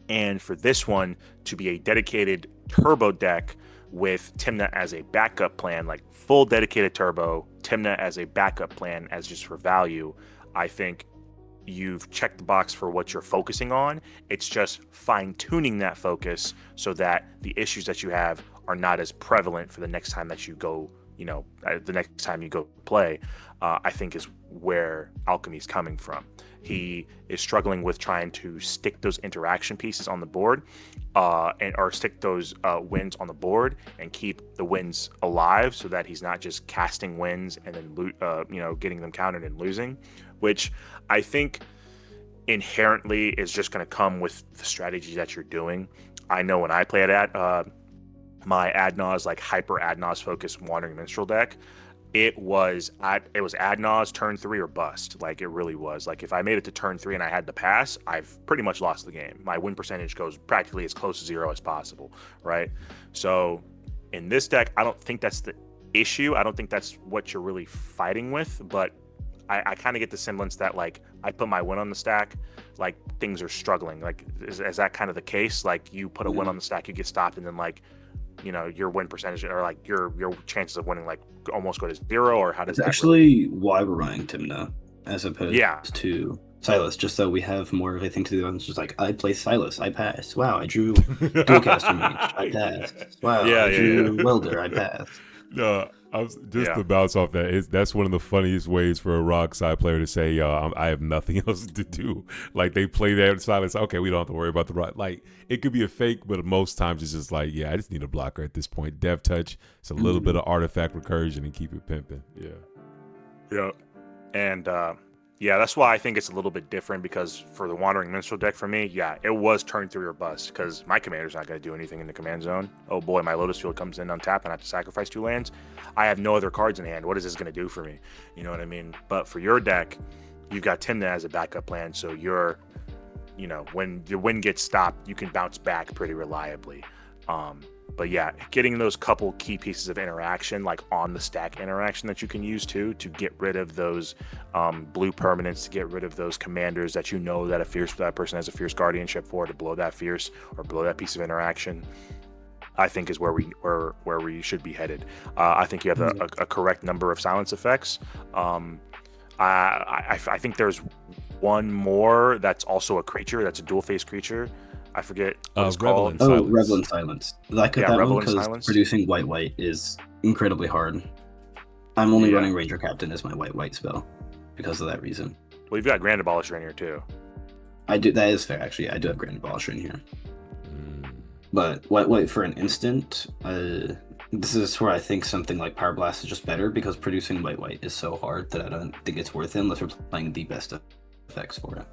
And for this one to be a dedicated turbo deck with Tymna as a backup plan, like full dedicated turbo, Tymna as a backup plan as just for value, I think you've checked the box for what you're focusing on. It's just fine-tuning that focus so that the issues that you have are not as prevalent for the next time that you go, the next time you go play, I think is where Alchemy's coming from. He is struggling with trying to stick those interaction pieces on the board, or stick those wins on the board and keep the wins alive, so that he's not just casting wins and then getting them countered and losing, which I think inherently is just going to come with the strategy that you're doing. I know when I play my Adnaz, like hyper Adnaz focused Wandering Minstrel deck, it was Adnaz turn 3 or bust. Like, it really was. Like, if I made it to turn 3 and I had to pass, I've pretty much lost the game. My win percentage goes practically as close to 0 as possible, right? So in this deck, I don't think that's the issue. I don't think that's what you're really fighting with, but I kind of get the semblance that, like, I put my win on the stack, like, things are struggling. Like, is that kind of the case? Like, you put a win on the stack, you get stopped, and then, like, your win percentage, or like your chances of winning, like, almost go to 0, or how does that actually why we're running Tymna as opposed to Silas, just so we have more of a thing to do. It's just like, I play Silas, I pass. Wow, I drew Dualcaster Mage, I passed. Wow, I drew Welder, I passed. No, I was just to bounce off that. That's one of the funniest ways for a rock side player to say, "Yo, I have nothing else to do." Like, they play that in silence. Okay, we don't have to worry about the rock. Like, it could be a fake, but most times it's just like, yeah, I just need a blocker at this point. Dev touch. It's a little bit of artifact recursion and keep it pimping. Yeah. And that's why I think it's a little bit different, because for the Wandering Minstrel deck, for me, it was turn 3 or bust, because my commander's not going to do anything in the command zone. Oh boy, my Lotus Field comes in untap and I have to sacrifice 2 lands. I have no other cards in hand. What is this going to do for me? You know what I mean? But for your deck, you've got Tymna as a backup plan, so you're, when the wind gets stopped, you can bounce back pretty reliably. But yeah, getting those couple key pieces of interaction, like on the stack interaction, that you can use too, to get rid of those blue permanents, to get rid of those commanders that that person has a fierce guardianship for, to blow that fierce or blow that piece of interaction, I think is where we should be headed. I think you have a correct number of silence effects. I think there's one more that's also a creature, that's a dual face creature. I forget what it's called. Revel in Silence. Revel in Silence. Producing white is incredibly hard. I'm only running Ranger Captain as my white spell because of that reason. Well, you've got Grand Abolisher in here too. I do. That is fair, actually. I do have Grand Abolisher in here. But white for an instant, this is where I think something like Power Blast is just better, because producing white is so hard that I don't think it's worth it unless we're playing the best effects for it.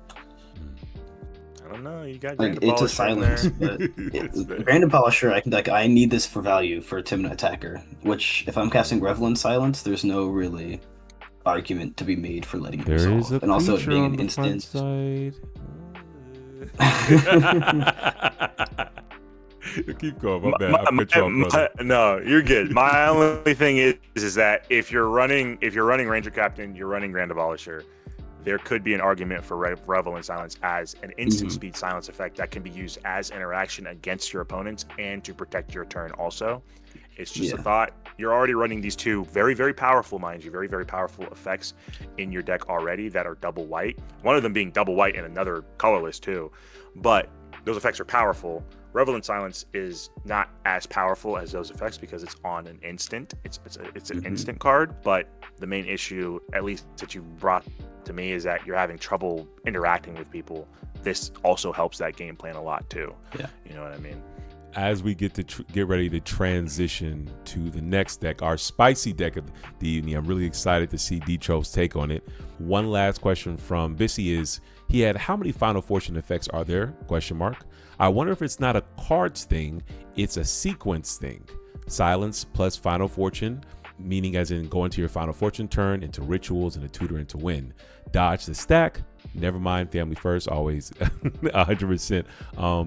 I don't know. You got Grand Abolisher. It's a silence, but Grand Abolisher, I need this for value for Tymna attacker. Which, if I'm casting Revel in Silence, there's no really argument to be made for letting it resolve. And also, it being an instant. Keep going. My bad. No, you're good. My only thing is that if you're running Ranger Captain, you're running Grand Abolisher, there could be an argument for Revel in Silence as an instant speed silence effect that can be used as interaction against your opponents and to protect your turn also. It's just a thought. You're already running these two very, very powerful, mind you, very, very powerful effects in your deck already that are double white. One of them being double white and another colorless too. But those effects are powerful. Revel in Silence is not as powerful as those effects because it's on an instant. It's an instant card, but the main issue, at least that you brought to me, is that you're having trouble interacting with people. This also helps that game plan a lot too. Yeah, you know what I mean? As we get ready to transition to the next deck, our spicy deck of the evening, I'm really excited to see D-Trove's take on it. One last question from Bissy is, he had, how many Final Fortune effects are there? ? I wonder if it's not a cards thing, it's a sequence thing. Silence plus Final Fortune, meaning as in go into your Final Fortune turn, into rituals, and a tutor into win. Dodge the stack. Never mind, family first, always 100%.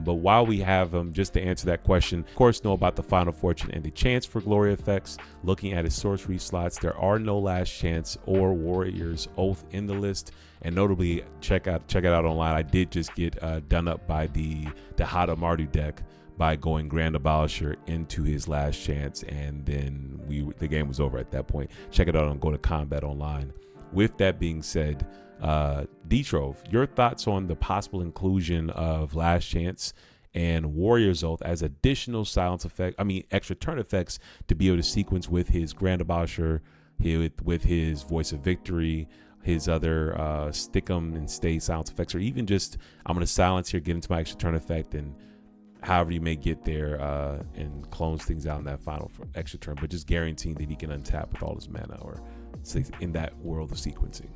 But while we have them, just to answer that question, of course, know about the Final Fortune and the Chance for Glory effects. Looking at his sorcery slots, there are no Last Chance or Warrior's Oath in the list. And notably, check it out online. I did just get done up by the Hada Mardu deck by going Grand Abolisher into his Last Chance, and then the game was over at that point. Check it out on Go to Combat Online. With that being said, D-Trove, your thoughts on the possible inclusion of Last Chance and Warrior's Oath as additional extra turn effects to be able to sequence with his Grand Abolisher, with his Voice of Victory, his other stick 'em and stay silence effects, or even just I'm going to silence here, get into my extra turn effect, and however you may get there and clones things out in that final extra turn, but just guaranteeing that he can untap with all his mana or in that world of sequencing.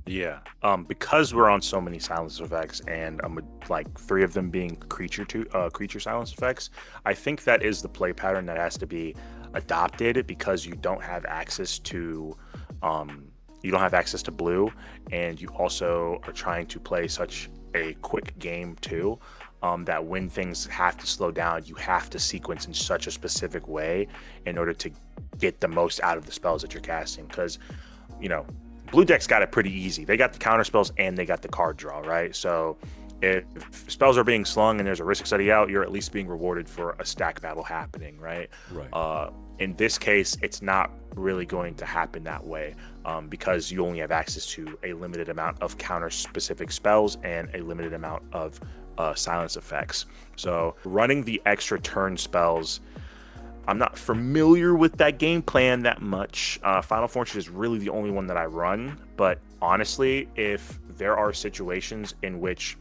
Yeah, because we're on so many silence effects, and like 3 of them being creature silence effects, I think that is the play pattern that has to be adopted, because you don't have access to blue, and you also are trying to play such a quick game too, that when things have to slow down, you have to sequence in such a specific way in order to get the most out of the spells that you're casting. Because, blue deck's got it pretty easy. They got the counter spells and they got the card draw, right? So if spells are being slung and there's a risk study out, you're at least being rewarded for a stack battle happening, right? Right. In this case, it's not really going to happen that way, because you only have access to a limited amount of counter-specific spells and a limited amount of silence effects. So running the extra turn spells, I'm not familiar with that game plan that much. Final Fortune is really the only one that I run, but honestly, if there are situations in which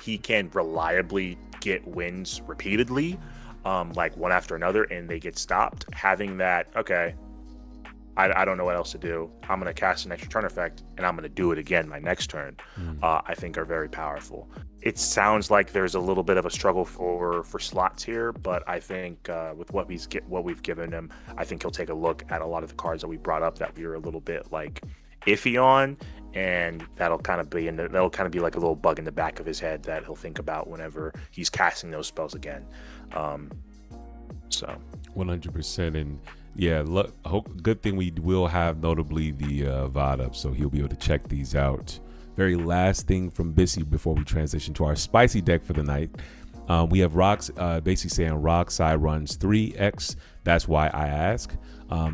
he can reliably get wins repeatedly, like one after another, and they get stopped, having that, okay, I don't know what else to do, I'm going to cast an extra turn effect and I'm going to do it again my next turn, I think are very powerful. It sounds like there's a little bit of a struggle for slots here, but I think with what we've given him, I think he'll take a look at a lot of the cards that we brought up that we were a little bit like iffy on, and that'll kind of be like a little bug in the back of his head that he'll think about whenever he's casting those spells again. So 100%. And yeah, good thing we will have notably the VOD up, so he'll be able to check these out. Very last thing from Bissy before we transition to our spicy deck for the night. We have Rocks basically saying Rockside runs 3X. That's why I ask.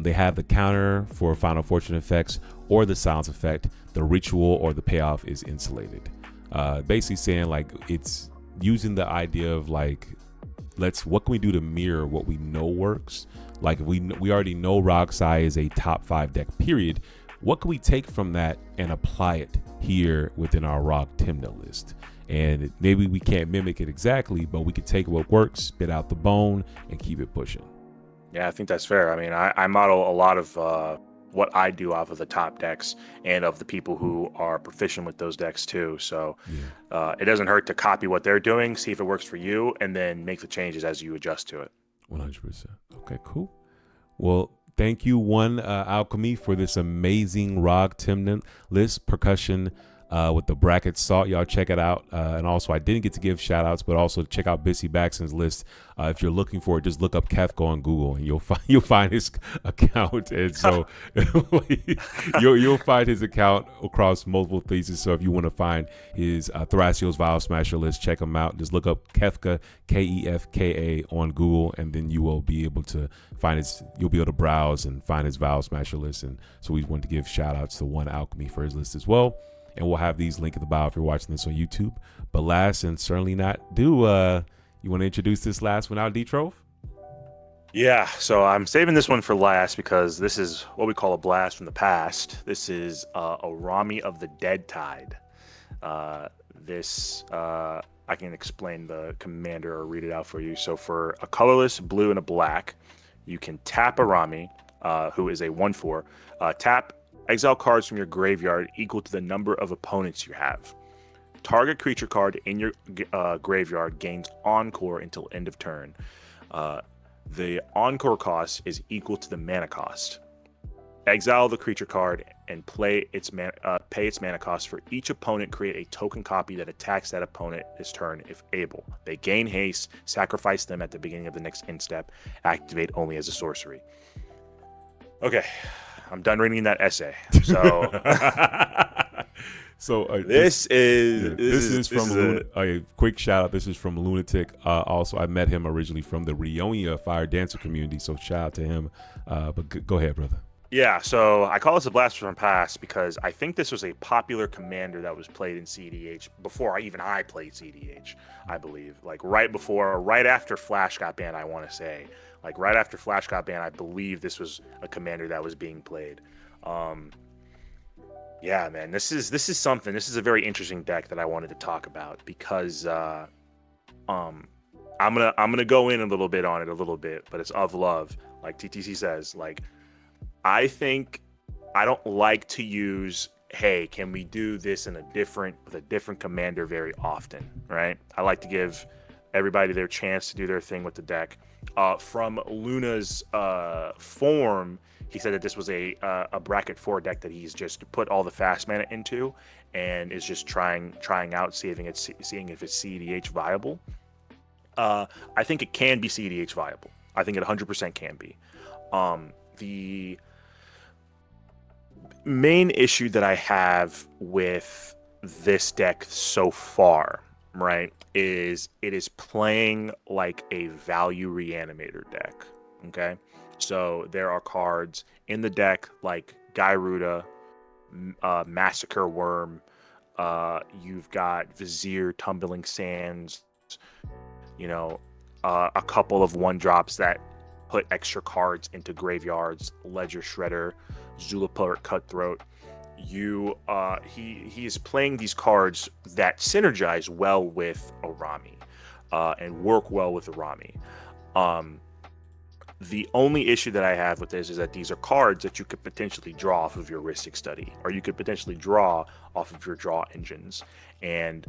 They have the counter for Final Fortune effects or the silence effect. The ritual or the payoff is insulated. Basically saying like it's using the idea of like, what can we do to mirror what we know works? Like if we already know Rockside is a top 5 deck, period. What can we take from that and apply it here within our Rock Tymna list? And maybe we can't mimic it exactly, but we could take what works, spit out the bone, and keep it pushing. Yeah, I think that's fair. I mean, I model a lot of what I do off of the top decks and of the people who are proficient with those decks too. So it doesn't hurt to copy what they're doing, see if it works for you, and then make the changes as you adjust to it. 100%. Okay, cool. Well, thank you, Alchemy, for this amazing Rock Tymna list, percussion with the bracket salt. Y'all check it out. And also, I didn't get to give shout outs, but also check out Bissy Baxton's list. If you're looking for it, just look up Kefko on Google and you'll find his account. And so you'll find his account across multiple theses. So if you want to find his Thrasios Vial Smasher list, check him out. Just look up Kefka, Kefka on Google, and then you will be able to you'll be able to browse and find his Vial Smasher list. And so we want to give shout outs to Alchemy for his list as well. And we'll have these linked in the bio if you're watching this on YouTube. But last and certainly not you want to introduce this last one out, D-Trove? Yeah, so I'm saving this one for last because this is what we call a blast from the past. This is Araumi of the Dead Tide. I can explain the commander or read it out for you. So for a colorless blue and a black, you can tap Araumi, who is a 1/4. Tap, exile cards from your graveyard equal to the number of opponents you have. Target creature card in your graveyard gains Encore until end of turn. The Encore cost is equal to the mana cost. Exile the creature card and pay its mana cost. For each opponent, create a token copy that attacks that opponent this turn if able. They gain haste, sacrifice them at the beginning of the next end step, activate only as a sorcery. Okay, I'm done reading that essay. So, this is from a quick shout out. This is from Lunatic. Also, I met him originally from the Rionia Fire Dancer community, so shout out to him. But go ahead, brother. Yeah, so I call this a blast from the past because I think this was a popular commander that was played in cEDH before I played cEDH, I believe. Like right after Flash got banned, I want to say. Like right after Flash got banned, I believe this was a commander that was being played. Um, yeah, man, this is something. This is a very interesting deck that I wanted to talk about because um, I'm gonna go in a little bit on it a little bit, but it's of love, like TTC says. Like I think I don't like to use, hey, can we do this in with a different commander very often, right? I like to give everybody their chance to do their thing with the deck. From Luna's form, he said that this was a bracket 4 deck that he's just put all the fast mana into and is just trying out, seeing if it's cEDH viable. I think it can be cEDH viable. I think it 100% can be. The main issue that I have with this deck so far, right, is it is playing like a value reanimator deck. Okay, so there are cards in the deck like Gyruda, Massacre Worm. You've got Vizier, Tumbling Sands. You know, a couple of 1-drops that put extra cards into graveyards. Ledger Shredder, Zulaport Cutthroat. He is playing these cards that synergize well with Araumi, and work well with Araumi. The only issue that I have with this is that these are cards that you could potentially draw off of your Rhystic Study, or you could potentially draw off of your draw engines. And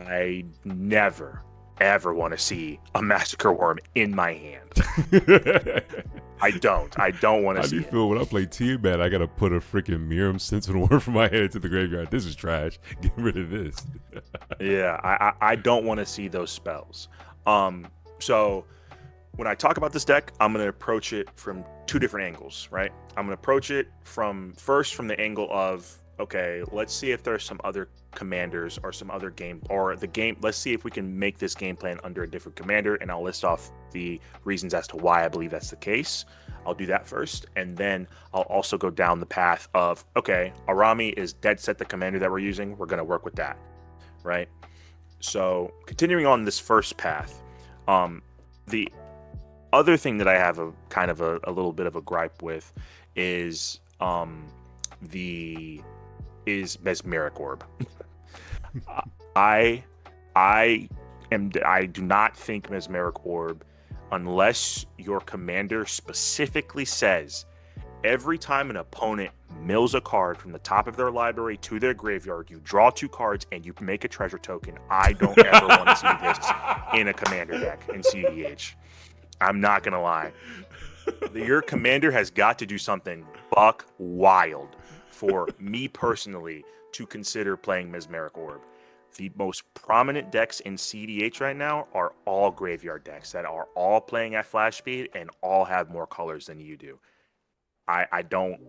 I never, ever want to see a Massacre Worm in my hand. I don't want to see How do you it. feel when I play T-Man? I gotta put a freaking Miram Sentinel Worm from my head into the graveyard. This is trash. Get rid of this. Yeah, I don't want to see those spells. So when I talk about this deck, I'm going to approach it from 2 different angles, right? I'm going to approach it from the angle of, okay, let's see if there's some other commanders or some other game, or the game. Let's see if we can make this game plan under a different commander, and I'll list off the reasons as to why I believe that's the case. I'll do that first, and then I'll also go down the path of, okay, Araumi is dead set the commander that we're using. We're going to work with that, right? So continuing on this first path, the other thing that I have a kind of a little bit of a gripe with is Mesmeric Orb. I do not think Mesmeric Orb, unless your commander specifically says every time an opponent mills a card from the top of their library to their graveyard, you draw 2 cards and you make a treasure token. I don't ever want to see this in a commander deck in cEDH. I'm not gonna lie. Your commander has got to do something buck wild for me personally to consider playing Mesmeric Orb. The most prominent decks in cEDH right now are all graveyard decks that are all playing at flash speed and all have more colors than you do. I don't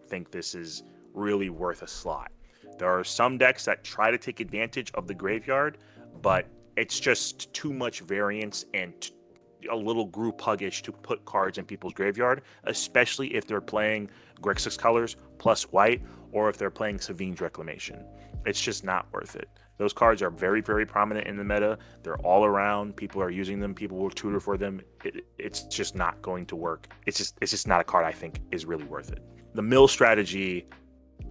think this is really worth a slot. There are some decks that try to take advantage of the graveyard, but it's just too much variance and a little group huggish to put cards in people's graveyard, especially if they're playing Grixis colors plus white, or if they're playing Savine's Reclamation. It's just not worth it. Those cards are very, very prominent in the meta. They're all around. People are using them. People will tutor for them. It's just not going to work. It's just not a card I think is really worth it. The mill strategy,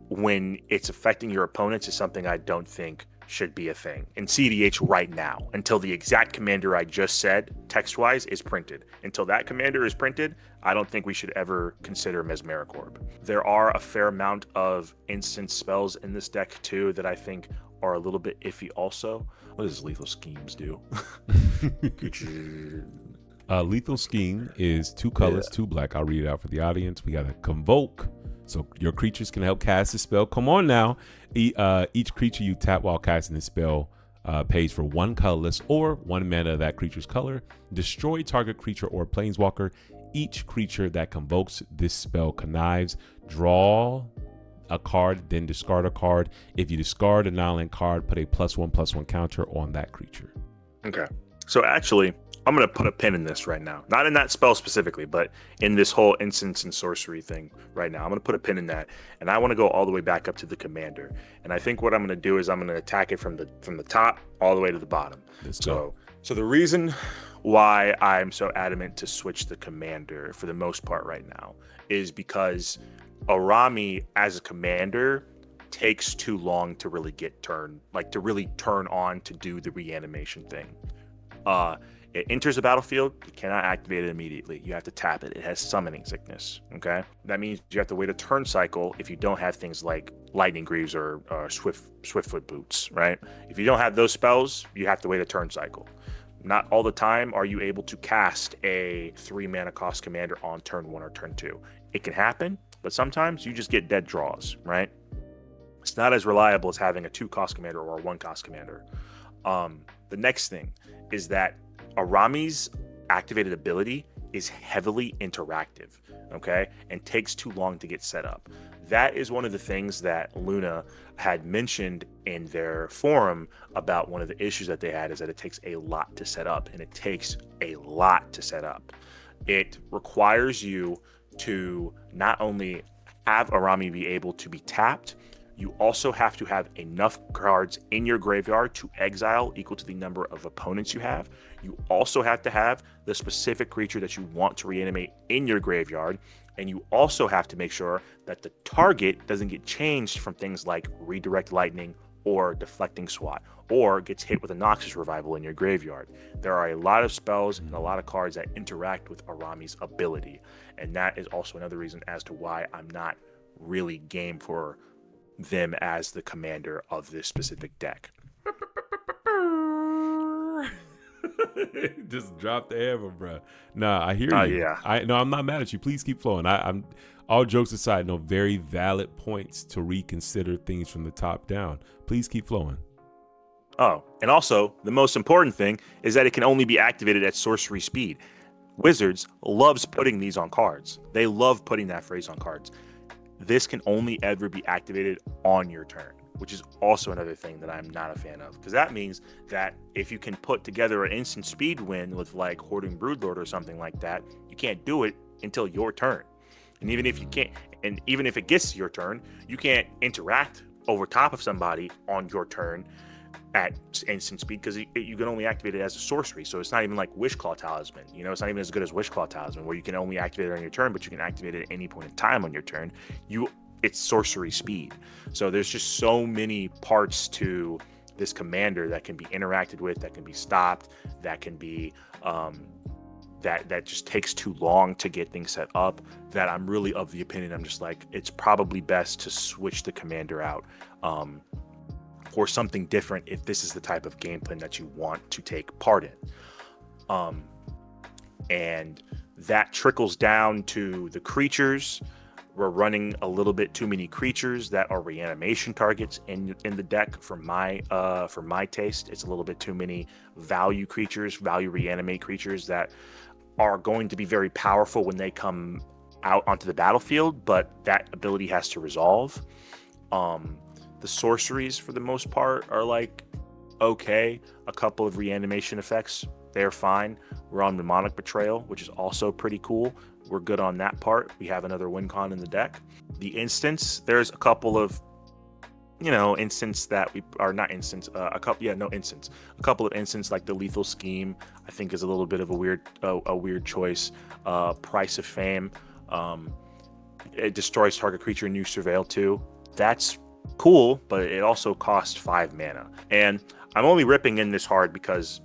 when it's affecting your opponents, is something I don't think should be a thing in cEDH right now, until the exact commander I just said text-wise is printed. Until that commander is printed, I don't think we should ever consider Mesmeric Orb. There are a fair amount of instant spells in this deck too that I think are a little bit iffy also. What does Lethal Schemes do? Lethal Scheme is 2 colors, 2 black. I'll read it out for the audience. We got a Convoke, so your creatures can help cast the spell. Come on now. Each creature you tap while casting the spell pays for 1 colorless or 1 mana of that creature's color. Destroy target creature or planeswalker. Each creature that convokes this spell connives. Draw a card, then discard a card. If you discard a non-land card, put a +1/+1 counter on that creature. Okay. So actually, I'm gonna put a pin in this right now. Not in that spell specifically, but in this whole instance and sorcery thing right now. I'm gonna put a pin in that, and I want to go all the way back up to the commander. And I think what I'm gonna do is I'm gonna attack it from the top all the way to the bottom. Let's go. So the reason why I'm so adamant to switch the commander for the most part right now is because Araumi as a commander takes too long to really get turned, like to really turn on to do the reanimation thing. It enters the battlefield, you cannot activate it immediately. You have to tap it. It has summoning sickness. Okay, that means you have to wait a turn cycle if you don't have things like lightning greaves or swiftfoot boots. Right? If you don't have those spells, you have to wait a turn cycle. Not all the time are you able to cast a 3 mana cost commander on turn 1 or turn 2. It can happen, but sometimes you just get dead draws. Right? It's not as reliable as having a 2 cost commander or a 1 cost commander. The next thing is that Araumi's activated ability is heavily interactive, okay, and takes too long to get set up. That is one of the things that Luna had mentioned in their forum about one of the issues that they had, is that it takes a lot to set up, and it takes a lot to set up. It requires you to not only have Araumi be able to be tapped, you also have to have enough cards in your graveyard to exile equal to the number of opponents you have. You also have to have the specific creature that you want to reanimate in your graveyard. And you also have to make sure that the target doesn't get changed from things like redirect lightning or deflecting swat, or gets hit with a Noxus revival in your graveyard. There are a lot of spells and a lot of cards that interact with Araumi's ability. And that is also another reason as to why I'm not really game for them as the commander of this specific deck. Just drop the hammer, bro. Nah, I hear you. Yeah. I'm not mad at you. Please keep flowing. I'm all jokes aside, no, very valid points to reconsider things from the top down. Please keep flowing. Oh, and also the most important thing is that it can only be activated at sorcery speed. Wizards loves putting these on cards. They love putting that phrase on cards. This can only ever be activated on your turn, which is also another thing that I'm not a fan of, because that means that if you can put together an instant speed win with like Hoarding Broodlord or something like that, you can't do it until your turn. And even if you can't, and even if it gets to your turn, you can't interact over top of somebody on your turn at instant speed, because you can only activate it as a sorcery. So it's not even like Wishclaw Talisman. You know, it's not even as good as Wishclaw Talisman, where you can only activate it on your turn, but you can activate it at any point in time on your turn. It's sorcery speed. So there's just so many parts to this commander that can be interacted with, that can be stopped, that can be that just takes too long to get things set up, that I'm really of the opinion, I'm just like, it's probably best to switch the commander out for something different if this is the type of game plan that you want to take part in. And that trickles down to the creatures. We're running a little bit too many creatures that are reanimation targets in the deck for my taste. It's a little bit too many value creatures, value reanimate creatures that are going to be very powerful when they come out onto the battlefield, but that ability has to resolve. The sorceries, for the most part, are like okay. A couple of reanimation effects, they're fine. We're on Mnemonic Betrayal, which is also pretty cool. We're good on that part. We have another win con in the deck. The instance, there's a couple of, instance that we are not instance. A couple of instance like the Lethal Scheme, I think is a little bit of a weird choice. Price of Fame, it destroys target creature and you surveil too. That's cool, but it also costs 5 mana. And I'm only ripping in this hard because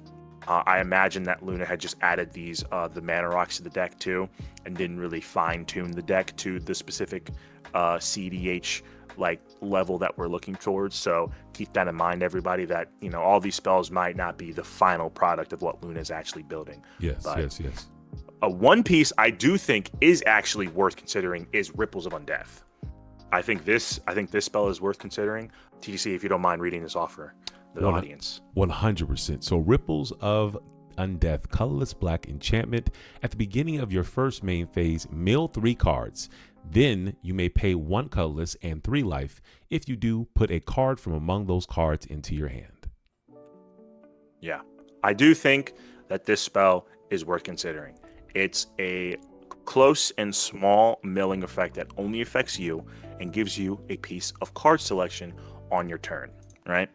I imagine that Luna had just added these the mana rocks to the deck too, and didn't really fine tune the deck to the specific cEDH like level that we're looking towards. So keep that in mind, everybody, that all these spells might not be the final product of what Luna is actually building. Yes. One piece I do think is actually worth considering is Ripples of Undeath. I think this spell is worth considering. TTC, if you don't mind reading this off for the audience. 100%. So Ripples of Undeath, colorless black enchantment. At the beginning of your first main phase, mill 3 cards. Then you may pay 1 colorless and 3 life. If you do, put a card from among those cards into your hand. Yeah, I do think that this spell is worth considering. It's a close and small milling effect that only affects you and gives you a piece of card selection on your turn, right?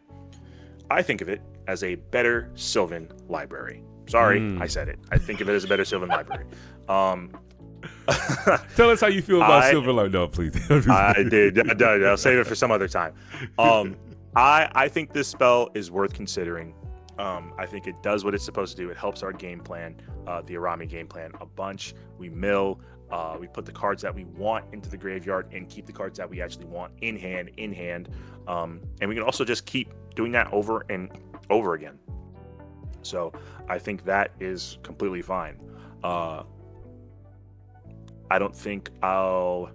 I think of it as a better Sylvan library. Sorry, I said it. I think of it as a better Sylvan library. Tell us how you feel about Silver Light. No, please. I did. I'll save it for some other time. I think this spell is worth considering. I think it does what it's supposed to do. It helps our game plan, the Araumi game plan, a bunch. We mill, we put the cards that we want into the graveyard and keep the cards that we actually want in hand. And we can also just keep doing that over and over again. So I think that is completely fine. I don't think I'll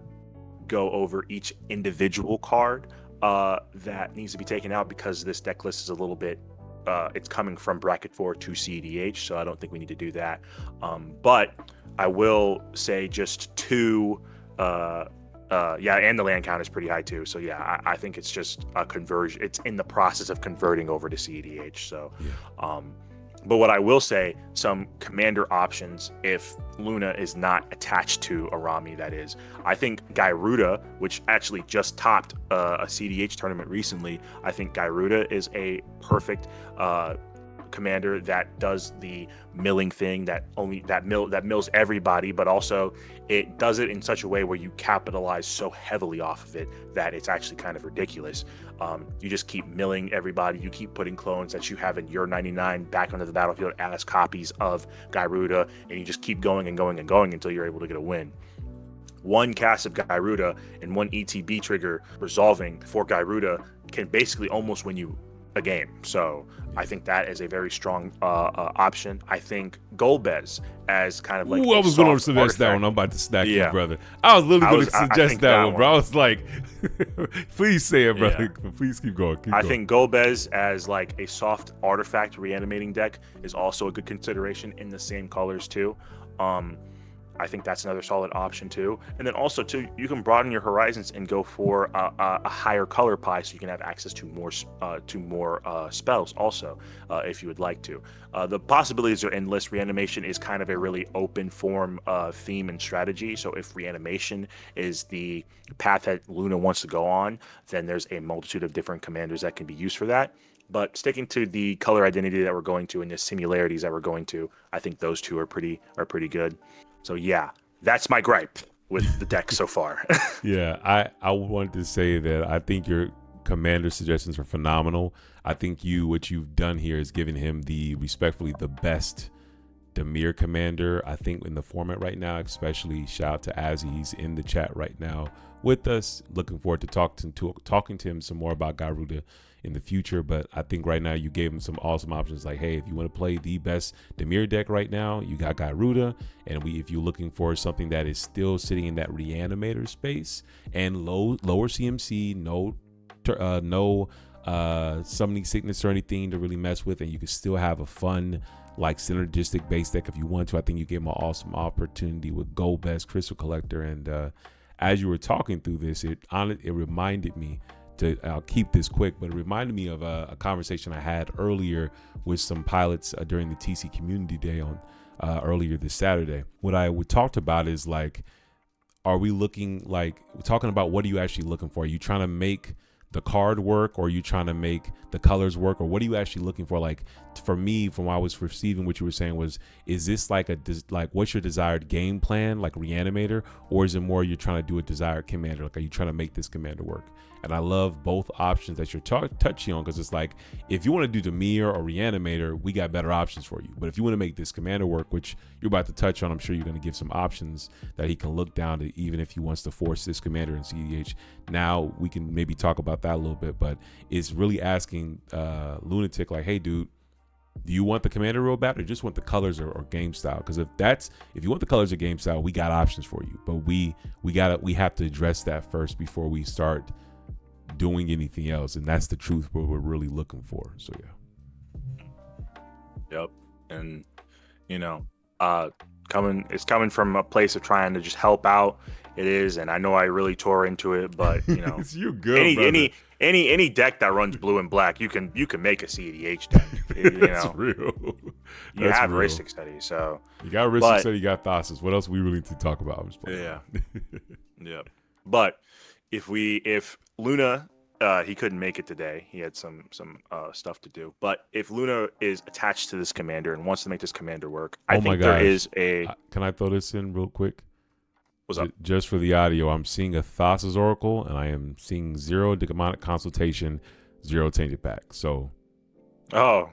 go over each individual card that needs to be taken out because this deck list is a little bit, it's coming from bracket 4 to cEDH, so I don't think we need to do that. But I will say just two, and the land count is pretty high too. So yeah, I think it's just a conversion. It's in the process of converting over to cEDH. So, but what I will say, some commander options if Luna is not attached to Araumi, that is. I think Gyruda, which actually just topped a cEDH tournament recently, I think Gyruda is a perfect commander that does the milling thing that mills everybody, but also it does it in such a way where you capitalize so heavily off of it that it's actually kind of ridiculous. You just keep milling everybody, you keep putting clones that you have in your 99 back onto the battlefield as copies of Gyruda, and you just keep going and going and going until you're able to get a win. One cast of Gyruda and one ETB trigger resolving for Gyruda can basically almost win you a game. So I think that is a very strong option. I think Golbez as kind of like I was going to suggest that one. I'm about to stack you, brother. I was literally going to suggest that one, bro. I was like, please say it, brother. Yeah. Please keep going. I think Golbez as like a soft artifact reanimating deck is also a good consideration in the same colors too. I think that's another solid option too. And then also too, you can broaden your horizons and go for a higher color pie, so you can have access to more spells also, if you would like to. The possibilities are endless. Reanimation is kind of a really open form theme and strategy. So if reanimation is the path that Luna wants to go on, then there's a multitude of different commanders that can be used for that. But sticking to the color identity that we're going to and the similarities that we're going to, I think those two are pretty good. So yeah, that's my gripe with the deck so far. Yeah, I wanted to say that I think your commander suggestions are phenomenal. I think what you've done here is giving him respectfully the best Dimir commander, I think, in the format right now. Especially shout out to Azzy, he's in the chat right now with us. Looking forward to talking to him some more about Gyruda in the future, but I think right now you gave him some awesome options. Like, hey, if you want to play the best Dimir deck right now, you got Gyruda, and if you're looking for something that is still sitting in that reanimator space and lower CMC, no summoning sickness or anything to really mess with, and you can still have a fun like synergistic base deck if you want to. I think you gave him an awesome opportunity with Golbez, Crystal Collector, and as you were talking through this, it reminded me. I'll keep this quick, but it reminded me of a conversation I had earlier with some pilots during the TC Community Day on earlier this Saturday. What I talked about is like, are we looking like, we're talking about what are you actually looking for? Are you trying to make the card work, or are you trying to make the colors work, or what are you actually looking for? Like for me, from what I was perceiving, what you were saying was, is this like what's your desired game plan, like Reanimator, or is it more you're trying to do a desired commander? Like, are you trying to make this commander work? And I love both options that you're touching on, because it's like, if you want to do Dimir or Reanimator, we got better options for you. But if you want to make this commander work, which you're about to touch on, I'm sure you're going to give some options that he can look down to, even if he wants to force this commander in cEDH. Now we can maybe talk about that a little bit, but it's really asking Lunatic, like, hey, dude, do you want the commander real bad, or just want the colors or game style? Because if you want the colors or game style, we got options for you. But we have to address that first before we start doing anything else, and that's the truth, what we're really looking for. So yeah. Yep. And kind It's coming from a place of trying to just help out. It is, and I know I really tore into it, but You're good, brother. any deck that runs blue and black, you can make a cEDH deck. That's real. You have Ristic Study, so you got Ristic Study, you got Thras. What else we really need to talk about? I'm just yeah. But if Luna, he couldn't make it today. He had some stuff to do. But if Luna is attached to this commander and wants to make this commander work, I think there is a. Can I throw this in real quick? What's up? Just for the audio, I'm seeing a Thassa's Oracle, and I am seeing 0 demonic consultation, 0 tainted back. So. Oh.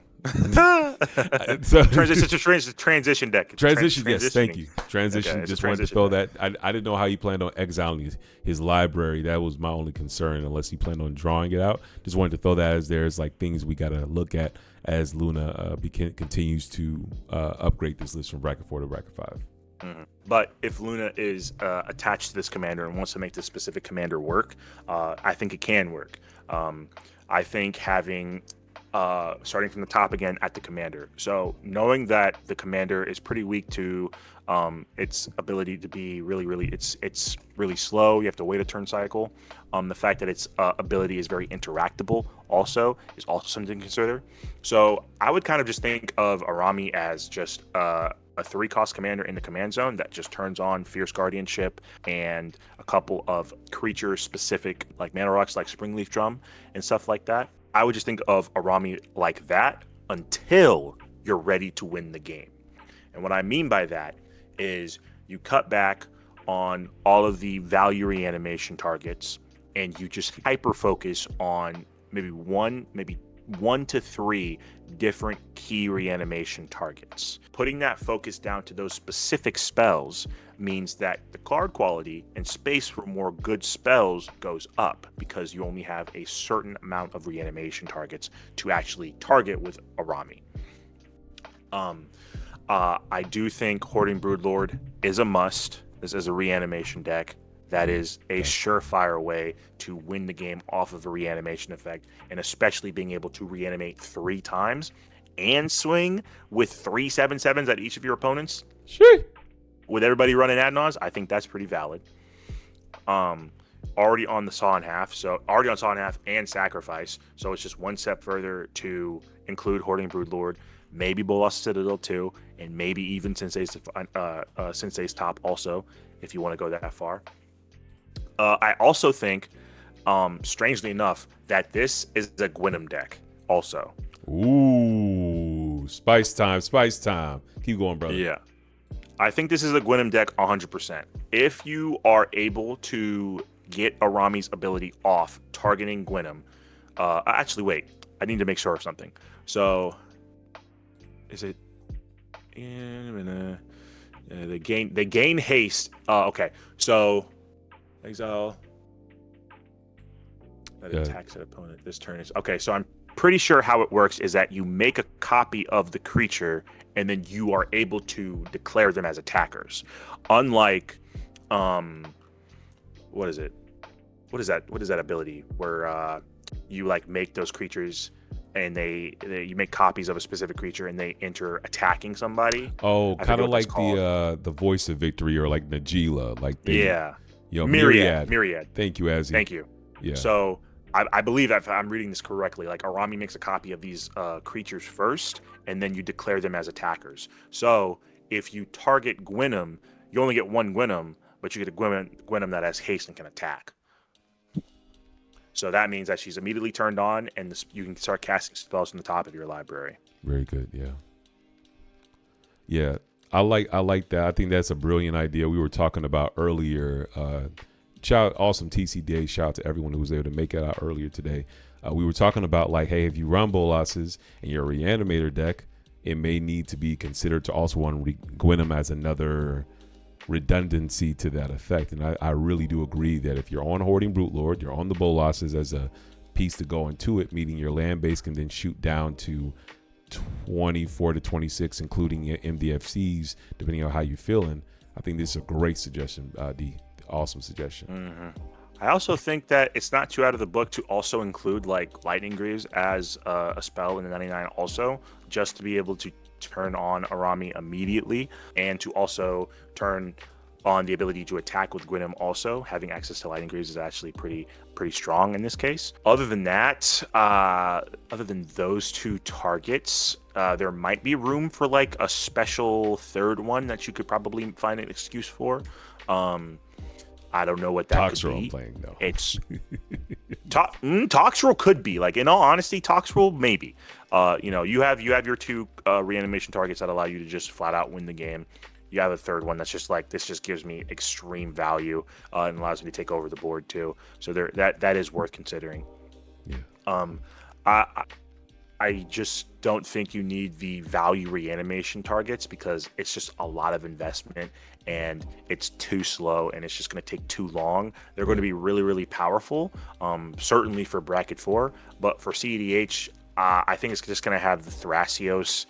So, transition deck. Transition, yes, thank you. Transition, okay, just wanted to throw that. I didn't know how he planned on exiling his library. That was my only concern, unless he planned on drawing it out. Just wanted to throw that as there's like things we got to look at as Luna continues to upgrade this list from bracket 4 to bracket 5. Mm-hmm. But if Luna is attached to this commander and wants to make this specific commander work, I think it can work. I think having starting from the top again at the commander. So knowing that the commander is pretty weak to its ability to be it's really slow. You have to wait a turn cycle. The fact that its ability is very interactable is also something to consider. So I would kind of just think of Araumi as just a 3-cost commander in the command zone that just turns on Fierce Guardianship and a couple of creature specific like mana rocks like Springleaf Drum and stuff like that. I would just think of Araumi like that until you're ready to win the game. And what I mean by that is you cut back on all of the value reanimation targets and you just hyper focus on maybe one to 3 different key reanimation targets. Putting that focus down to those specific spells means that the card quality and space for more good spells goes up because you only have a certain amount of reanimation targets to actually target with Araumi. I do think Hoarding Broodlord is a must. This is a reanimation deck. That is a surefire way to win the game off of a reanimation effect, and especially being able to reanimate 3 times and swing with 3 7/7s at each of your opponents. Sure. With everybody running Adnons, I think that's pretty valid. Already on Saw in Half and Sacrifice, so it's just one step further to include Hoarding Broodlord, maybe Bolas Citadel too, and maybe even Sensei's Top also, if you want to go that far. I also think, strangely enough, that this is a Gwynam deck also. Ooh, spice time. Keep going, brother. Yeah. I think this is a Gwynam deck 100%. If you are able to get Arami's ability off targeting Gwynam, actually, wait, I need to make sure of something. So, is it... They gain haste. Okay, so... Exile that attacks an opponent this turn is okay. So I'm pretty sure how it works is that you make a copy of the creature and then you are able to declare them as attackers. Unlike what is it? What is that ability where you like make those creatures and you make copies of a specific creature and they enter attacking somebody? Oh, kind of like the Voice of Victory or like Najila, like Myriad. Thank you, Azzy. Thank you. Yeah. So I believe if I'm reading this correctly, like Araumi makes a copy of these creatures first, and then you declare them as attackers. So if you target Gwynam, you only get one Gwynam, but you get a Gwynam that has haste and can attack. So that means that she's immediately turned on, and you can start casting spells from the top of your library. Very good. Yeah. I like that. I think that's a brilliant idea. We were talking about earlier. Awesome TCDA. Shout out to everyone who was able to make it out earlier today. We were talking about like, hey, if you run Bolas's and you're a Reanimator deck, it may need to be considered to also run Gwynam as another redundancy to that effect. And I really do agree that if you're on Hoarding Broodlord, you're on the Bolas's as a piece to go into it, meaning your land base can then shoot down to 24 to 26, including MDFCs, depending on how you're feeling. I think this is a great suggestion, D. Awesome suggestion. Mm-hmm. I also think that it's not too out of the book to also include like Lightning Greaves as a spell in the 99 also, just to be able to turn on Araumi immediately, and to also turn on the ability to attack with Gwynam. Also having access to Lightning Greaves is actually pretty strong in this case. Other than that, other than those two targets, there might be room for like a special third one that you could probably find an excuse for. I don't know what that could be. I'm playing though. It's Toxrill could be, like, in all honesty, Toxrill maybe. You have your two reanimation targets that allow you to just flat out win the game. You have a third one that's just like, this just gives me extreme value and allows me to take over the board too. So that is worth considering. Yeah. I just don't think you need the value reanimation targets because it's just a lot of investment and it's too slow and it's just going to take too long. They're going to be really, really powerful, certainly for bracket 4, but for cEDH, I think it's just going to have the Thrasios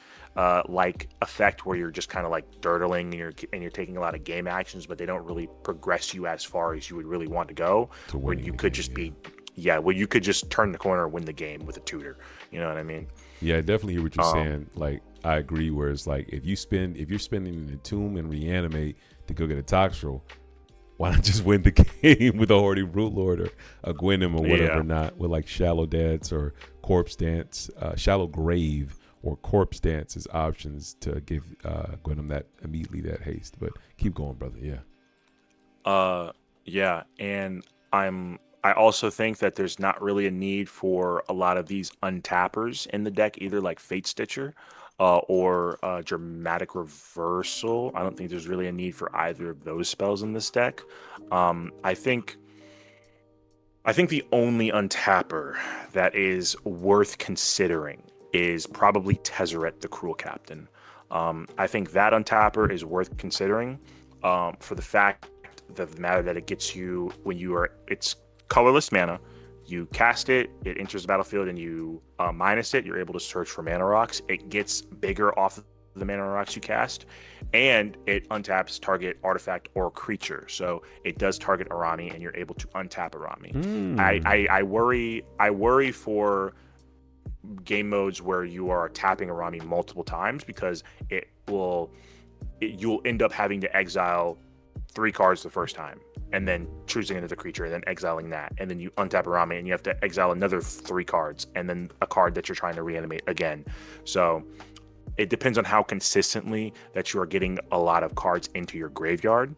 like effect where you're just kind of like dirtling and you're taking a lot of game actions, but they don't really progress you as far as you would really want to go. Where you could just be, where you could just turn the corner and win the game with a tutor. You know what I mean? Yeah, I definitely hear what you're saying. Like, I agree. Where it's like, if you're spending the tomb and reanimate to go get a Toxrill, why not just win the game with a Hordy Root Lord or a Gwynam or whatever, not with like Shallow Dance or Corpse Dance, Shallow Grave or Corpse Dance as options to give Gwynam that haste. But keep going, brother. Yeah, and I also think that there's not really a need for a lot of these untappers in the deck either, like Fate Stitcher or Dramatic Reversal. I don't think there's really a need for either of those spells in this deck. I think the only untapper that is worth considering is probably Tezzeret, the Cruel Captain. I think that untapper is worth considering for the fact that the matter that it gets you when it's colorless mana. You cast it, it enters the battlefield, and you minus it. You're able to search for mana rocks. It gets bigger off of the mana rocks you cast, and it untaps target artifact or creature. So it does target Araumi, and you're able to untap Araumi. I worry for game modes where you are tapping Araumi multiple times because you'll end up having to exile 3 cards the first time and then choosing another creature and then exiling that, and then you untap Araumi and you have to exile another 3 cards and then a card that you're trying to reanimate again. So it depends on how consistently that you are getting a lot of cards into your graveyard.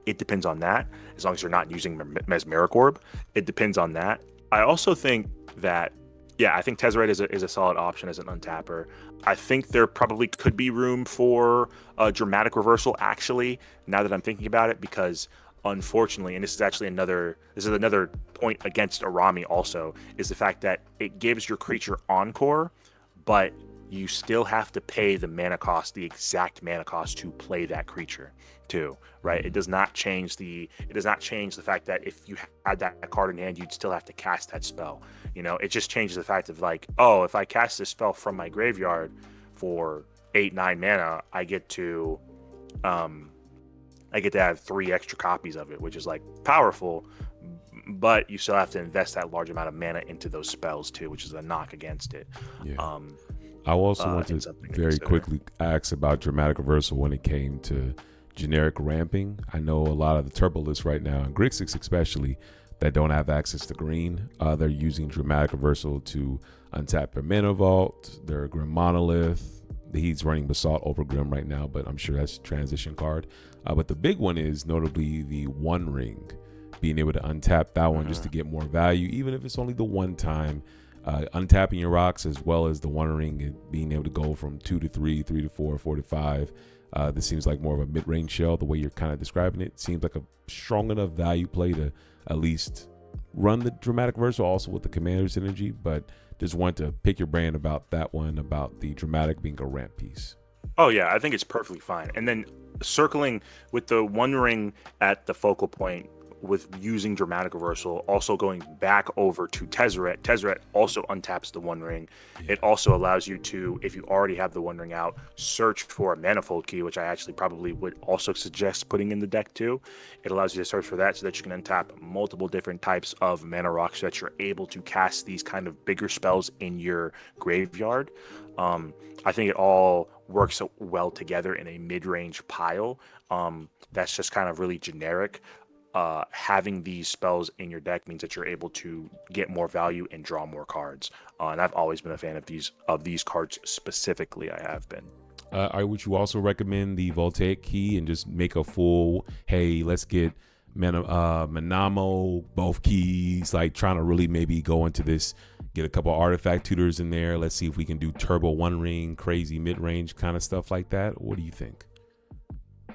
It depends on that, as long as you're not using Mesmeric Orb. It depends on that. I also think that I think Tezzeret is a solid option as an untapper. I think there probably could be room for a Dramatic Reversal, actually, now that I'm thinking about it, because unfortunately, and this is another point against Araumi also, is the fact that it gives your creature Encore, but you still have to pay the exact mana cost to play that creature too, right? It does not change the fact that if you had that card in hand, you'd still have to cast that spell. It just changes the fact of like, oh, if I cast this spell from my graveyard for 8-9 mana, I get to have 3 extra copies of it, which is like powerful, but you still have to invest that large amount of mana into those spells too, which is a knock against it. I also want to very quickly ask about Dramatic Reversal when it came to generic ramping. I know a lot of the turbo lists right now, and Grixis especially, that don't have access to green. They're using Dramatic Reversal to untap their Mana Vault, their Grim Monolith. He's running Basalt over Grim right now, but I'm sure that's a transition card. But the big one is notably the One Ring, being able to untap that one just to get more value, even if it's only the one time. Untapping your rocks, as well as the One Ring, and being able to go from 2 to 3, 3 to 4, 4 to 5. This seems like more of a mid-range shell. The way you're kind of describing it seems like a strong enough value play to at least run the Dramatic Reversal, also with the Commander's Energy. But just want to pick your brain about that one, about the Dramatic being a ramp piece. Oh yeah, I think it's perfectly fine. And then circling with the One Ring at the focal point with using Dramatic Reversal, also going back over to Tezzeret. Tezzeret also untaps the One Ring. It also allows you to, if you already have the One Ring out, search for a Manifold Key, which I actually probably would also suggest putting in the deck too. It allows you to search for that so that you can untap multiple different types of mana rocks so that you're able to cast these kind of bigger spells in your graveyard. I think it all work so well together in a mid-range pile. That's just kind of really generic. Having these spells in your deck means that you're able to get more value and draw more cards. And I've always been a fan of these cards specifically. I have been. Would you also recommend the Voltaic Key and just make a full, hey, let's get Manamo, both keys, like trying to really maybe go into this, get a couple artifact tutors in there. Let's see if we can do turbo one ring, crazy mid-range kind of stuff like that. What do you think?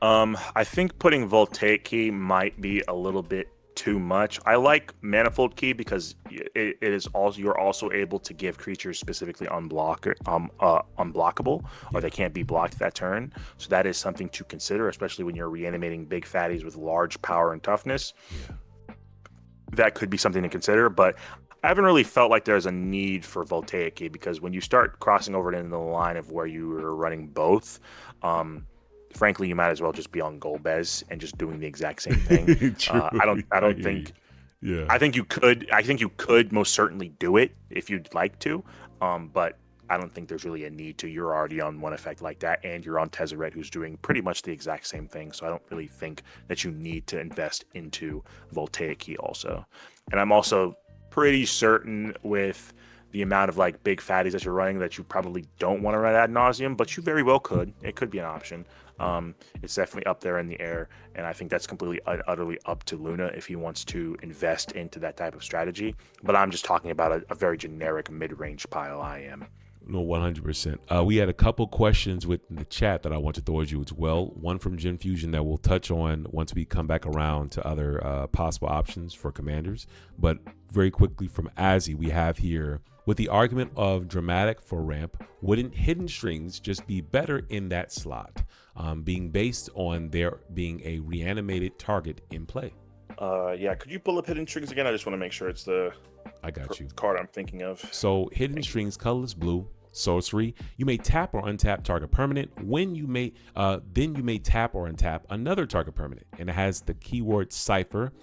I think putting Voltaic Key might be a little bit too much. I like Manifold Key because it is also, you're also able to give creatures specifically unblockable, or they can't be blocked that turn. So that is something to consider, especially when you're reanimating big fatties with large power and toughness. That could be something to consider, but I haven't really felt like there's a need for Voltaic Key, because when you start crossing over into the line of where you are running both, frankly, you might as well just be on Golbez and just doing the exact same thing. I don't think. Yeah. I think you could most certainly do it if you'd like to, but I don't think there's really a need to. You're already on one effect like that, and you're on Tezzeret, who's doing pretty much the exact same thing. So I don't really think that you need to invest into Voltaic Key also. And I'm also pretty certain with the amount of like big fatties that you're running that you probably don't want to run ad nauseum, but you very well could. It could be an option. It's definitely up there in the air, and I think that's completely utterly up to Luna if he wants to invest into that type of strategy. But I'm just talking about a very generic mid-range pile. I am. No, 100%. We had a couple questions within the chat that I want to throw at you as well. One from Gen Fusion that we'll touch on once we come back around to other possible options for commanders. But very quickly from Azzy, we have here, with the argument of dramatic for ramp, wouldn't Hidden Strings just be better in that slot, being based on there being a reanimated target in play? Yeah, could you pull up Hidden Strings again? I just want to make sure it's the card I'm thinking of. So Hidden Strings, colorless blue, sorcery. You may tap or untap target permanent. Then you may tap or untap another target permanent, and it has the keyword cipher.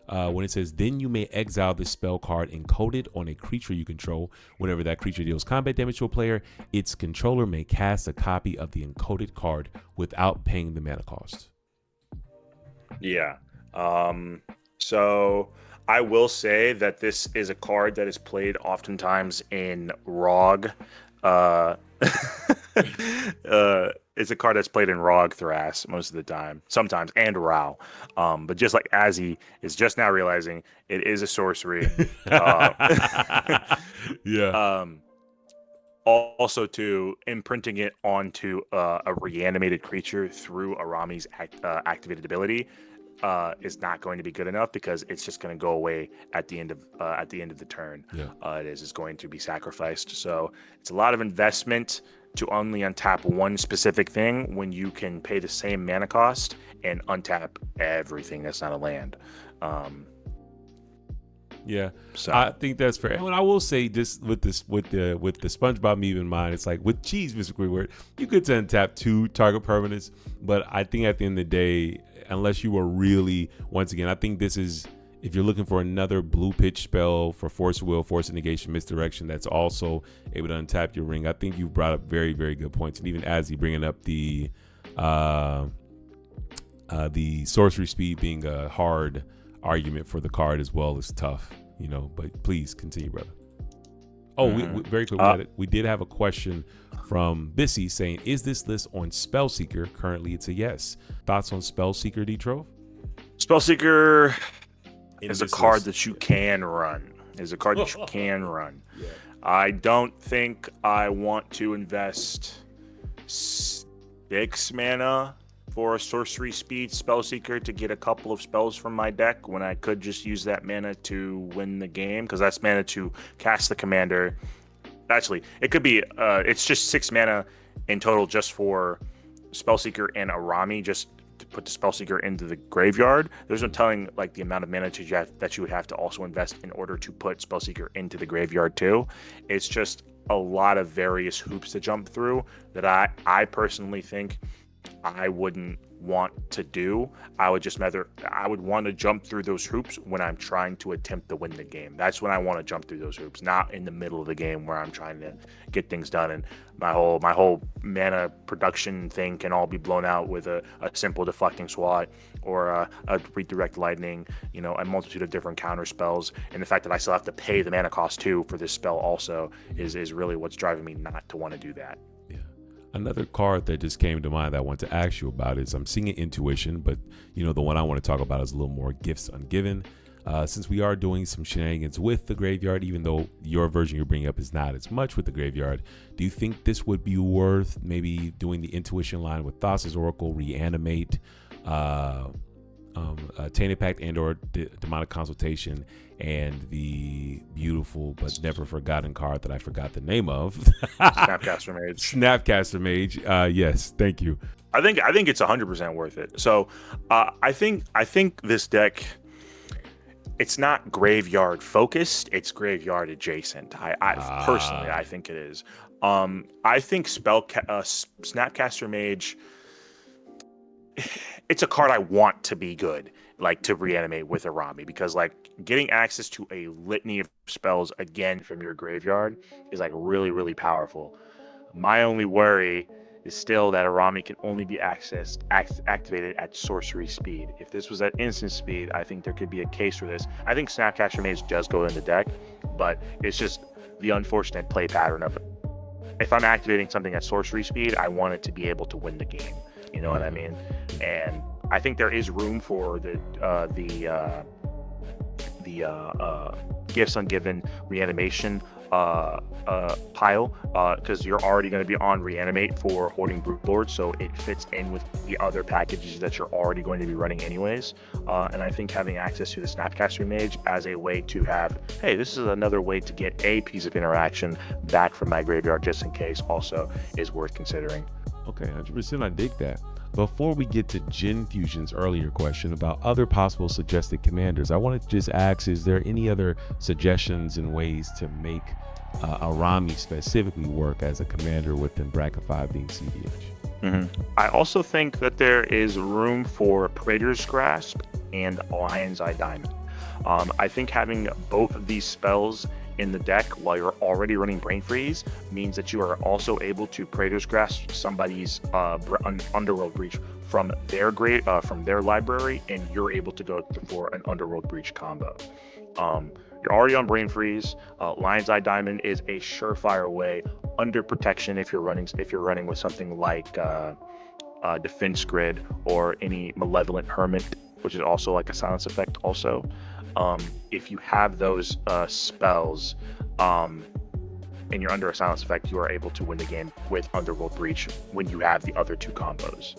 When it says, then you may exile this spell card encoded on a creature you control. Whenever that creature deals combat damage to a player, its controller may cast a copy of the encoded card without paying the mana cost. Yeah. So I will say that this is a card that is played oftentimes in ROG. It's a card that's played in ROG Thras most of the time, sometimes, and RAW. But just like Azzy is just now realizing, it is a sorcery. Yeah. Also, too, imprinting it onto a reanimated creature through Araumi's activated ability is not going to be good enough, because it's just going to go away at the end of the turn. Yeah. It is going to be sacrificed. So it's a lot of investment to only untap one specific thing when you can pay the same mana cost and untap everything that's not a land. Yeah, so I think that's fair. And I will say this with the SpongeBob meme in mind, it's like with cheese, Mr. Squidward, you could untap 2 target permanents, but I think at the end of the day, unless you were really, once again, I think this is, if you're looking for another blue pitch spell for Force Will, Force Negation, Misdirection, that's also able to untap your ring. I think you've brought up very, very good points. And even as you bringing up the sorcery speed being a hard argument for the card as well is tough, but please continue, brother. Oh, we very quick, we did have a question from Bissy saying, is this list on Spellseeker? Currently, it's a yes. Thoughts on Spellseeker, D-Trove? Spellseeker is a card that you can run. Yeah. I don't think I want to invest 6 mana for a sorcery speed Spellseeker to get a couple of spells from my deck when I could just use that mana to win the game, because that's mana to cast the commander. Actually, it could be it's just 6 mana in total just for Spellseeker and Araumi, just to put the Spellseeker into the graveyard. There's no telling like the amount of mana that you would have to also invest in order to put Spellseeker into the graveyard too. It's just a lot of various hoops to jump through that I personally think I wouldn't want to do. I would want to jump through those hoops when I'm trying to attempt to win the game. That's when I want to jump through those hoops, not in the middle of the game where I'm trying to get things done and my whole mana production thing can all be blown out with a simple deflecting swat or a redirect lightning, a multitude of different counter spells. And the fact that I still have to pay the mana cost too for this spell also is really what's driving me not to want to do that. Another card that just came to mind that I want to ask you about is I'm seeing Intuition, but the one I want to talk about is a little more Gifts Ungiven. Since we are doing some shenanigans with the graveyard, even though your version you're bringing up is not as much with the graveyard, do you think this would be worth maybe doing the Intuition line with Thras' Oracle, Reanimate, Tainted Pact and or Demonic Consultation, and the beautiful but never forgotten card that I forgot the name of, Snapcaster Mage. Snapcaster Mage. Yes, thank you. I think it's 100% worth it. So I think this deck, it's not graveyard focused, it's graveyard adjacent. Personally, I think it is. I think Snapcaster Mage, it's a card I want to be good, like to reanimate with Araumi, because like getting access to a litany of spells again from your graveyard is like really, really powerful. My only worry is still that Araumi can only be activated at sorcery speed. If this was at instant speed, I think there could be a case for this. I think Snapcaster Mage does go in the deck, but it's just the unfortunate play pattern of it. If I'm activating something at sorcery speed, I want it to be able to win the game. You know what I mean? And I think there is room for the Gifts Ungiven reanimation pile, because you're already going to be on Reanimate for Hoarding Brute, so it fits in with the other packages that you're already going to be running anyways. And I think having access to the Snapcaster Mage as a way to have, hey, this is another way to get a piece of interaction back from my graveyard just in case, also is worth considering. Okay, 100%, I dig that. Before we get to Gen Fusion's earlier question about other possible suggested commanders, I wanted to just ask, is there any other suggestions and ways to make Araumi specifically work as a commander within Bracket 5 being cEDH? Mm-hmm. I also think that there is room for Praetor's Grasp and Lion's Eye Diamond. I think having both of these spells in the deck while you're already running Brain Freeze means that you are also able to Praetor's Grasp somebody's Underworld Breach from their library, and you're able to go for an Underworld Breach combo. You're already on Brain Freeze. Lion's Eye Diamond is a surefire way under protection if you're running with something like Defense Grid or any Malevolent Hermit, which is also like a silence effect also. If you have those spells and you're under a silence effect, you are able to win the game with Underworld Breach when you have the other two combos.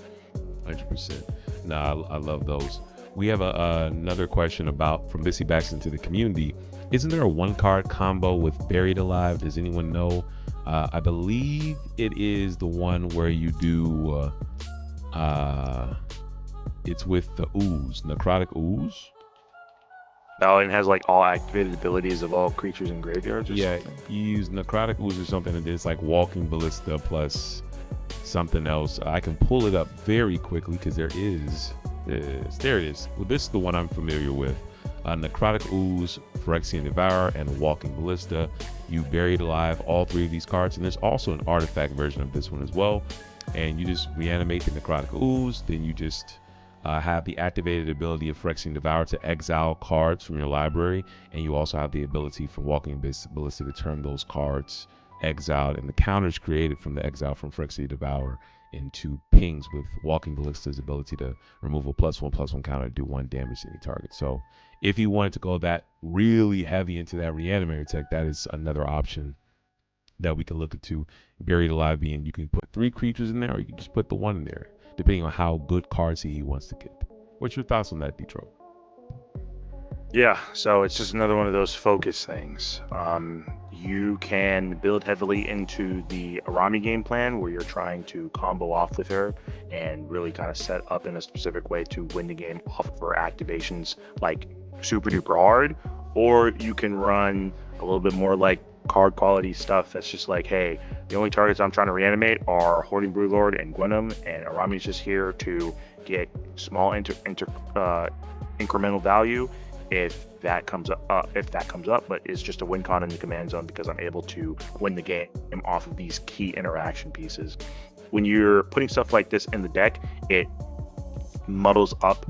100%. Nah, I love those. We have another question from Bissy Baxton to the community. Isn't there a 1-card combo with Buried Alive? Does anyone know? I believe it is the one where you do it's with the ooze, Necrotic Ooze. Oh, and it has like all activated abilities of all creatures in graveyards or something? You use Necrotic Ooze or something, and it's like Walking Ballista plus something else. I can pull it up very quickly because there it is. Well, this is the one I'm familiar with. Necrotic Ooze, Phyrexian Devourer, and Walking Ballista. You Buried Alive all 3 of these cards, and there's also an artifact version of this one as well. And you just reanimate the Necrotic Ooze, then you just have the activated ability of Phyrexian Devourer to exile cards from your library, and you also have the ability from Walking Ballista to turn those cards exiled and the counters created from the exile from Phyrexian Devourer into pings, with Walking Ballista's ability to remove a +1/+1 counter to do 1 damage to any target. So if you wanted to go that really heavy into that reanimator tech, that is another option that we can look into. Buried Alive being, you can put 3 creatures in there, or you can just put the 1 in there, depending on how good cards he wants to get. What's your thoughts on that, Detroit? Yeah, so it's just another one of those focus things. You can build heavily into the Araumi game plan where you're trying to combo off with her and really kind of set up in a specific way to win the game off of her activations like super duper hard, or you can run a little bit more like card quality stuff that's just like, hey, the only targets I'm trying to reanimate are Hoarding Broodlord and Gwenem, and Arami's just here to get small incremental value if that comes up, but it's just a win con in the command zone because I'm able to win the game off of these key interaction pieces. When you're putting stuff like this in the deck, it muddles up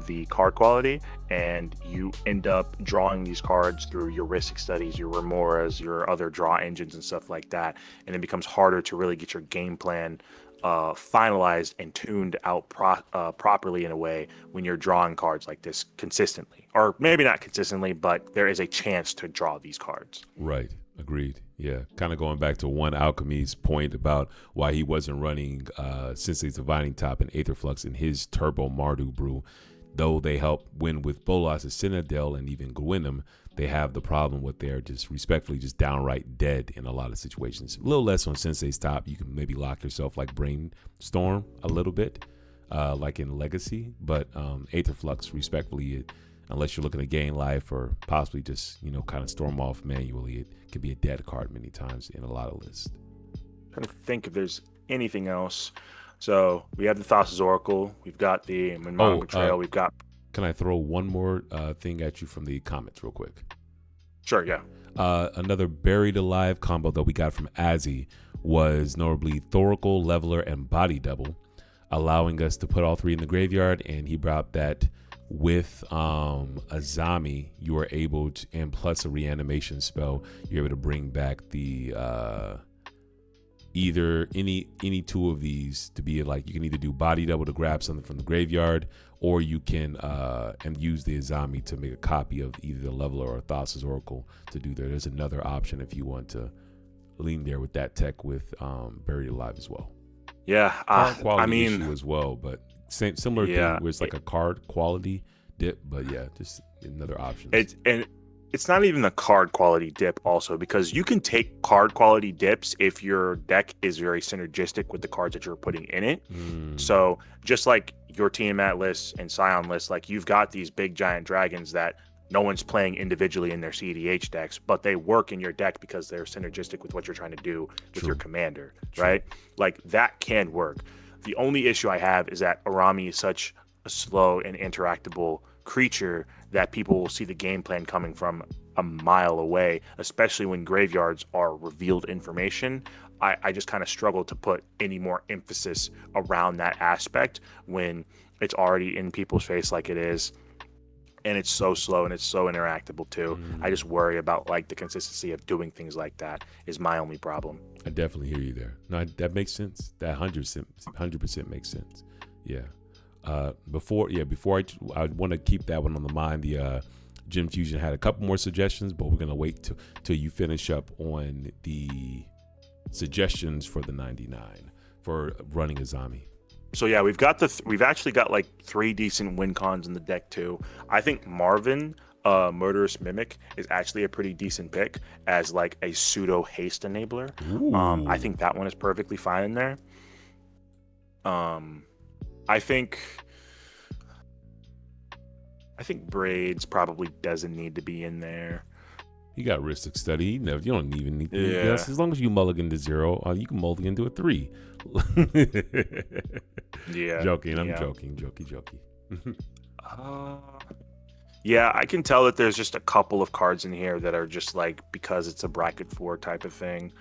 the card quality, and you end up drawing these cards through your Ristic Studies, your Remoras, your other draw engines and stuff like that, and it becomes harder to really get your game plan finalized and tuned out properly in a way when you're drawing cards like this consistently, or maybe not consistently, but there is a chance to draw these cards. Right. Agreed. Yeah. Kind of going back to One Alchemy's point about why he wasn't running Sensei's Divining Top and Aetherflux in his Turbo Mardu brew. Though they help win with Bolas' Citadel and even Gwenem, they have the problem with they're just respectfully just downright dead in a lot of situations. A little less on Sensei's Top. You can maybe lock yourself like Brainstorm a little bit, like in Legacy. But Aetherflux, respectfully, unless you're looking to gain life or possibly just, kind of storm off manually, it can be a dead card many times in a lot of lists. Trying to think if there's anything else. So we have the Thras' Oracle. We've got the Minmong Betrayal. We've got... Can I throw one more thing at you from the comments real quick? Sure, yeah. Another Buried Alive combo that we got from Azzy was notably Thoracle, Leveler, and Body Double, allowing us to put all three in the graveyard, and he brought that with Azami. You are able to, and plus a reanimation spell, you're able to bring back the either any two of these to be like, you can either do Body Double to grab something from the graveyard, or you can and use the Azami to make a copy of either the Leveler or Thras' Oracle to do there. There's another option if you want to lean there with that tech with Buried Alive as well. Yeah, quality issue as well, but similar thing where it's like a card quality dip, but yeah, just another option. It's not even the card quality dip also, because you can take card quality dips if your deck is very synergistic with the cards that you're putting in it. So just like your Tiamat list and Scion list, like you've got these big giant dragons that no one's playing individually in their cEDH decks, but they work in your deck because they're synergistic with what you're trying to do with your commander, right? Like that can work. The only issue I have is that Araumi is such a slow and interactable creature that people will see the game plan coming from a mile away, especially when graveyards are revealed information. I just kind of struggle to put any more emphasis around that aspect when it's already in people's face like it is, and it's so slow and it's so interactable too. I just worry about like the consistency of doing things like that is my only problem. I definitely hear you there. No, that makes sense. That 100% makes sense. Yeah. Before I want to keep that one on the mind. The Jim Fusion had a couple more suggestions, but we're gonna wait till you finish up on the suggestions for the 99 for running Azami. So yeah, we've actually got like 3 decent win cons in the deck too. I think Marvin, Murderous Mimic, is actually a pretty decent pick as like a pseudo haste enabler. I think that one is perfectly fine in there. I think Braids probably doesn't need to be in there. You got Ristic Study. You don't even need to. Yeah. As long as you mulligan to 0, you can mulligan to a 3. Yeah. Joking. I'm joking. Jokey. Yeah, I can tell that there's just a couple of cards in here that are just like, because it's a bracket 4 type of thing.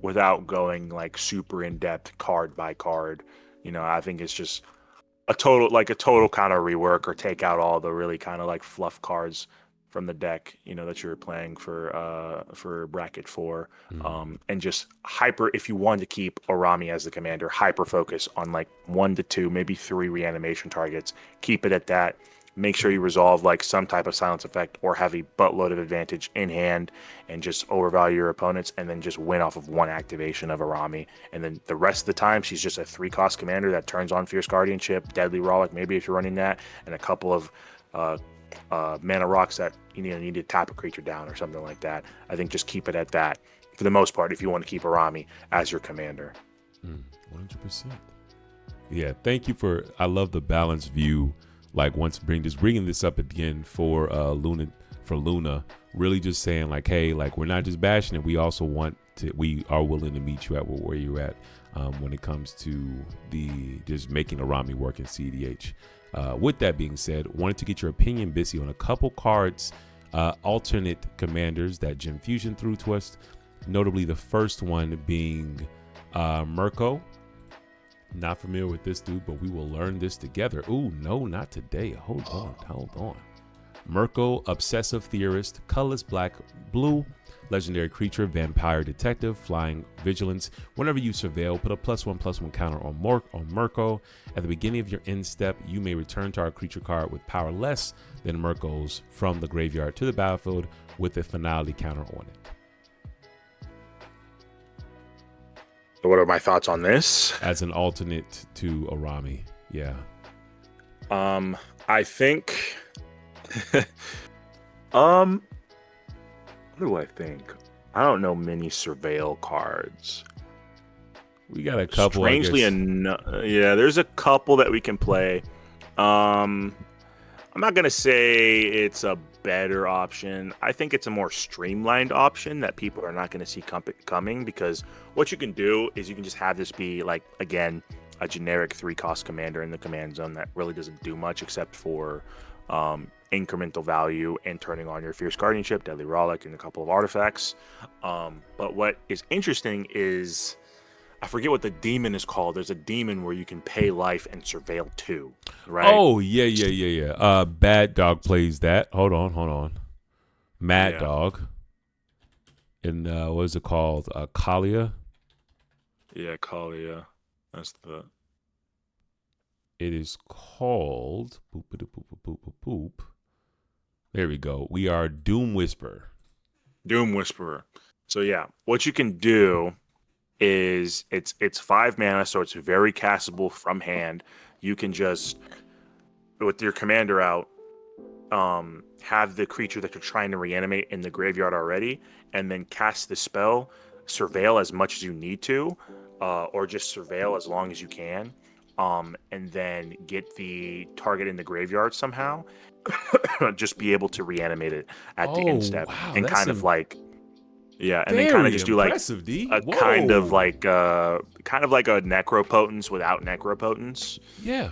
Without going like super in depth card by card, I think it's just a total kind of rework or take out all the really kind of like fluff cards from the deck, that you're playing for bracket 4, and just if you want to keep Araumi as the commander, hyper focus on like 1 to 2, maybe 3 reanimation targets. Keep it at that. Make sure you resolve like some type of silence effect or have a buttload of advantage in hand and just overvalue your opponents, and then just win off of 1 activation of Araumi. And then the rest of the time, she's just a 3-cost commander that turns on Fierce Guardianship, Deadly Rollick, maybe if you're running that, and a couple of mana rocks that need to tap a creature down or something like that. I think just keep it at that for the most part if you want to keep Araumi as your commander. 100%. Yeah, thank you I love the balanced view. Like bringing this up again for for Luna. Really just saying like, hey, like we're not just bashing it. We also we are willing to meet you at where you're at when it comes to just making Araumi work in cEDH. With that being said, wanted to get your opinion, Bissy, on a couple cards, alternate commanders that Gen Fusion threw to us. Notably, the first one being Mirko. Not familiar with this dude, but we will learn this together. Ooh, no, not today. Hold on. Mirko, Obsessive Theorist, colorless blue, legendary creature, vampire detective, flying vigilance. Whenever you surveil, put a +1/+1 counter on Mirko. At the beginning of your end step, you may return to our creature card with power less than Mirko's from the graveyard to the battlefield with a finality counter on it. So what are my thoughts on this? As an alternate to Araumi, yeah. I think. What do I think? I don't know many surveil cards. We got a couple. Strangely enough, yeah, there's a couple that we can play. I'm not gonna say it's a better option. I think it's a more streamlined option that people are not going to see coming, because what you can do is you can just have this be like, again, a generic 3-cost commander in the command zone that really doesn't do much except for incremental value and turning on your Fierce Guardianship, Deadly Rollick, and a couple of artifacts. But what is interesting is, I forget what the demon is called. There's a demon where you can pay life and surveil 2, right? Oh, yeah. Bad Dog plays that. Hold on. Mad Dog. And what is it called? Kalia? Yeah, Kalia. That's the... It is called... Boop. There we go. We are Doom Whisperer. Doom Whisperer. So yeah, what you can do is it's 5 mana, so it's very castable from hand. You can just, with your commander out, have the creature that you're trying to reanimate in the graveyard already, and then cast the spell, surveil as much as you need to, or just surveil as long as you can, and then get the target in the graveyard somehow. Just be able to reanimate it at the end step, and kind of like... Yeah, and then kind of just do like a kind of like a Necropotence without Necropotence. Yeah,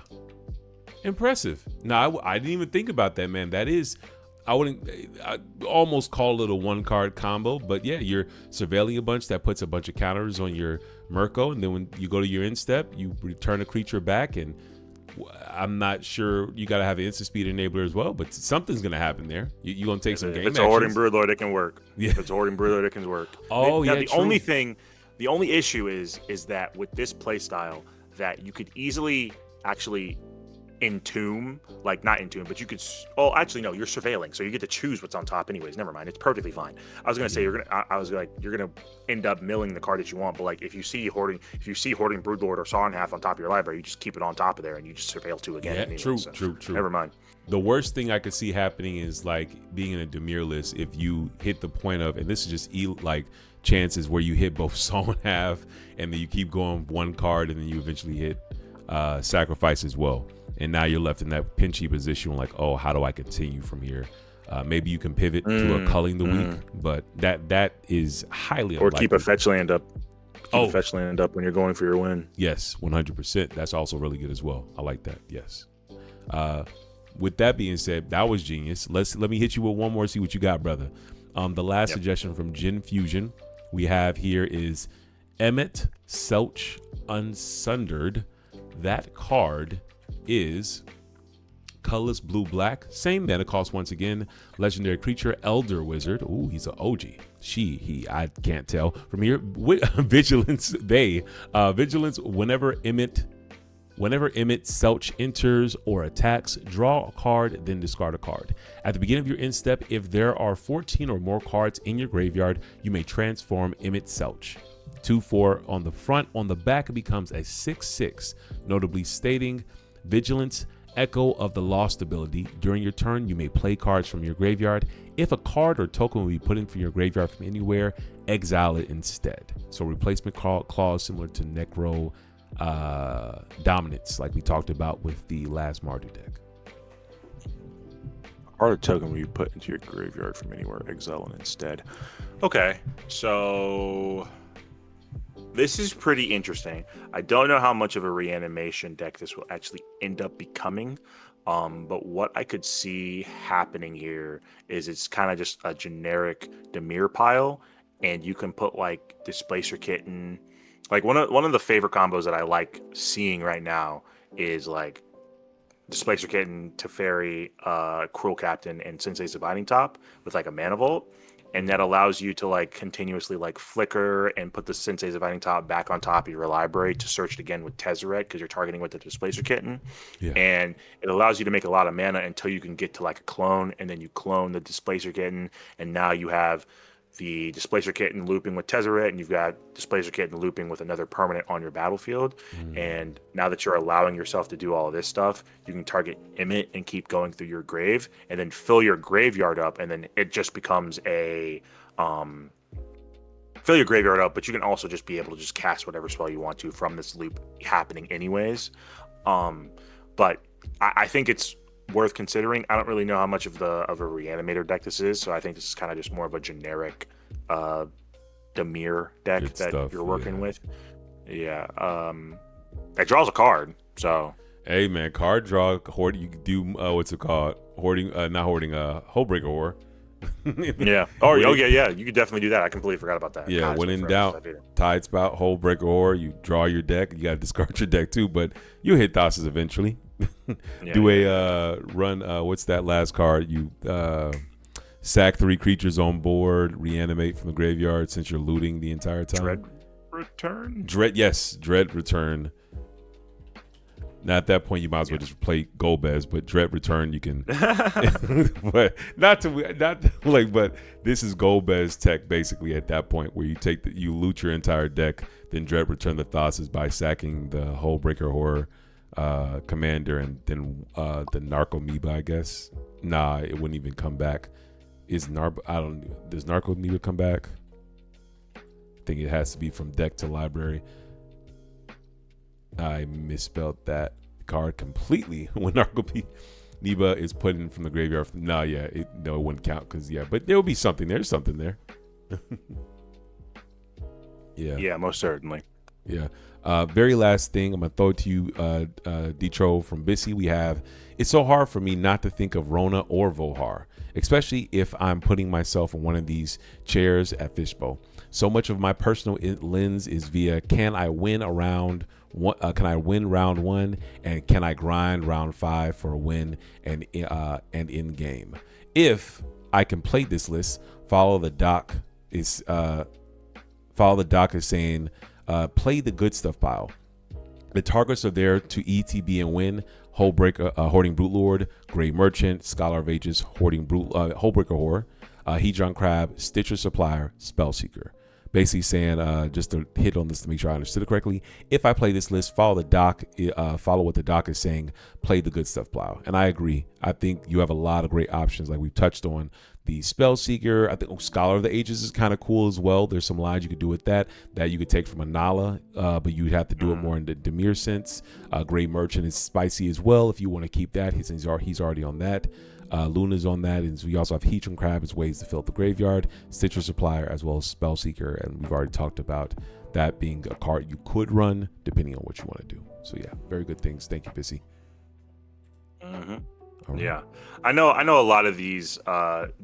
impressive. No, I didn't even think about that, man. That is, I almost call it a 1-card combo, but yeah, you're surveilling a bunch that puts a bunch of counters on your Mirko, and then when you go to your end step, you return a creature back, and I'm not sure, you got to have an instant speed enabler as well, but something's going to happen there. You're going to take some game actions. If it's a Hoarding Broodlord, it can work. Yeah. If it's a Hoarding Broodlord, it can work. Oh, now, yeah, the only issue is that with this playstyle, that you could easily actually entomb, like not entomb, but you could, oh, actually, no, you're surveilling, so you get to choose what's on top anyways. Never mind. It's perfectly fine. I was going to say, you're going to end up milling the card that you want, but like if you see Hoarding Broodlord or Sawnhath on top of your library, you just keep it on top of there and you just surveil 2 again. Yeah, anyway, true. Never mind. The worst thing I could see happening is like being in a Demir list if you hit the point of, and this is just like chances where you hit both Sawnhath and then you keep going 1 card and then you eventually hit Sacrifice as well. And now you're left in that pinchy position like, oh, how do I continue from here? Maybe you can pivot to a Culling the Weak, but that is highly unlikely. Or keep a fetch land up. Fetch land up when you're going for your win. Yes, 100%. That's also really good as well. I like that. Yes. With that being said, that was genius. Let me hit you with one more, see what you got, brother. The last suggestion from Gen Fusion we have here is Emmett Selch Unsundered. That card is colorless blue-black, same mana cost once again, legendary creature, Elder Wizard. Ooh, he's an OG. He, I can't tell. From here, Vigilance, Vigilance, whenever Emmett Selch enters or attacks, draw a card, then discard a card. At the beginning of your end step, if there are 14 or more cards in your graveyard, you may transform Emmett Selch. 2/4 on the front. On the back, it becomes a 6/6, notably stating Vigilance, Echo of the Lost ability. During your turn, you may play cards from your graveyard. If a card or token will be put in from your graveyard from anywhere, exile it instead. So replacement clause similar to Necro Dominance, like we talked about with the last Mardu deck. Heart of token will be put into your graveyard from anywhere. Exile it instead. Okay, so this is pretty interesting. I don't know how much of a reanimation deck this will actually end up becoming. But what I could see happening here is it's kind of just a generic Dimir pile, and you can put like Displacer Kitten. Like one of the favorite combos that I like seeing right now is like Displacer Kitten, Teferi, Cruel Captain, and Sensei's Dividing Top with like a Mana Vault. And that allows you to like continuously like flicker and put the Sensei's Dividing Top back on top of your library to search it again with Tezzeret because you're targeting with the Displacer Kitten. Yeah. And it allows you to make a lot of mana until you can get to like a clone, and then you clone the Displacer Kitten, and now you have the Displacer Kitten looping with Tezzeret, and you've got Displacer Kitten looping with another permanent on your battlefield. And now that you're allowing yourself to do all of this stuff, you can target Emmet and keep going through your grave, and then fill your graveyard up, and then it just becomes a fill your graveyard up. But you can also just be able to just cast whatever spell you want to from this loop happening anyways. But I think it's worth considering. I don't really know how much of a reanimator deck this is, so I think this is kind of just more of a generic Dimir deck Good that stuff, you're working with. Yeah. It draws a card, so Hey man, card draw, hoard. You could do what's it called? Hoarding, not hoarding. Hullbreaker Horror. yeah. Oh yeah. You could definitely do that. I completely forgot about that. Yeah, God, when it's in been forever doubt, since I did it. Tide Spout, Hullbreaker Horror. You draw your deck. You got to discard your deck too, but you hit Thas's eventually. Run. What's that last card? You sack 3 creatures on board, reanimate from the graveyard since you're looting the entire time. Dread Return. Dread Return. Now at that point, you might as well just play Golbez, but Dread Return you can. But but this is Golbez tech basically at that point where you loot your entire deck, then Dread Return the Thasses by sacking the Hullbreaker Horror commander, and then the Narcomoeba, I guess. Nah, it wouldn't even come back. Does Narcomoeba come back? I think it has to be from deck to library. I misspelled that card completely when Narcomoeba is put in from the graveyard. It wouldn't count but there will be something. There's something there. Yeah, most certainly. Yeah. Very last thing, I'm gonna throw it to you, Detro from Bissy. We have, it's so hard for me not to think of Rona or Vohar, especially if I'm putting myself in one of these chairs at Fishbowl. So much of my personal lens is via can I win round one, and can I grind round 5 for a win and in game. If I can play this list, follow the doc is saying play the good stuff pile. The targets are there to ETB and win. Hoarding Brute Lord, Grey Merchant, Scholar of Ages, Hullbreaker Horror, Hedron Crab, Stitcher Supplier, Spellseeker. Basically saying, just to hit on this to make sure I understood it correctly, if I play this list, follow what the doc is saying, play the good stuff pile. And I agree. I think you have a lot of great options like we've touched on. The Spellseeker, I think Scholar of the Ages is kind of cool as well. There's some lines you could do with that you could take from Anala, but you'd have to do it more in the Dimir sense. Grey Merchant is spicy as well if you want to keep that. He's already on that. Luna's on that, and we also have Hedron Crab as ways to fill the graveyard, Stitcher Supplier, as well as Spellseeker, and we've already talked about that being a card you could run depending on what you want to do. So yeah, very good things. Thank you, Bissy. Right. Yeah, I know a lot of these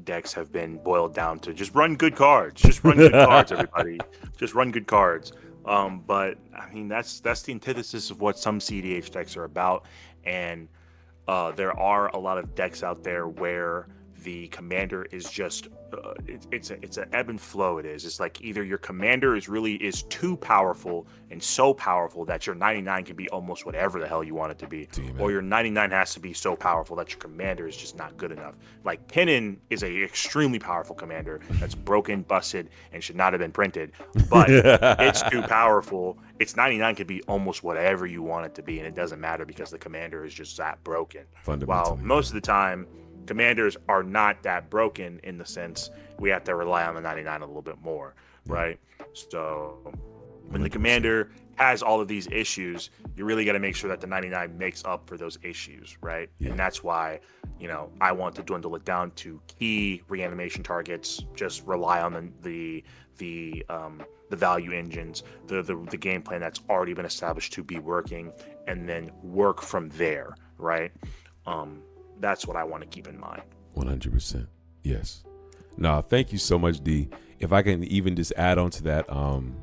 decks have been boiled down to just run good cards. Just run good cards, everybody. Just run good cards. But I mean that's the antithesis of what some cEDH decks are about, and there are a lot of decks out there where the commander is just it's an ebb and flow. It's like either your commander is too powerful and so powerful that your 99 can be almost whatever the hell you want it to be, or your 99 has to be so powerful that your commander is just not good enough. Like Pinnin is a extremely powerful commander that's broken, busted, and should not have been printed, but it's too powerful. Its 99 could be almost whatever you want it to be, and it doesn't matter because the commander is just that broken. While most of the time commanders are not that broken in the sense we have to rely on the 99 a little bit more, right? So when the commander has all of these issues, you really got to make sure that the 99 makes up for those issues, right? And that's why I want to dwindle it down to key reanimation targets, just rely on the value engines, the game plan that's already been established to be working, and then work from there, right? That's what I want to keep in mind. 100%. Yes. No, thank you so much, D. If I can even just add on to that,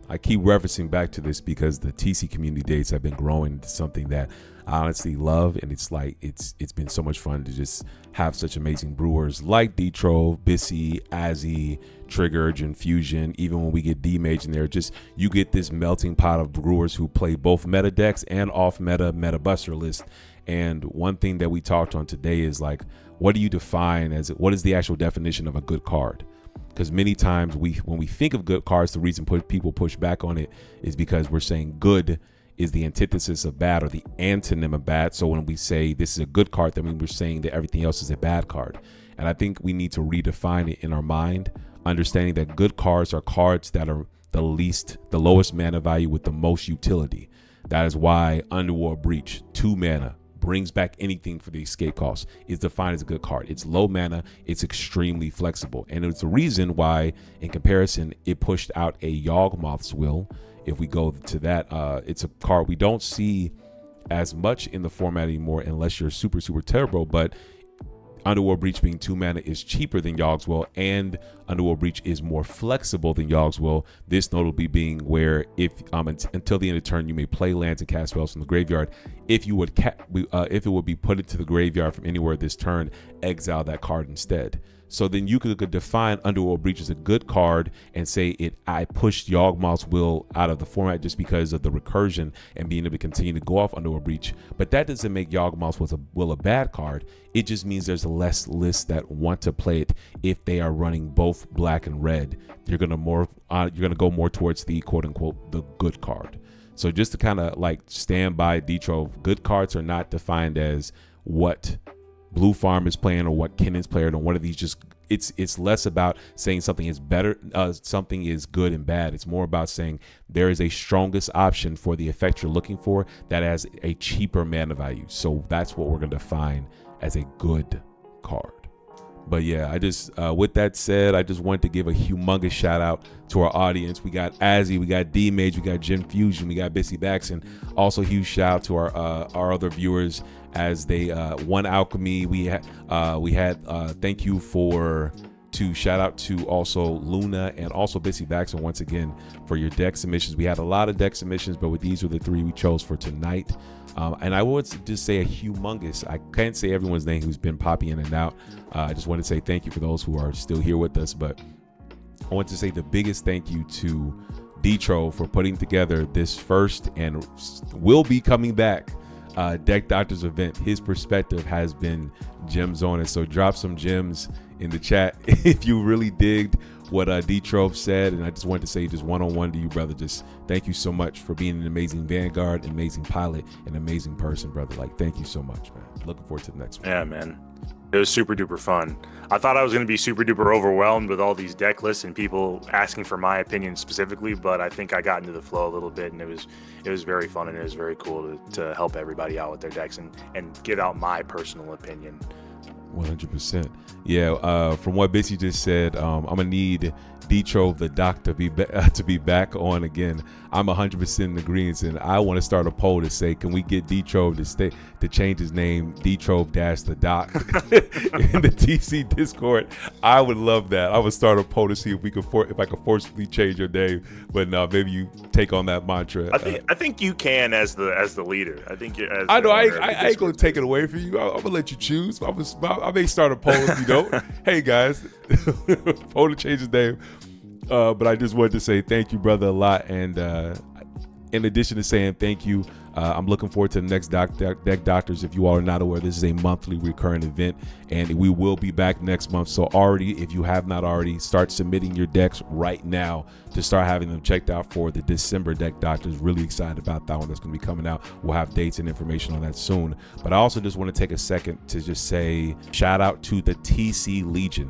I keep referencing back to this because the TC community dates have been growing into something that I honestly love, and it's been so much fun to just have such amazing brewers like D-Trove, Bissy, Azzy, Trigger, Fusion. Even when we get D-Mage in there, just you get this melting pot of brewers who play both meta decks and off meta buster list. And one thing that we talked on today is like, what do you define as, what is the actual definition of a good card? Because many times when we think of good cards, the reason people push back on it is because we're saying good is the antithesis of bad or the antonym of bad. So when we say this is a good card, that means we're saying that everything else is a bad card. And I think we need to redefine it in our mind, understanding that good cards are cards that are the lowest mana value with the most utility. That is why Underworld Breach, 2 mana, brings back anything for the escape cost, is defined as a good card. It's low mana, it's extremely flexible, and it's the reason why in comparison it pushed out a Yawgmoth's Will. If we go to that, it's a card we don't see as much in the format anymore unless you're super terrible, but Underworld Breach being 2 mana is cheaper than Yawg's Will, and Underworld Breach is more flexible than Yawg's Will. This notably being where if until the end of turn you may play lands and cast spells from the graveyard. If it would be put into the graveyard from anywhere this turn, exile that card instead. So then you could define Underworld Breach as a good card and say I pushed Yawgmoth's Will out of the format just because of the recursion and being able to continue to go off Underworld Breach. But that doesn't make Yawgmoth's Will a bad card. It just means there's less lists that want to play it if they are running both black and red. You're gonna go more towards the quote unquote the good card. So just to kind of like stand by D-Trove, good cards are not defined as what Blue Farm is playing or what Kennan's playing or one of these. Just it's less about saying something is better, something is good and bad. It's more about saying there is a strongest option for the effect you're looking for that has a cheaper mana value. So that's what we're going to define as a good card. But yeah, I just with that said, I just wanted to give a humongous shout out to our audience. We got Azzy, we got D-Mage, we got Gen Fusion, we got Bissy Bax, and also huge shout out to our other viewers as they One Alchemy. We had thank you to shout out to also Luna and also Bissy Bax, and once again for your deck submissions. We had a lot of deck submissions, but these were the 3 we chose for tonight. And I would just say a humongous, I can't say everyone's name who's been popping in and out. I just want to say thank you for those who are still here with us. But I want to say the biggest thank you to D-Trove for putting together this first and will be coming back Deck Doctors event. His perspective has been gems on it. So drop some gems in the chat if you really digged what D-Trove said. And I just wanted to say just one-on-one to you, brother, just thank you so much for being an amazing Vanguard, an amazing pilot, an amazing person, brother. Like, thank you so much, man. Looking forward to the next one. Yeah, man. It was super duper fun. I thought I was going to be super duper overwhelmed with all these deck lists and people asking for my opinion specifically, but I think I got into the flow a little bit, and it was very fun, and it was very cool to help everybody out with their decks and give out my personal opinion. 100%. Yeah, from what Bissy just said, I'm gonna need D-Trove the Doc to be back on again. I'm 100% in agreement, and I want to start a poll to say, can we get D-Trove to change his name, D-Trove the Doc, in the TC Discord? I would love that. I would start a poll to see if I could forcibly change your name. But no, maybe you take on that mantra. I think you can as the leader. I think you're. I know. I ain't gonna take it away from you. I'm gonna let you choose. I may start a poll if you don't. Hey guys, poll to change his name. But I just wanted to say thank you, brother, a lot. And in addition to saying thank you, I'm looking forward to the next Deck Doctors. If you all are not aware, this is a monthly recurring event, and we will be back next month. So already, if you have not already, start submitting your decks right now to start having them checked out for the December Deck Doctors. Really excited about that one that's going to be coming out. We'll have dates and information on that soon. But I also just want to take a second to just say shout out to the TC Legion.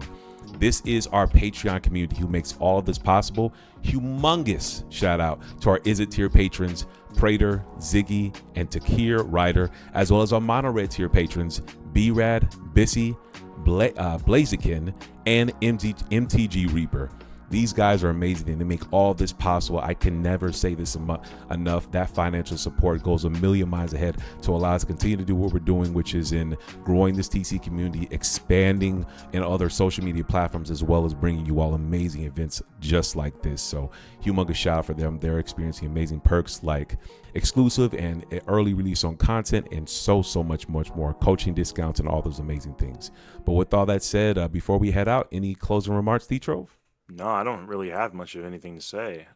This is our Patreon community who makes all of this possible. Humongous shout out to our Is It tier patrons, Prater, Ziggy, and Takir Ryder, as well as our mono red tier patrons, B-Rad, Bissy, Blaziken, and MTG Reaper. These guys are amazing and they make all this possible. I can never say this enough. That financial support goes a million miles ahead to allow us to continue to do what we're doing, which is in growing this TC community, expanding in other social media platforms, as well as bringing you all amazing events just like this. So humongous shout out for them. They're experiencing amazing perks like exclusive and early release on content and so much more, coaching discounts and all those amazing things. But with all that said, before we head out, any closing remarks, Detrove? No, I don't really have much of anything to say.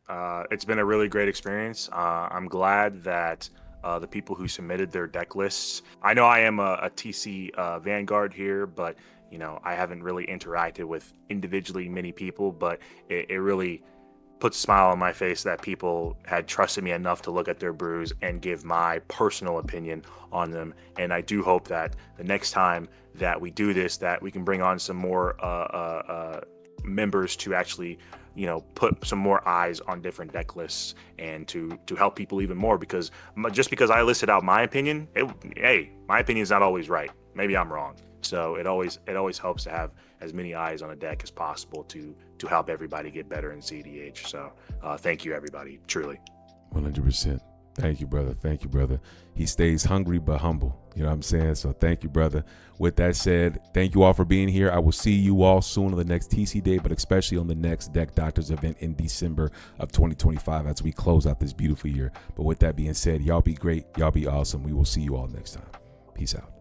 It's been a really great experience. I'm glad that the people who submitted their deck lists, I know I am a TC Vanguard here, but I haven't really interacted with individually many people, but it really puts a smile on my face that people had trusted me enough to look at their brews and give my personal opinion on them. And I do hope that the next time that we do this, that we can bring on some more members to actually put some more eyes on different deck lists and to help people even more, because just because I listed out my opinion, my opinion is not always right. Maybe I'm wrong. So it always helps to have as many eyes on a deck as possible to help everybody get better in cEDH. So thank you, everybody, truly. 100%. Thank you, brother. Thank you, brother. He stays hungry but humble. You know what I'm saying? So thank you, brother. With that said, thank you all for being here. I will see you all soon on the next TC Day, but especially on the next Deck Doctors event in December of 2025 as we close out this beautiful year. But with that being said, y'all be great. Y'all be awesome. We will see you all next time. Peace out.